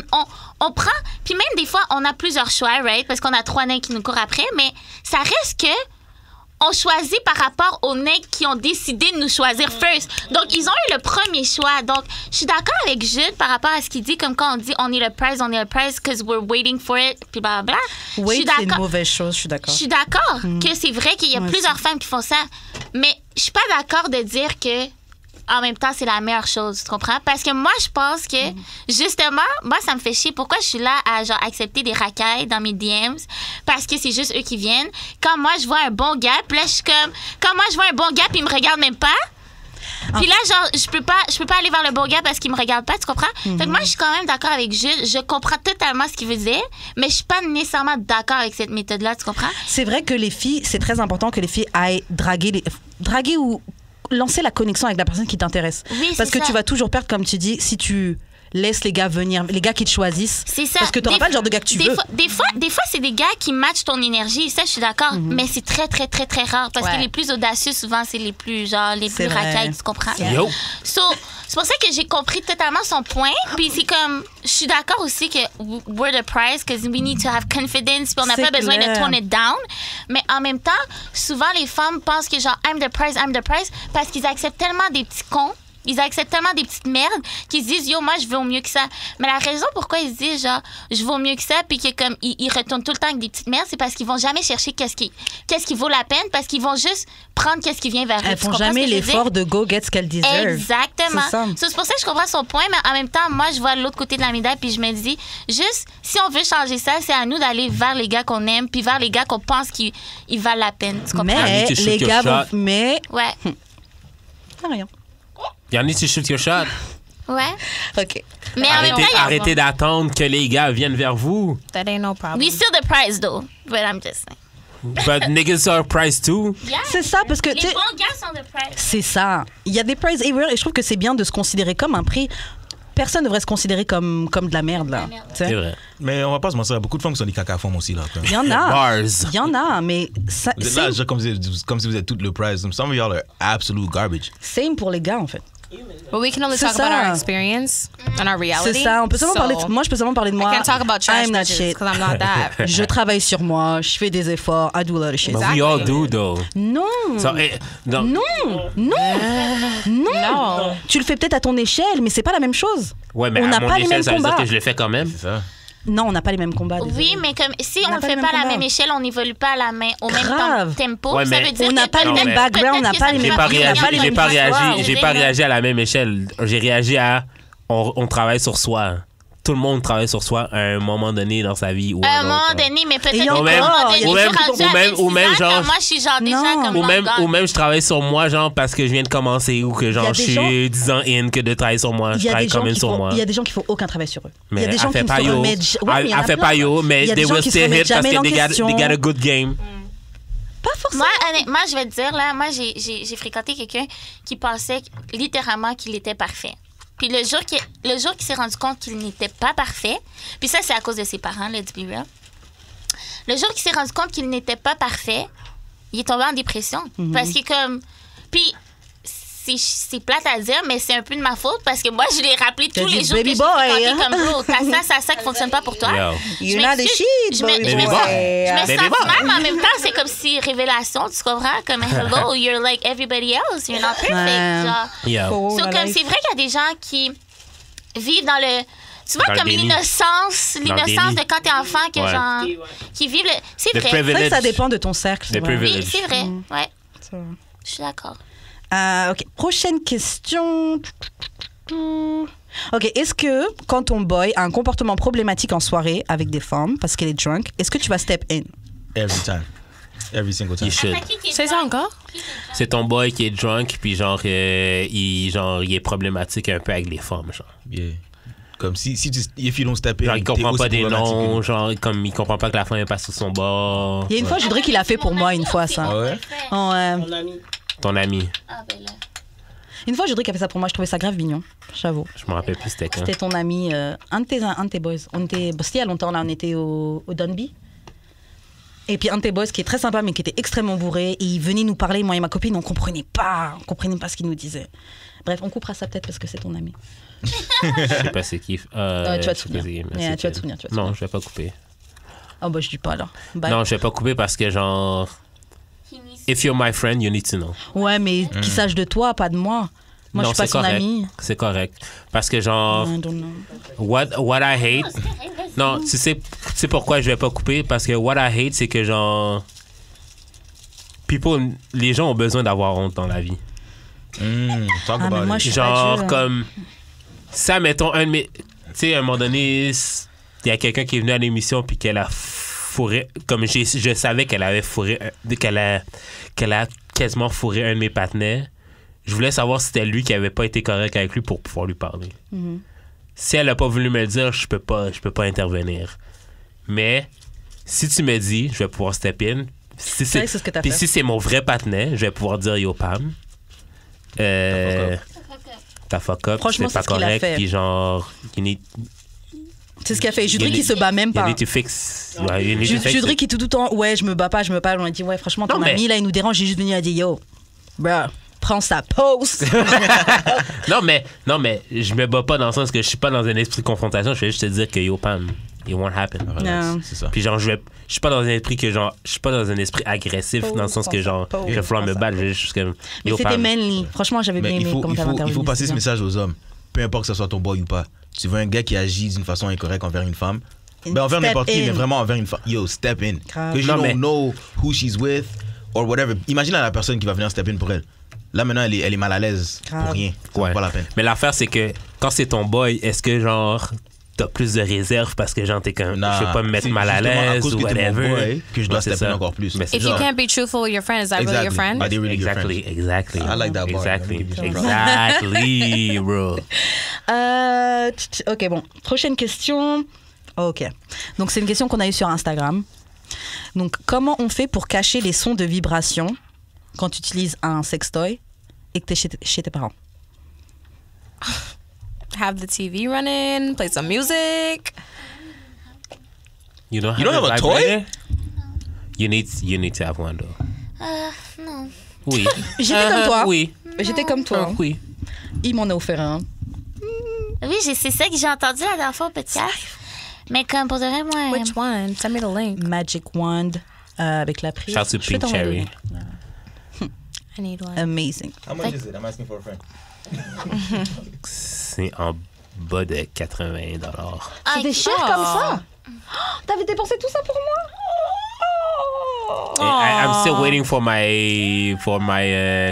on prend... Puis même des fois, on a plusieurs choix, right? Parce qu'on a 3 nègres qui nous courent après, mais ça reste que on choisit par rapport aux nègres qui ont décidé de nous choisir first. Donc, ils ont eu le premier choix. Donc, je suis d'accord avec Jude par rapport à ce qu'il dit, comme quand on dit on est le prize because we're waiting for it, puis blablabla. Wait, c'est une mauvaise chose, je suis d'accord. Je suis d'accord que c'est vrai qu'il y a plusieurs femmes qui font ça, mais je suis pas d'accord de dire que en même temps, c'est la meilleure chose, tu comprends? Parce que moi, je pense que, justement, moi, ça me fait chier. Pourquoi je suis là à, genre, accepter des racailles dans mes DMs? Parce que c'est juste eux qui viennent. Quand moi, je vois un bon gars, puis là, je suis comme... Quand moi, je vois un bon gars, puis il me regarde même pas, puis là, genre, je peux pas aller vers le bon gars parce qu'il me regarde pas, tu comprends? Fait que moi, je suis quand même d'accord avec Jules. Je comprends totalement ce qu'il veut dire, mais je suis pas nécessairement d'accord avec cette méthode-là, tu comprends? C'est vrai que les filles, c'est très important que les filles aillent draguer ou lancer la connexion avec la personne qui t'intéresse. Oui, parce que ça. tu vas toujours perdre, comme tu dis, si tu laisses les gars venir, les gars qui te choisissent. C'est ça. Parce que tu n'auras pas le genre de gars que tu veux. Des fois, c'est des gars qui matchent ton énergie. Ça, je suis d'accord. Mais c'est très, très, très, très rare. Parce que les plus audacieux, souvent, c'est les plus, genre, les plus racailles, tu comprends? Yo! So, c'est pour ça que j'ai compris totalement son point. Puis c'est comme, je suis d'accord aussi que we're the prize because we need to have confidence. Puis on n'a pas besoin de tone it down. Mais en même temps, souvent les femmes pensent que genre I'm the prize parce qu'ils acceptent tellement des petits cons. Ils acceptent tellement des petites merdes qu'ils se disent yo moi je vaux mieux que ça. Mais la raison pourquoi ils se disent genre je vaux mieux que ça puis que comme ils retournent tout le temps avec des petites merdes, c'est parce qu'ils vont jamais chercher qu'est-ce qui vaut la peine, parce qu'ils vont juste prendre qu'est-ce qui vient vers eux. Elles font jamais l'effort de go get ce qu'elles deserve. Exactement. C'est pour ça que je comprends son point, mais en même temps moi je vois l'autre côté de la médaille puis je me dis juste si on veut changer ça, c'est à nous d'aller vers les gars qu'on aime puis vers les gars qu'on pense qu'ils valent la peine. Tu comprends? Mais les gars vont... Mais... Ouais. Rien. Y'en a qui shoot your shot. Ouais. OK. Mais en même temps, Arrêtez d'attendre que les gars viennent vers vous. That ain't no problem. we still the prize though, but I'm just saying. But niggas are priced too. Yeah. C'est ça, parce que... Les bons gars sont the prize. C'est ça. Il y a des prize everywhere et je trouve que c'est bien de se considérer comme un prix. Personne ne devrait se considérer comme de la merde, là. C'est vrai. Mais on va pas se mentir, il y a beaucoup de femmes qui sont des caca-femmes aussi, là. Il y en a. Bars. Il y en a, mais ça, Vous êtes là, genre, comme si vous êtes toutes le prize. Some of y'all are absolute garbage. same pour les gars, en fait. But we can only C'est talk ça. about our experience and our reality. C'est ça. On peut seulement parler de... Moi, je peux seulement parler de moi. I can't talk about trash I'm not bitches shit. because I'm not that. Je travaille sur moi. Je fais des efforts. I do a lot of shit. But we all do, though. Non. So, non. Non. Tu le fais peut-être à ton échelle, mais c'est pas la même chose. Ouais, mais On n'a à mon pas les mêmes échelle, ça veut dire combats. que je le fais quand même. C'est ça. Non, on n'a pas les mêmes combats. désolé. Oui, mais comme si On on n'a le pas fait les pas à mêmes la combats. même échelle, on n'évolue pas à la même, au Grave. même tempo. Ouais, Ça mais veut dire on n'a que pas le peut-être même que background, on n'a ça pas les fait mêmes- J'ai pas pas partie de la réagi, même j'ai pas histoire, réagi, j'ai pas je veux dire. réagi à la même échelle. J'ai réagi à on travaille sur soi. Tout le monde travaille sur soi à un moment donné dans sa vie ou À un un moment autre. donné, mais peut-être Et qu'à un encore, moment donné, ou je suis même- rendue à 26 ou même ans, genre- comme moi, je suis genre déjà Non. comme Ou même, long gone. je travaille sur moi, genre, parce que je viens de commencer ou que, Il y genre, a je des suis gens- 10 ans in que de travailler sur moi. Il Je y a travaille des quand gens même qui sur font, moi. il y a des gens qui font aucun travail sur eux. Il y a Mais des gens elle fait qui ne pas se yo. remettent. Ouais, mais il y en a Elle fait plein. pas yo, Il mais y a des they gens will qui se still remettent hit parce jamais que en they question. got a good game. Pas forcément. Moi, honnêtement, je vais te dire, là, moi, j'ai fréquenté quelqu'un qui pensait littéralement qu'il était parfait. Puis le jour qu'il s'est rendu compte qu'il n'était pas parfait, puis ça, c'est à cause de ses parents, let's be real. Le jour qu'il s'est rendu compte qu'il n'était pas parfait, il est tombé en dépression. Parce que comme... Puis c'est plate à dire, mais c'est un peu de ma faute parce que moi, je l'ai rappelé T'as tous dit, les jours que baby je boy, l'ai hein? comme bro, t'as ça qui fonctionne pas pour toi. Yo. You're Je not the m'excuse. shit, Je me baby Baby boy. sens Baby boy. mal, mais en même temps, c'est comme si révélation, tu comprends? Comme hello, you're like everybody else, you're not perfect. Ouais. Genre. Yo. Oh, So, la comme life. c'est vrai qu'il y a des gens qui vivent dans le. Tu vois, Dans le comme déni. l'innocence Dans le de déni. quand t'es enfant, que Ouais. genre. Ouais. Qui vivent le. C'est The vrai. C'est vrai que privilege. ça dépend de ton cercle. The c'est vrai. privilege. Oui, c'est vrai. Ouais, C'est vrai. je suis d'accord. Ok, prochaine question. Ok, est-ce que quand ton boy a un comportement problématique en soirée avec des femmes parce qu'elle est drunk, est-ce que tu vas step in? Every time. Every single time. You should. C'est ça encore? C'est ton boy qui est drunk, puis genre, il est problématique un peu avec les femmes, genre. Yeah. Comme si tu, if you don't step in, Genre, il t'es comprend aussi pas des problématique noms, que- genre, comme il comprend pas que la femme est pas sur son bord. Il y a une fois, je dirais qu'il a fait pour moi une fois ça. Ah ouais? Oh, ouais. Mon ami. Ton ami. Ah, ben là. Une fois, Judrick a fait ça pour moi, je trouvais ça grave mignon, j'avoue. Je me rappelle plus c'était quand. C'était ton ami, un de tes boys. On était, c'était il y a longtemps, là, on était au Dunby. Et puis un de tes boys qui est très sympa, mais qui était extrêmement bourré, et il venait nous parler, moi et ma copine, on comprenait pas ce qu'il nous disait. Bref, on coupera ça peut-être parce que c'est ton ami. Je sais pas c'est qui. Tu vas te souvenir. Tu vas te souvenir. Non, je vais pas couper. Oh bah je dis pas alors. Bye. Non, je vais pas couper parce que genre... If you're my friend, you need to know. Ouais, mais qu'il sache de toi, pas de moi. Moi, non, je suis pas son correct. ami. C'est correct. Parce que genre... I don't know. What I hate... Non, tu sais pourquoi je vais pas couper? Parce que what I hate, c'est que genre... Les gens ont besoin d'avoir honte dans la vie. Talk Ah, mais about moi, it. je suis Genre, pas dure. comme... Ça, mettons, un de mes... Tu sais, à un moment donné, il y a quelqu'un qui est venu à l'émission puis qu'elle a fourré... Comme je savais qu'elle avait fourré... Qu'elle a quasiment fourré un de mes partenaires. Je voulais savoir si c'était lui qui avait pas été correct avec lui pour pouvoir lui parler. Mhm. Si elle a pas voulu me le dire, je peux pas intervenir. Mais si tu me dis, je vais pouvoir step in. Si C'est vrai que c'est ce que t'as puis fait. si c'est mon vrai partenaire, je vais pouvoir dire yo Pam. T'as fuck up, Franchement, c'est pas c'est ce qu'il a correct. fait. Puis genre, you need, C'est ce qu'il a fait. Judrick, You il se bat même you pas. need to fix. Ouais, you need to fix Judrick, it. il est tout le temps, ouais, je me bats pas. On a dit, ouais, franchement, ton Non, mais- ami, là, il nous dérange. J'ai juste venu à dire, yo, bruh, prends sa pause. Non mais je me bats pas dans le sens que je suis pas dans un esprit de confrontation. Je vais juste te dire que yo Pam, it won't happen. Relax, Non. c'est ça. Puis genre je suis pas dans un esprit que genre je suis pas dans un esprit agressif dans le sens que genre Pause, je vais falloir me pause. battre, je vais juste comme Mais yo c'était Pam. manly. Franchement, j'avais bien Mais aimé comment t'avais intervenu. il faut passer ce c'est bien. message aux hommes. Peu importe que ce soit ton boy ou pas. Tu vois un gars qui agit d'une façon incorrecte envers une femme, envers Step n'importe qui, in. mais vraiment envers une femme. Yo, step in. Grave. Que you Non, don't mais- know who she's with or whatever. Imagine la personne qui va venir step in pour elle. Là, maintenant, elle est mal à l'aise Grave. pour rien. Ça vaut Ouais. pas la peine. Mais l'affaire c'est que quand c'est ton boy, est-ce que genre t'as plus de réserve parce que genre t'es comme Nah, je vais pas me mettre c'est mal à justement à l'aise cause ou que t'es mon whatever boy que je dois Ouais, c'est step in ça. encore plus. Mais c'est If you ça. can't be truthful with your friend, is that really your friend? Are they really your Exactly, friends? exactly. I like that bar. Exactly, Let me give you some exactly, bro. Ok, bon. Prochaine question. Ok. Donc, c'est une question qu'on a eue sur Instagram. Donc, comment on fait pour cacher les sons de vibration quand tu utilises un sextoy et que tu es chez tes parents? Have the TV running, play some music. You don't You don't have a toy? vibrator? You need to have one though. Non. Oui. J'étais comme toi. Oui. J'étais comme toi. hein. Oui. Il m'en a offert un. Oui, c'est ça que j'ai entendu la dernière fois au podcast. Mais comme pour de vrai, moi. Which one? Send me the link. Magic Wand avec la prise. Shout to Je vais Pink t'envoyer. Cherry. I need one. Amazing. How much is it? I'm asking for a friend. C'est en bas de 80 $. Ah, C'est des cher oh. comme ça. Oh, t'avais dépensé tout ça pour moi? I'm still waiting for my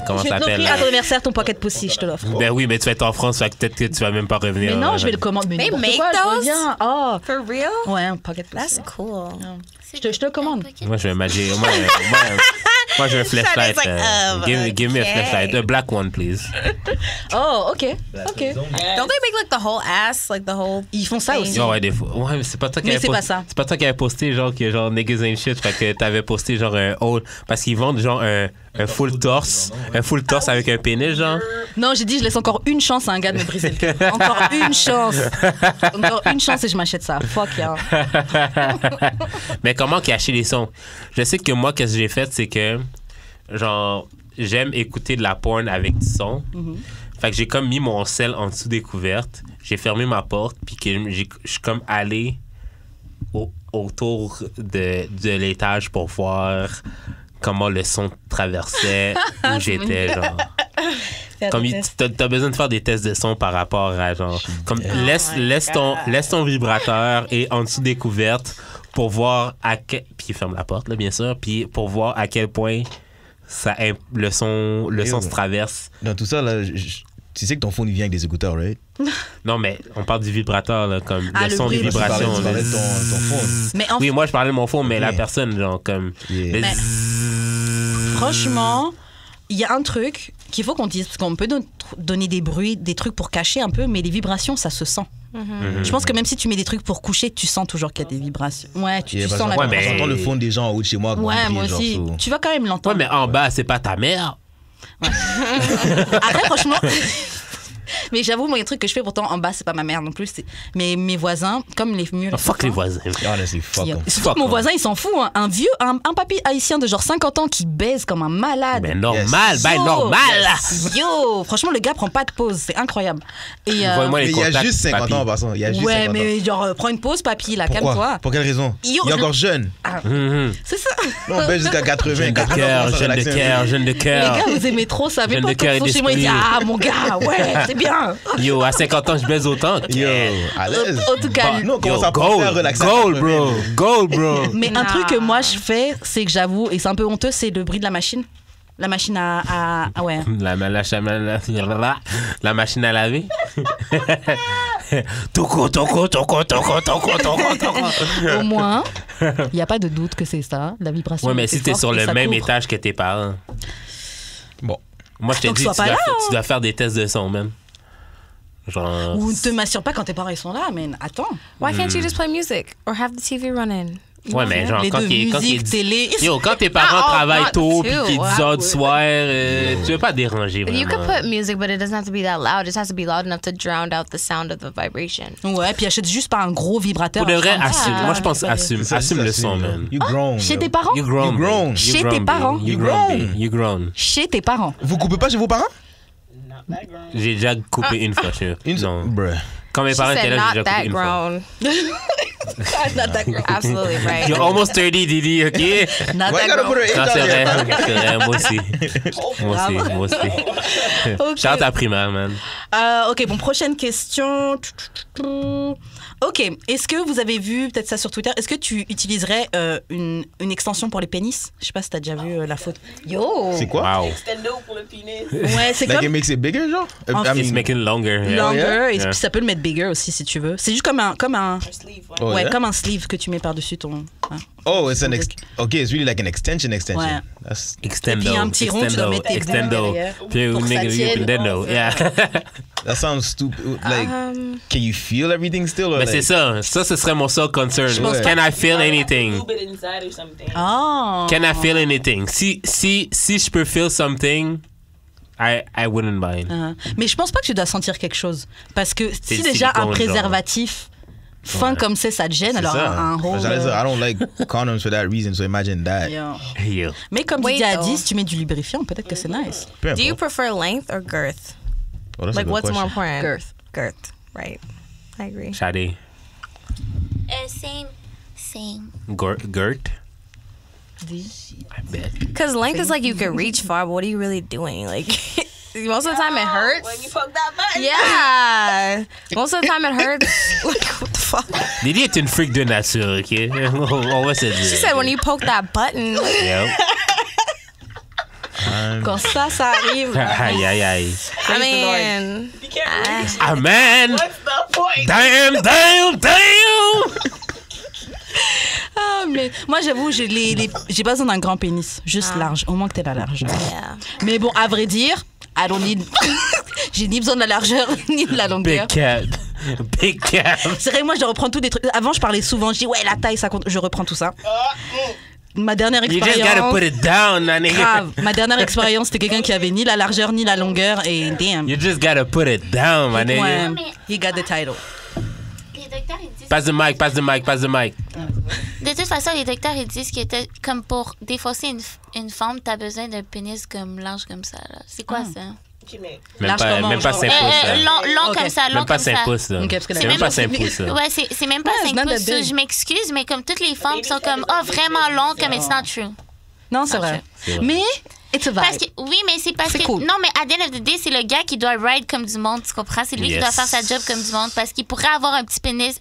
comment Je vais ça te l'offrir s'appelle? à ton anniversaire, ton pocket pussy, je te l'offre. Ben oui, mais tu vas être en France, fait que peut-être que tu vas même pas revenir. Mais non, je vais le commander. Mais They n'importe make quoi, je those? reviens. Oh, For real? ouais, un pocket pussy. That's cool. Je te le commande. Moi, je vais imaginer. Moi, je veux un flashlight. Give me a okay. flashlight. A black one, please. Oh, ok. Ok. Don't they make like the whole ass, like the whole? Ils font ça aussi. Ouais, des fois. Ouais, mais c'est pas toi qui Mais avais c'est pas posté. ça. C'est pas toi qui avais posté, genre, que genre niggas ain't shit. Fait que t'avais posté, genre, un haut. Parce qu'ils vendent, genre, un full torse. Un full torse avec un pénis, genre. Non, j'ai dit, je laisse encore une chance à un gars de me briser le cœur. Encore une chance. Encore une chance et je m'achète ça. Fuck, yeah. Mais comment cacher les sons? Je sais que moi, qu'est-ce que j'ai fait, c'est que, genre, j'aime écouter de la porn avec du son. Fait que j'ai comme mis mon sel en dessous des couvertes. J'ai fermé ma porte, puis que je suis comme allé autour de l'étage pour voir comment le son traversait où j'étais, genre. Comme t'as besoin de faire des tests de son par rapport à genre comme laisse ton vibrateur et en dessous des couvertes pour voir puis ferme la porte là bien sûr puis pour voir à quel point le son se traverse. Dans tout ça, là, tu sais que ton phone il vient avec des écouteurs, right? Non mais on parle du vibrateur là comme Ah, le le son des bruit. Tu parlais vibrations. de là. ton phone. Mais en Oui, moi je parlais de mon phone mais Ok. la personne genre comme Yeah. le Mais- franchement, il y a un truc qu'il faut qu'on dise, parce qu'on peut donner des bruits, des trucs pour cacher un peu, mais les vibrations, ça se sent. Je pense que même si tu mets des trucs pour coucher, tu sens toujours qu'il y a des vibrations. Ouais, tu Yeah, sens parce la que mais- j'entends le phone des gens en haut de chez moi. Ouais, gronder, moi genre, aussi. so- Tu vas quand même Ouais l'entendre. mais en bas c'est pas ta mère. Ouais. Après, franchement... Mais j'avoue, moi, il y a un truc que je fais, pourtant, en bas, c'est pas ma mère non plus. Mais mes voisins, comme les murs... Oh, fuck les voisins. Honestly, fuck them. Surtout que mon voisin, il s'en fout. Hein. Un papy haïtien de genre 50 ans qui baise comme un malade. Mais normal, Yes. ben Yo. normal. Yo, franchement, le gars prend pas de pause. C'est incroyable. Et, Envoie-moi Mais les il y a contacts, juste 50 papy. ans en passant. Il y a juste ouais, 50 ans. mais genre, prends une pause, papy, là, Pourquoi? calme-toi. Pour quelle raison? Yo, Il est encore jeune. C'est ça. Non, on baisse jusqu'à 80. Jeune de 80 cœur, ans, jeune de relaxer un cœur, peu. jeune de Les cœur. gars, vous aimez trop ça. Même Jeune pas de cœur et quand ils sont chez moi, ils disent d'esprit. ah, mon gars, ouais, c'est bien. Yo, à 50 ans, je baise autant. Yo, à l'aise. En tout cas, Nous, on Yo, commence à penser à gold, relaxer. à gold, 80. bro. Gold, bro. Mais un Nah. truc que moi je fais, c'est que j'avoue, et c'est un peu honteux, c'est le bruit de la machine. La machine à ouais. La machine à laver. Toko. Au moins, il n'y a pas de doute que c'est ça, la vibration. Ouais, mais c'est si t'es fort sur et le ça même court. étage que tes parents. Bon. Moi, je t'ai Donc, dit, sois pas là, tu dois faire des tests de son, même. Genre. Ou ne te m'assure pas quand tes parents ils sont là, mais attends. Why can't you just play music or have the TV running? Ouais, mais genre, Les quand deux, il musique, est. télé. Yo, quand tes parents Not all- travaillent not tôt, puis too, qu'il est 10 heures du soir, tu veux pas déranger, vraiment. You could put music, but it doesn't have to be that loud. It just has to be loud enough to drown out the sound of the vibration. Ouais, puis achète juste pas un gros vibrateur. Pour de vrai, Ah, assume. Moi, je pense ouais. assume. Ça, Assume ça, le c'est- son, man. You grown. Chez yo. tes parents? You grown. You grown. babe. Chez You tes grown, parents? babe. You You grown. grown. babe. You grown. Chez tes parents. Vous coupez pas chez vos parents? J'ai déjà coupé une fois, je Non. Bruh. Quand mes She parents étaient said là, j'ai not déjà coupé that une fois. grown. Absolutely right. You're almost 30, Didi, OK? Not Why that you gotta grown. put her age Non, out c'est there? vrai. C'est vrai, moi aussi. Moi aussi. Ok. Chante à primaire, man. Ok, bon, prochaine question. Ok, est-ce que vous avez vu, peut-être ça sur Twitter, est-ce que tu utiliserais une extension pour les pénis? Je sais pas si t'as déjà vu la photo. Yo! C'est quoi? Wow. Extendo pour le pénis. Ouais, c'est Like comme it makes it bigger, genre? En fait, It's making longer. yeah. longer, yeah? et Yeah. puis ça peut le mettre bigger aussi si tu veux. C'est juste comme un Un sleeve, ouais. Oh, ouais, yeah? comme un sleeve que tu mets par-dessus ton... hein. Oh, it's an okay, it's really like an extension. Ouais. That's Extendo. Et puis un petit rond, tu dois mettre tes boules Extendo. derrière Puis pour que ça nigga, you tienne. can dendo. Yeah. that sounds stupid. Like, can you feel everything still? Or Mais like, c'est ça. Ça, ce serait mon seul concern. pense Can I feel anything? Lube it inside or something. Oh! Can I feel anything? Si je peux feel something, I wouldn't mind. Mais je pense pas que tu dois sentir quelque chose. Parce que C'est si le déjà un silicone, préservatif fin Ouais. comme ça te gêne, c'est alors ça. un rôle... J'allais dire, I don't like condoms for that reason, so imagine that. Yo. Mais comme Wait, Didier a though. dit, si tu mets du lubrifiant, peut-être que c'est nice. Peu Do you importe. prefer length or girth? Oh, that's a Like, good what's more question. important? Girth. Girth, right. I agree. Shade. Same. Gert. Dis. I bet. Because length is like you can reach far, but what are you really doing? Like, most of the time it hurts. When you poke that button. Yeah. Most of the time it hurts. Like, what the fuck? Lily est une freak de nature, OK? On va se dire. She said when you poke that button. Yep. Quand ça arrive... Aïe, aïe, aïe. I mean, You can't reach. Amen! What's the point? Damn! Ah, mais moi, j'avoue, j'ai pas besoin d'un grand pénis. Juste large. Au moins que t'aies la largeur. yeah. Mais bon, à vrai dire, I don't need... j'ai ni besoin de la largeur, ni de la longueur. Big cat. Big cat. C'est vrai, moi, je reprends tous des trucs. Avant, je parlais souvent. Je dis, ouais, la taille, ça compte. Je reprends tout ça. Ma dernière You just gotta expérience... put it down, my nigga. Grave. Ma dernière expérience, c'était quelqu'un qui avait ni la largeur, ni la longueur. Et damn. You just gotta put it down, my nigga. Ouais, he got the title. Les docteurs, ils disent... Pass the mic, pass the mic, pass the mic. De toute façon, les docteurs, ils disent que comme pour défausser une femme, t'as besoin d'un pénis comme large comme ça. Là. C'est quoi ça? Tu mets. Large comment, Même pas genre? 5 pouces. là. Long Ok. comme ça, long Même pas comme 5 ça. pouces, là. Ok, parce que la C'est même même pas 5 pouces, là. Ouais, c'est même pas Yeah, 5 it's not pouces. that big. Je m'excuse, mais comme toutes les femmes sont comme, oh, vraiment long, comme it's not true. Non, c'est vrai. C'est vrai. Mais, it's a vibe. Parce que, oui, mais c'est parce C'est que. cool. Non, mais à the end of the day, c'est le gars qui doit ride comme du monde, tu comprends? C'est lui qui Yes. doit faire sa job comme du monde parce qu'il pourrait avoir un petit pénis.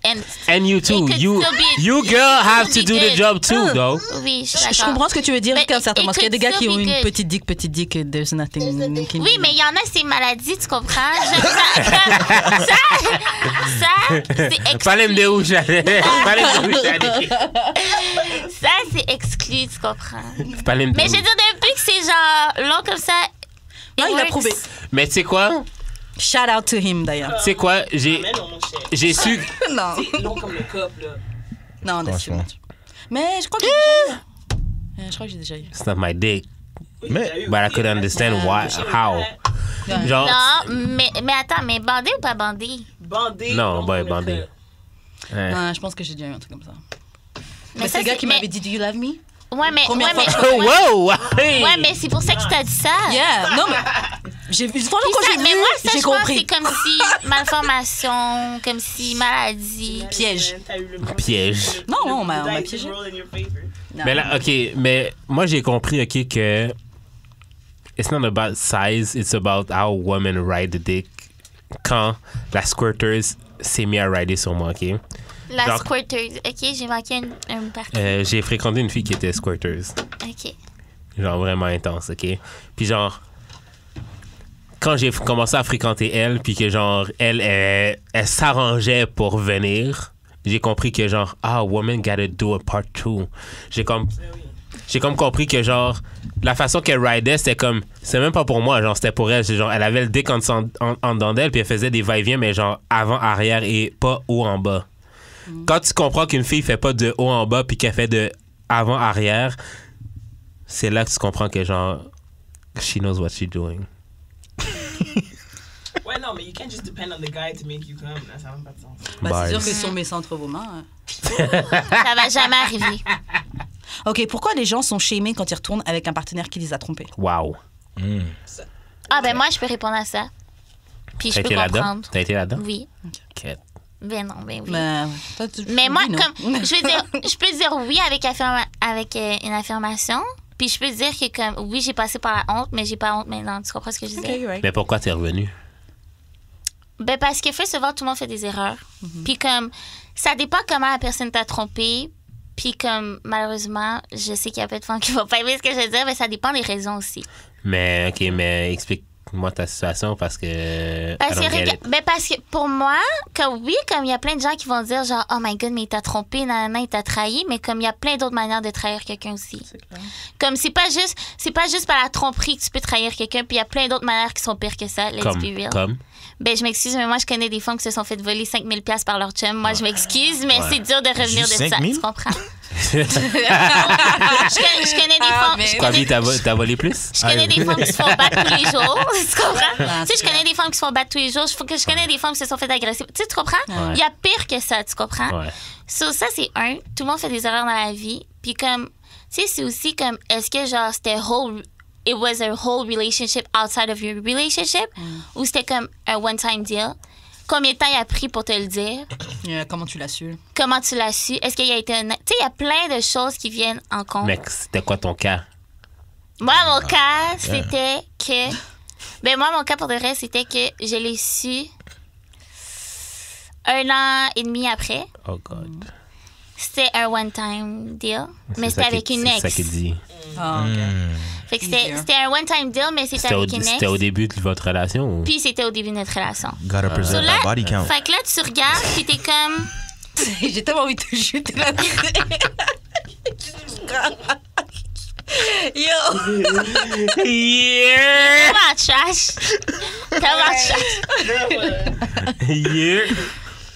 And you too. It could You still be- girl it have could to be do the good. job too, though. Oui, je suis Je d'accord. comprends ce que tu veux dire Mais jusqu'à un certain moment. Parce qu'il y a des gars qui ont it could une still be petite dick, et there's nothing. can- Oui, mais il y en a, c'est maladie, tu comprends? Ça, c'est Fallait me exclu. dire où j'allais. Fallait me dire où j'allais. Ça, c'est exclu, tu comprends? Fallait me Mais dire je où. veux dire, depuis que c'est genre long comme ça. Non, il a works. prouvé. Mais tu sais quoi? Shout out to him, d'ailleurs. Tu sais quoi? Mais non, mon cher. J'ai su... Non. C'est long comme le cop, là. Non, that's too Franchement. much. Mais je crois que j'ai déjà eu. Je crois que j'ai déjà eu. It's not my dick. Mais- But I could understand why, how. Genre, Non, mais attends, mais bandé ou pas bandé? Bandé. non, ouais, bandé. Ouais. Ouais, je pense que j'ai déjà eu un truc comme ça. Mais ça, c'est le gars c'est- qui mais- m'avait dit, do you love me? Ouais, mais. Première Ouais, fois mais, que Oh, wow! Hey! ouais, mais c'est pour ça qu'il t'a dit ça. Yeah, non, mais j'ai vu, franchement, Puis quand ça- j'ai mais vu, moi, ça, j'ai je pense que compris. c'est comme si malformation, comme si maladie. Piège. Piège. Non, non, on m'a piégé. Non. Mais là, OK, mais moi, j'ai compris, OK, que it's not about size, it's about how women ride the dick quand la squirters s'est mis à rider sur moi, OK? La Genre- squirteuse. Ok, j'ai manqué une partie. J'ai fréquenté une fille qui était squirters. Ok. Genre vraiment intense, OK? Puis genre, quand j'ai commencé à fréquenter elle, puis que genre, elle s'arrangeait pour venir, j'ai compris que genre, woman gotta do a part 2. J'ai comme compris que genre, la façon qu'elle ridait, c'était comme, c'est même pas pour moi, genre, c'était pour elle. C'est genre, elle avait le dick en dedans d'elle, puis elle faisait des va-et-vient, mais genre, avant, arrière et pas haut en bas. Quand tu comprends qu'une fille fait pas de haut en bas, puis qu'elle fait de avant, arrière, c'est là que tu comprends que genre, she knows what she's doing. Ouais, non, mais you can't just depend on the guy to make you come. Ça n'a même pas de sens. Bah, c'est sûr Bars. que si on met ça entre vos mains. Ça va jamais arriver. Ok, pourquoi les gens sont shamés quand ils retournent avec un partenaire qui les a trompés? Wow. Ah, ben moi, je peux répondre à ça. Puis je T'as peux été là-dedans? comprendre. T'as été là-dedans? Oui. Ok. Ben non, ben oui. Mais, toi, Mais moi, oui, non. comme, je veux dire, je peux dire oui avec, une affirmation. Puis je peux dire que, comme, oui, j'ai passé par la honte, mais j'ai pas honte maintenant. Tu comprends ce que je Ok, disais? you're right. Mais pourquoi t'es revenu? Ben, parce que, first of all, tout le monde fait des erreurs. Puis, comme, ça dépend comment la personne t'a trompé. Puis, comme, malheureusement, je sais qu'il y a peu de femmes qui vont pas aimer ce que je veux dire, mais ça dépend des raisons aussi. Mais, OK, mais explique-moi ta situation parce que... Parce I que, don't get it. ben parce que pour moi, comme oui, comme il y a plein de gens qui vont dire genre, oh my god, mais il t'a trompé, nanana, il t'a trahi, mais comme il y a plein d'autres manières de trahir quelqu'un aussi. Comme c'est pas juste par la tromperie que tu peux trahir quelqu'un, puis il y a plein d'autres manières qui sont pires que ça, let's be real. Comme? Ben, je m'excuse, mais moi, je connais des femmes qui se sont fait voler 5000 $ par leur chum. Moi, je m'excuse, mais c'est dur de revenir Juste de ça. 5 000? Tu comprends? je connais des femmes. mais- je Quoi, connais- vie, t'as volé plus? je connais des femmes qui se font battre tous les jours. Tu comprends? Ah, Tu sais, je connais des femmes qui se font battre tous les jours. Je connais des femmes qui se sont fait agresser. Tu sais, tu comprends? Ouais. Il y a pire que ça, tu comprends? Ouais. So, ça, c'est un. Tout le monde fait des erreurs dans la vie. Puis comme, tu sais, c'est aussi comme, est-ce que genre, it was a whole relationship outside of your relationship? Ou c'était comme un one-time deal? Combien de temps il a pris pour te le dire? Comment tu l'as su? Comment tu l'as su? Est-ce qu'il y a été honnête? Tu sais, il y a plein de choses qui viennent en compte. Mec, c'était quoi ton cas? Moi, mon cas, c'était que... Ben moi, mon cas, pour de vrai, c'était que je l'ai su 1 an et demi après. Oh, God. C'était un one-time deal, mais C'est c'était ça avec qui- une C'est ex. ça qu'il dit. Ah, ok. Fait que Easier. c'était un one-time deal, mais c'était avec une ex. C'était au début de votre relation? Ou? Puis c'était au début de notre relation. Gotta present So là, that body count. fait que là, tu regardes, puis t'es comme... J'ai tellement envie de te jeter la Yo! Yeah! Tellement trash. Tellement trash. Yeah!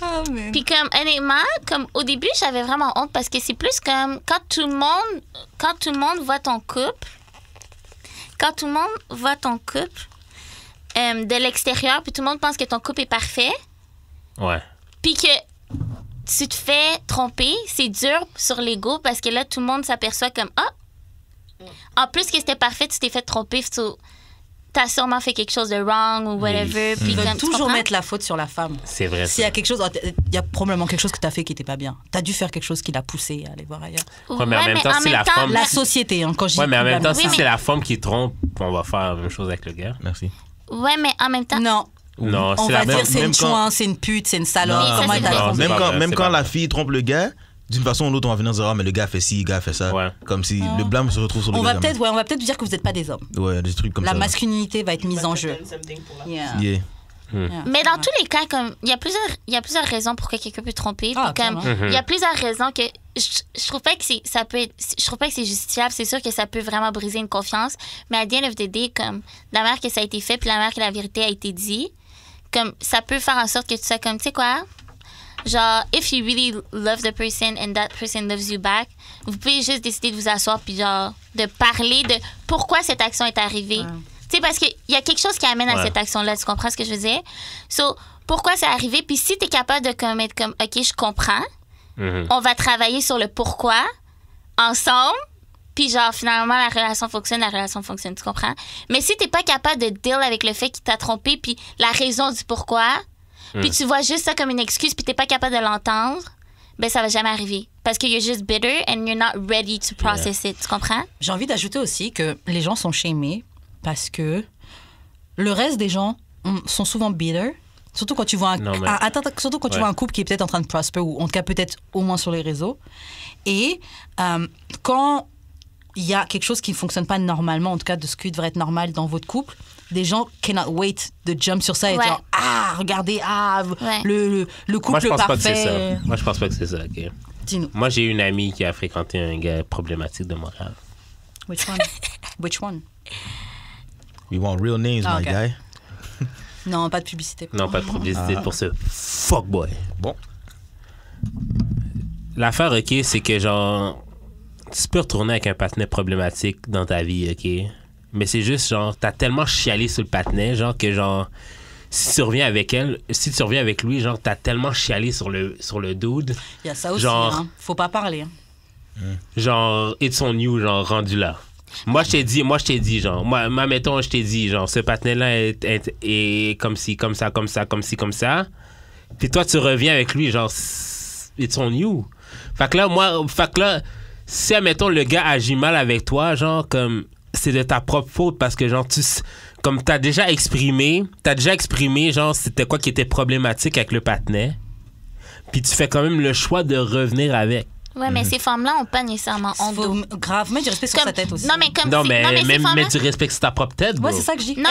Oh, man. Puis comme, honnêtement, comme au début, j'avais vraiment honte parce que c'est plus comme quand tout le monde voit ton couple, de l'extérieur, puis tout le monde pense que ton couple est parfait, Ouais. puis que tu te fais tromper, c'est dur sur l'ego parce que là, tout le monde s'aperçoit comme, en plus que c'était parfait, tu t'es fait tromper, t'as sûrement fait quelque chose de wrong ou whatever. Puis Ils veulent comme, tu toujours comprends? mettre la faute sur la femme. C'est vrai. S'il y ça. a quelque chose, il y a probablement quelque chose que tu as fait qui n'était pas bien. Tu as dû faire quelque chose qui l'a poussé à aller voir ailleurs. Ouais, mais en même temps, si la femme- La société, quand je dis. Ouais, mais en même temps, blâmer si ça. c'est la femme qui trompe, on va faire la même chose avec le gars. Merci. Ouais, mais en même temps... Non, Non, on c'est va la dire même. c'est même une quand- chouin, c'est une pute, c'est une salope. Oui, ça, Comment c'est elle t'a vrai. trompé? C'est Même pas quand, vrai, même c'est quand pas la vrai. fille trompe le gars, d'une façon ou l'autre, on va venir dire, ah, mais le gars fait ci, le gars fait ça. Ouais. Comme si le blâme se retrouve sur le On gars. va peut-être dire que vous n'êtes pas des hommes. Ouais, des trucs comme La ça. masculinité va être mise en jeu. Yeah. Yeah. Mais dans tous les cas, comme il y a plusieurs raisons pour que quelqu'un peut tromper. Ah, Puis comme clairement. il y a plusieurs raisons que je trouve pas que ça peut être, je trouve pas que c'est justifiable. C'est sûr que ça peut vraiment briser une confiance. Mais à the end of the day, comme la manière que ça a été fait, puis la manière que la vérité a été dit, comme ça peut faire en sorte que tu sois comme, tu sais quoi, genre, if you really love the person and that person loves you back, vous pouvez juste décider de vous asseoir puis genre, de parler de pourquoi cette action est arrivée. Tu sais, parce qu'il y a quelque chose qui amène à cette action-là. Tu comprends ce que je veux dire? So, pourquoi c'est arrivé? Puis si t'es capable de comme être comme, OK, je comprends, on va travailler sur le pourquoi ensemble. Puis genre, finalement, la relation fonctionne, tu comprends? Mais si t'es pas capable de deal avec le fait qu'il t'a trompé, puis la raison du pourquoi, puis tu vois juste ça comme une excuse, puis t'es pas capable de l'entendre, ben ça va jamais arriver. Parce que you're just bitter and you're not ready to process it, tu comprends? J'ai envie d'ajouter aussi que les gens sont shamés parce que le reste des gens sont souvent bitter. Surtout quand tu vois tu vois un couple qui est peut-être en train de prosper, ou en tout cas peut-être au moins sur les réseaux. Et quand il y a quelque chose qui ne fonctionne pas normalement, en tout cas de ce qui devrait être normal dans votre couple, des gens cannot wait de jump sur ça et dire « Ah, regardez, le couple Moi, je pense parfait. » pas que c'est ça. Moi, je pense pas que c'est ça, OK? Dis-nous. Moi, j'ai une amie qui a fréquenté un gars problématique de Montréal. Which one? Which one? We want real names, my guy. Non, pas de publicité. Non, pas de publicité pour ce fuckboy. Bon. L'affaire, OK, c'est que genre... Tu peux retourner avec un patinet problématique dans ta vie, OK? Mais c'est juste, genre, t'as tellement chialé sur le patinet, genre, que, genre, si tu reviens avec lui, genre, t'as tellement chialé sur le dude. Il y a ça aussi, genre, hein. Faut pas parler. Genre, it's on you, genre, rendu là. Moi, je t'ai dit, genre, mettons, je t'ai dit, genre, ce patinet-là est comme ci, comme ça, comme ça, comme ci, comme ça. Puis toi, tu reviens avec lui, genre, it's on you. Fait que là, si, admettons, le gars agit mal avec toi, genre, comme, c'est de ta propre faute parce que, genre, comme t'as déjà exprimé, genre, c'était quoi qui était problématique avec le patinet. Puis tu fais quand même le choix de revenir avec. Ouais, mais ces femmes-là n'ont pas nécessairement honte. Faut grave mettre du respect sur sa tête aussi. Non, mais comme mais tu respectes ta propre tête, bro. Ouais, c'est ça que je dis. Non,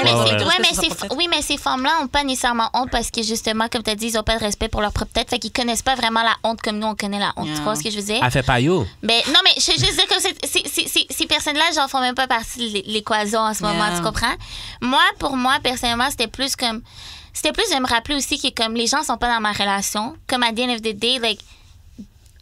mais ces femmes-là n'ont pas nécessairement honte parce que justement, comme tu as dit, ils n'ont pas de respect pour leur propre tête. Fait qu'ils connaissent pas vraiment la honte comme nous, on connaît la honte. Tu vois ce que je veux dire? Elle fait pas yo. Ben, non, mais je veux juste dire que ces personnes-là, j'en font même pas partie de l'équation en ce moment, tu comprends? Pour moi, personnellement, c'était plus de me rappeler aussi que comme les gens sont pas dans ma relation. Comme à the end of the day, like,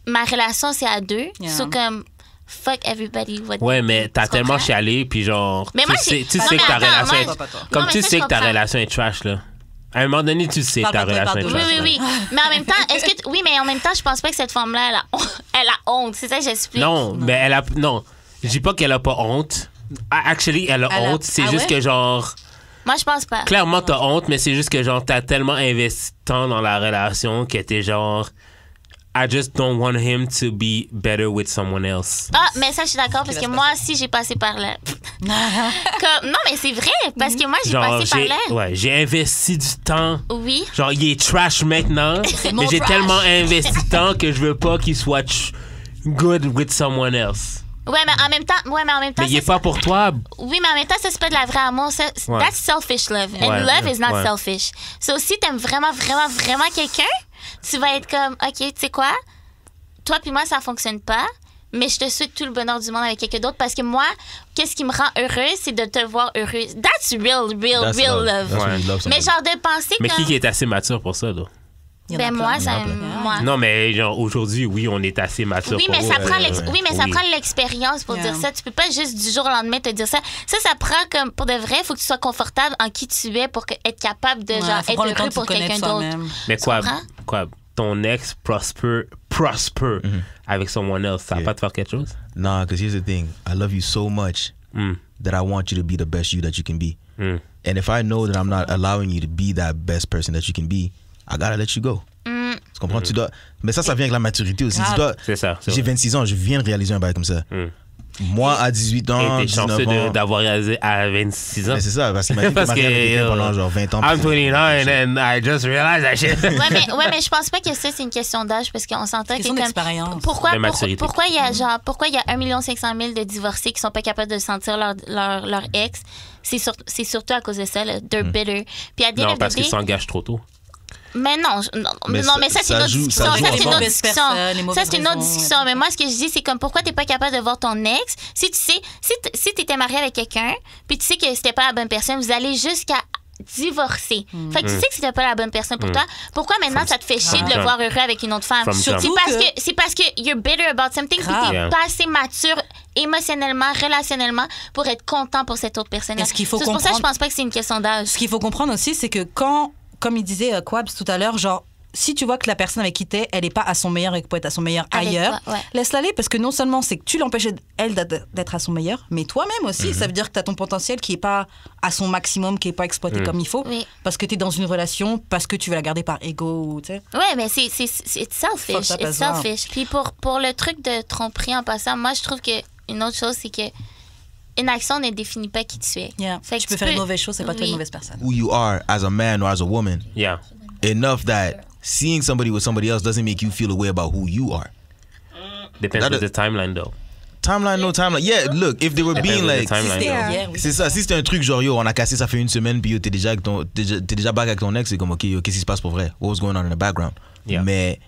ma relation, c'est à deux. So, comme, fuck everybody. Ouais, mais t'as tellement chialé, puis genre, mais moi, tu sais que ta relation est... Comme tu sais que ta relation est trash, là. À un moment donné, tu sais que ta relation est trash. Oui. Mais en même temps, je pense pas que cette femme-là, elle a honte. C'est ça que j'explique. Non, mais non. Je dis pas qu'elle a pas honte. Actually, elle a honte. C'est juste que genre... Moi, je pense pas. Clairement, t'as honte, mais c'est juste que genre, t'as tellement investi tant dans la relation que t'es genre... I just don't want him to be better with someone else. Ah, mais ça, je suis d'accord, parce que moi aussi, j'ai passé par là. Non, mais c'est vrai, parce que moi, j'ai passé par là. Ouais, j'ai investi du temps. Oui. Genre, il est trash maintenant, mais j'ai tellement investi de temps que je veux pas qu'il soit good with someone else. Ouais, mais en même temps. Mais il est pas pour toi. Oui, mais en même temps, ça, c'est pas de la vraie amour. That's selfish love. And love is not selfish. So, si t'aimes vraiment, vraiment, vraiment quelqu'un, tu vas être comme, OK, tu sais quoi? Toi puis moi, ça fonctionne pas, mais je te souhaite tout le bonheur du monde avec quelqu'un d'autre parce que moi, qu'est-ce qui me rend heureuse, c'est de te voir heureuse. That's real love. Mais genre de penser mais qui est assez mature pour ça, là? Ben moi. Non, mais genre aujourd'hui, oui, on est assez mature. Oui, mais ça prend l'expérience pour dire ça. Tu peux pas juste du jour au lendemain te dire ça. Ça prend comme pour de vrai, il faut que tu sois confortable en qui tu es pour être capable de genre être heureux pour quelqu'un d'autre. Mais quoi, ton ex prosper avec someone else, ça va pas te faire quelque chose? Nah, because here's the thing. I love you so much that I want you to be the best you that you can be. And if I know that I'm not allowing you to be that best person that you can be, I gotta let you go. Tu comprends? Tu dois... Mais ça vient avec la maturité aussi. C'est ça. J'ai 26 ans, je viens de réaliser un bail comme ça. Moi, à 18 ans, et t'es 19 chanceux ans... d'avoir réalisé à 26 ans. Mais c'est ça, parce qu'il m'a dit que pendant genre 20 ans. I'm 29 and I just realized that shit. Ouais, mais je pense pas que ça, c'est une question d'âge, parce qu'on s'entend que comme... Pourquoi il y a 1 500 000 de divorcés qui sont pas capables de sentir leur ex? C'est surtout à cause de ça, là. They're bitter. Puis à non, parce qu'ils s'engagent trop tôt. Mais non, mais ça, c'est une autre discussion. Ça, c'est une autre discussion. Mais moi, ce que je dis, c'est comme pourquoi t'es pas capable de voir ton ex. Si tu sais, si t'étais marié avec quelqu'un, puis tu sais que c'était pas la bonne personne, vous allez jusqu'à divorcé. Fait que tu sais que c'était pas la bonne personne pour toi. Pourquoi maintenant ça te fait chier de le voir heureux avec une autre femme? From jump. C'est parce que you're bitter about something puis Grave. t'es pas assez mature émotionnellement, relationnellement pour être content pour cette autre personne. Et ce qu'il faut C'est pour ça que je comprendre- pense pas que c'est une question d'âge. Ce qu'il faut comprendre aussi, c'est que quand, comme il disait Quabs tout à l'heure, genre, si tu vois que la personne avec qui t'es, elle n'est pas à son meilleur et que peut être à son meilleur Avec ailleurs, toi, ouais. laisse-la aller parce que non seulement c'est que tu l'empêches elle d'être à son meilleur, mais toi-même aussi, ça veut dire que tu as ton potentiel qui n'est pas à son maximum, qui n'est pas exploité comme il faut, Oui. parce que tu es dans une relation, parce que tu veux la garder par ego, tu sais. Ouais, mais c'est selfish. Fuck that It's as well. selfish. Puis pour le truc de tromperie en passant, moi, je trouve que une autre chose, c'est que une action ne définit pas qui tu es. Yeah. Fait que Tu peux faire une mauvaise chose, c'est pas toi une mauvaise personne. Who you are as a man or as a woman. Yeah. Enough that seeing somebody with somebody else doesn't make you feel a way about who you are. Depends That on is- the timeline, though. Timeline, no timeline. Yeah, look, if they were Depends being on the like... timeline, though. Hier, oui. C'est ça, si c'était un truc genre, yo, on a cassé, ça fait une semaine, puis yo, t'es déjà back avec ton ex, c'est comme, ok, yo, qu'est-ce qui se passe pour vrai? What was going on in the background? Yeah. Mais,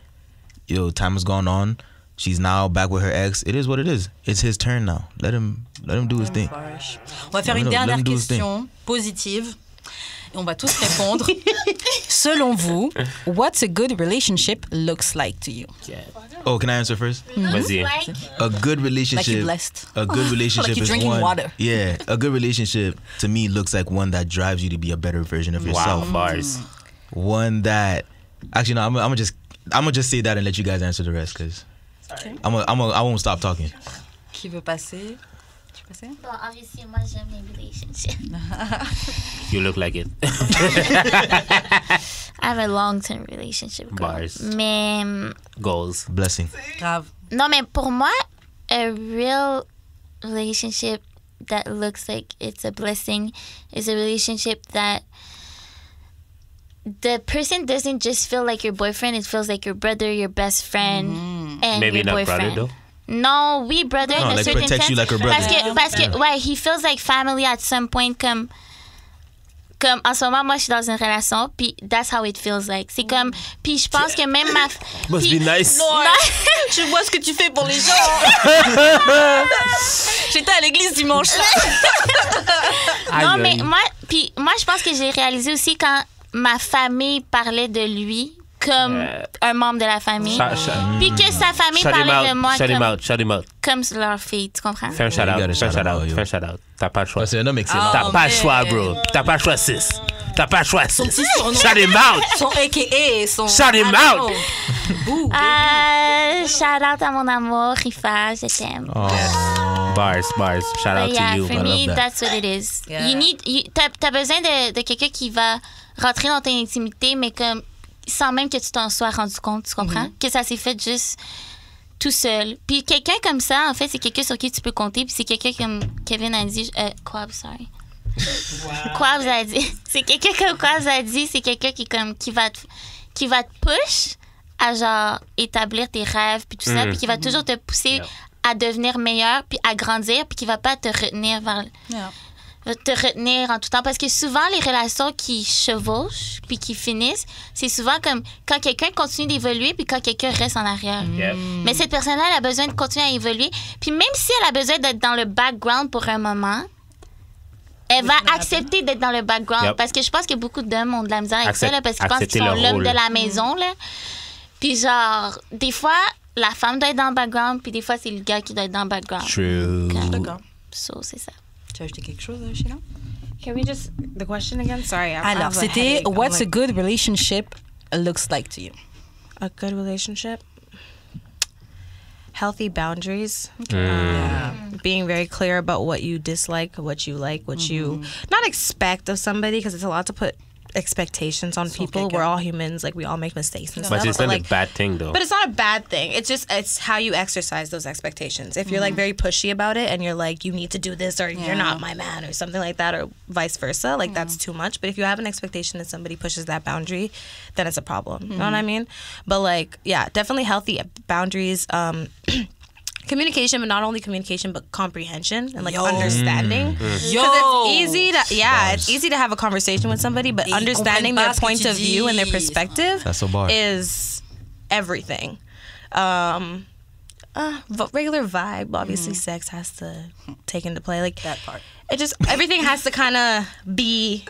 yo, time has gone on. She's now back with her ex. It is what it is. It's his turn now. Let him do his thing. On va faire No, une no, dernière let me do his question positive. Et on va tous répondre. Selon vous, what's a good relationship looks like to you? Oh, can I answer first? Vas-y. Like, A good Like relationship. you're blessed. A good relationship Like you're is drinking one. water. Yeah, a good relationship to me looks like one that drives you to be a better version of Wow, yourself. bars. One that, actually, no, I'm gonna just say that and let you guys answer the rest, cause I won't stop talking. Qui veut passer? Tu veux passer? bon, obviously, moi, j'aime les relationships. You look like it. I have a long-term relationship. girl. Bars. Mais, Goals. Blessing. Grave. non, mais pour moi, a real relationship that looks like it's a blessing is a relationship that the person doesn't just feel like your boyfriend, it feels like your brother, your best friend, and Maybe your not boyfriend. brother, though. No, we brother No, in a like certain protects sense. you like a brother. Parce que ouais, he feels like family at some point comme en ce moment, moi, je suis dans une relation, puis that's how it feels like. C'est comme, puis je pense que même ma... Must puis- be nice. Je vois ce que tu fais pour les gens. J'étais à l'église dimanche. Non, Aïe, mais aïe. moi, je pense que j'ai réalisé aussi quand ma famille parlait de lui comme un membre de la famille. Puis que sa famille Shut him parlait de moi out. Shut him comme, out. Shut him out. comme leur fille, tu comprends? Fais un shout you out. gotta Fais un shout shout out, out. yo. Fais un shout out. T'as pas le choix. C'est un homme excellent. T'as pas le choix, man. bro. T'as pas le choix, sis. T'as pas le choix, sis. petit surnom. Shut him out. Son AKA, son... Shout him Ah, out. non. Ouh, Shout out à mon amour, Rifa, je t'aime. Bars. Shout out But yeah, to you. for I me, love that. that's what it is. Yeah. T'as besoin de quelqu'un qui va rentrer dans ton intimité, mais comme sans même que tu t'en sois rendu compte, tu comprends? Que ça s'est fait juste tout seul. Puis quelqu'un comme ça, en fait, c'est quelqu'un sur qui tu peux compter. Puis c'est quelqu'un comme Kevin a dit... Quab, sorry. Quabs a dit... C'est quelqu'un comme Quabs a dit, c'est quelqu'un qui va te push à genre établir tes rêves puis tout ça, puis qui va toujours te pousser à devenir meilleur puis à grandir puis qui va pas te retenir Yeah. va te retenir en tout temps parce que souvent les relations qui chevauchent puis qui finissent, c'est souvent comme quand quelqu'un continue d'évoluer puis quand quelqu'un reste en arrière. Yep. Mais cette personne-là, elle a besoin de continuer à évoluer. Puis même si elle a besoin d'être dans le background pour un moment, elle va accepter d'être dans le background. Yep. Parce que je pense que beaucoup d'hommes ont de la misère avec ça, Accept- là, parce qu'ils pensent accepter qu'ils sont leur l'homme rôle. de la maison. Là. Puis genre, des fois, la femme doit être dans le background, puis des fois, c'est le gars qui doit être dans le background. True. D'accord. So, c'est ça. Tu as ajouté quelque chose, Sheila? Can we just the question again? Sorry. I Alors, have a c'était headache. I'm What's a like, good relationship looks like to you? a good relationship? Healthy boundaries. Being very clear about what you dislike, what you like, what you not expect of somebody, because it's a lot to put expectations on people. quelqu'un. We're all humans. Like, we all make mistakes and But stuff. it's but, not like, a bad thing, though. But it's not a bad thing. It's how you exercise those expectations. If you're like very pushy about it and you're like, you need to do this or you're not my man or something like that or vice versa, like that's too much. But if you have an expectation that somebody pushes that boundary, then it's a problem. You know what I mean? But like, yeah, definitely healthy boundaries. Communication, but not only communication, but comprehension and like understanding. Because it's easy to it's easy to have a conversation with somebody, but Ils understanding comprennent their pas ce que point tu of view and their dis. perspective That's so bar. is everything. Regular vibe, obviously, sex has to take into play. Like That part. it just everything has to kind of be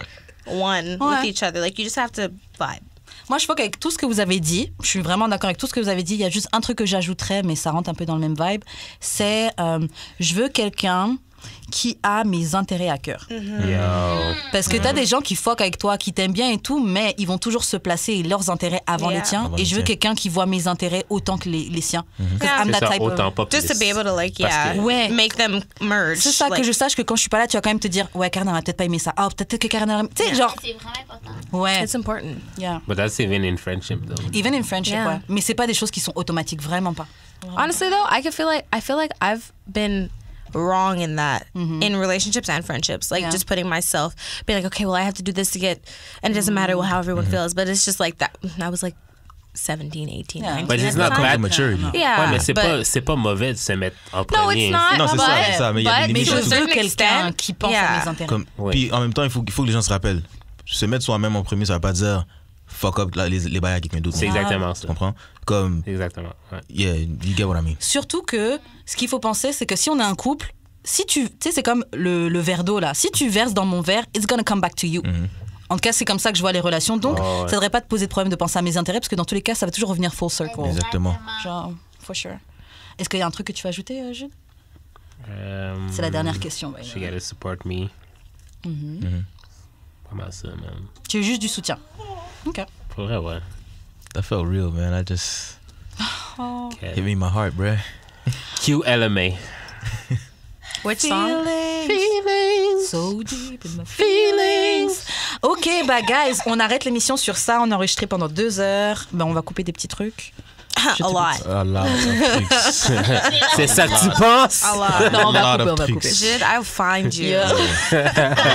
one Ouais. with each other. Like, you just have to vibe. Moi, je vois qu'avec tout ce que vous avez dit, je suis vraiment d'accord avec tout ce que vous avez dit. Il y a juste un truc que j'ajouterais, mais ça rentre un peu dans le même vibe. C'est, je veux quelqu'un qui a mes intérêts à cœur. Yo. Parce que t'as des gens qui fuck avec toi, qui t'aiment bien et tout, mais ils vont toujours se placer leurs intérêts avant Yeah. les tiens. Avant Et les je veux tiens. quelqu'un qui voit mes intérêts autant que les siens. 'Cause I'm C'est that ça, type of- autant pas Just to plus. be able to, like, Parce yeah, que- Ouais. make them merge. C'est ça, like, que je sache que quand je suis pas là, tu vas quand même te dire, ouais, Karen, elle va peut-être pas aimer ça. Oh, peut-être que Karen, elle... Tu sais, genre, C'est vraiment important. ouais, It's important. yeah. But that's even in friendship, though. Even in friendship, Yeah. ouais. Mais c'est pas des choses qui sont automatiques, vraiment pas. Honestly, though, I feel like I've been wrong in that in relationships and friendships. Like Yeah. just putting myself, being like, okay, well, I have to do this to get, and it doesn't matter how everyone feels. But it's just like that. I was like 17, 18, Yeah. 19. But it's at the not time. bad. Maturity. Yeah, Ouais, mais but- c'est pas mauvais de se mettre en No, premier. it's not. Non, c'est ça, but- c'est ça, mais il y a des but limites Mais to je a surtout. veux certain quelqu'un extent, qui pense yeah. à mes intérêts. Comme, Ouais. Puis en même temps, il faut que les gens se rappellent. Se mettre soi-même en premier, ça veut pas dire fuck up les bails avec quelqu'un d'autre. C'est Tu exactement ça. comprends? Comme, Exactement. Ouais. yeah, you get what I mean. Surtout que ce qu'il faut penser, c'est que si on a un couple, si tu sais, c'est comme le verre d'eau là. Si tu verses dans mon verre, it's gonna come back to you. En tout cas, c'est comme ça que je vois les relations. Donc, Oh, ouais. ça devrait pas te poser de problème de penser à mes intérêts, parce que dans tous les cas, ça va toujours revenir full circle. Exactement. Genre, for sure. Est-ce qu'il y a un truc que tu veux ajouter, Jude? C'est la dernière question. ouais. She gotta support me. Pas mal ça, man. Tu veux juste du soutien. Ok. Pour vrai, ouais. That felt real, man. I just Okay. hit me in my heart, bruh. QLMA. Which song? So deep in my feelings. Ok, bah guys, on arrête l'émission sur ça. On a enregistré pendant 2 heures. Bah, on va couper des petits trucs. A lot. A lot of tricks. C'est ça que tu penses? A lot. Non, on va A lot couper, of on va tricks. couper. Jude, I'll find you. Yeah. On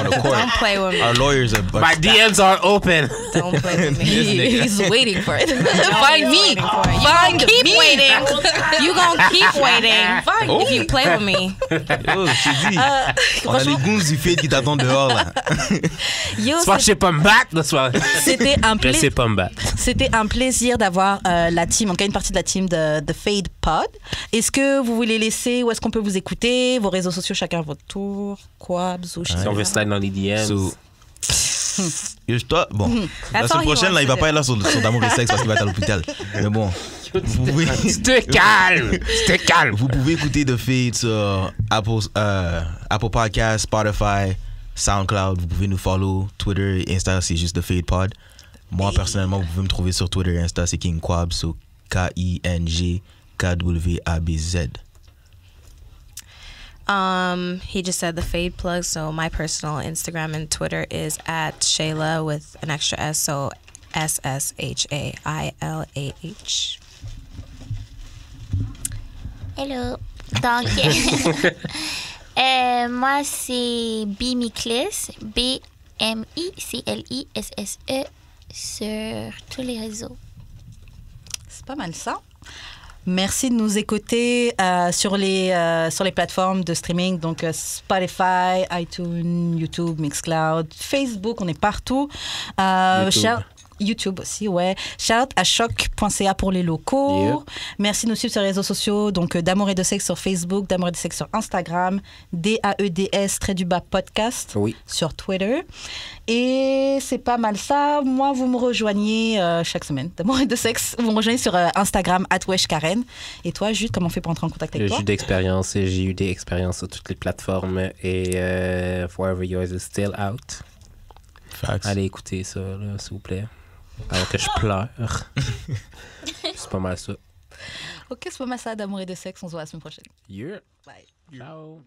the court. Don't play with me. Our lawyers are My DMs are open. Don't play with me. He's waiting for it. Find me. Find Keep me. waiting. You gonna keep waiting if you play with me. Yo, je t'ai dit. On a les goons du fade qui t'attendent dehors, là. Yo, Soit je sais pas me battre, là, soit c'était un je sais plaisir. pas me battre. C'était un plaisir d'avoir la team, en tout cas une partie de la team de Fade Pod. Est-ce que vous voulez laisser, où est-ce qu'on peut vous écouter, vos réseaux sociaux chacun à votre tour, Quabs ou Si on veut slide dans les DMs. So, yo, toi, bon, la That's semaine all he prochaine, là, il va wants pas to être là sur d'amour et sexe parce qu'il va être à l'hôpital. Mais bon, vous pouvez, Tu te calmes. Tu te calmes. vous pouvez écouter The Fade sur Apple Podcasts, Spotify, SoundCloud. Vous pouvez nous follow. Twitter et Insta, c'est juste The Fade Pod. Moi, personnellement, vous pouvez me trouver sur Twitter et Insta, c'est King Quabs, so KINGKWABZ. He just said the fade plug. So my personal Instagram and Twitter is at Shayla with an extra S. So SSHAILAH. Hello. Donc, moi, c'est Bimiclis, BMICLISSE, sur tous les réseaux. C'est pas mal ça. Merci de nous écouter sur les plateformes de streaming, donc Spotify, iTunes, YouTube, Mixcloud, Facebook, on est partout. YouTube aussi, ouais. Shout à choc.ca pour les locaux. Yep. Merci de nous suivre sur les réseaux sociaux, donc d'Amour et de Sexe sur Facebook, d'Amour et de Sexe sur Instagram, DAEDS_podcast Oui. sur Twitter. Et c'est pas mal ça. Moi, vous me rejoignez chaque semaine d'Amour et de Sexe. Vous me rejoignez sur Instagram, @weshkaren. Et toi, Jude, comment on fait pour entrer en contact avec J'ai toi? eu d'expérience, j'ai eu des expériences sur toutes les plateformes et Forever Yours is still out. Facts. Allez écouter ça, là, s'il vous plaît. Alors que je pleure. C'est pas mal ça. Ok, c'est pas mal ça d'Amour et de Sexe. On se voit la semaine prochaine. Yeah. Bye. Ciao. Bye.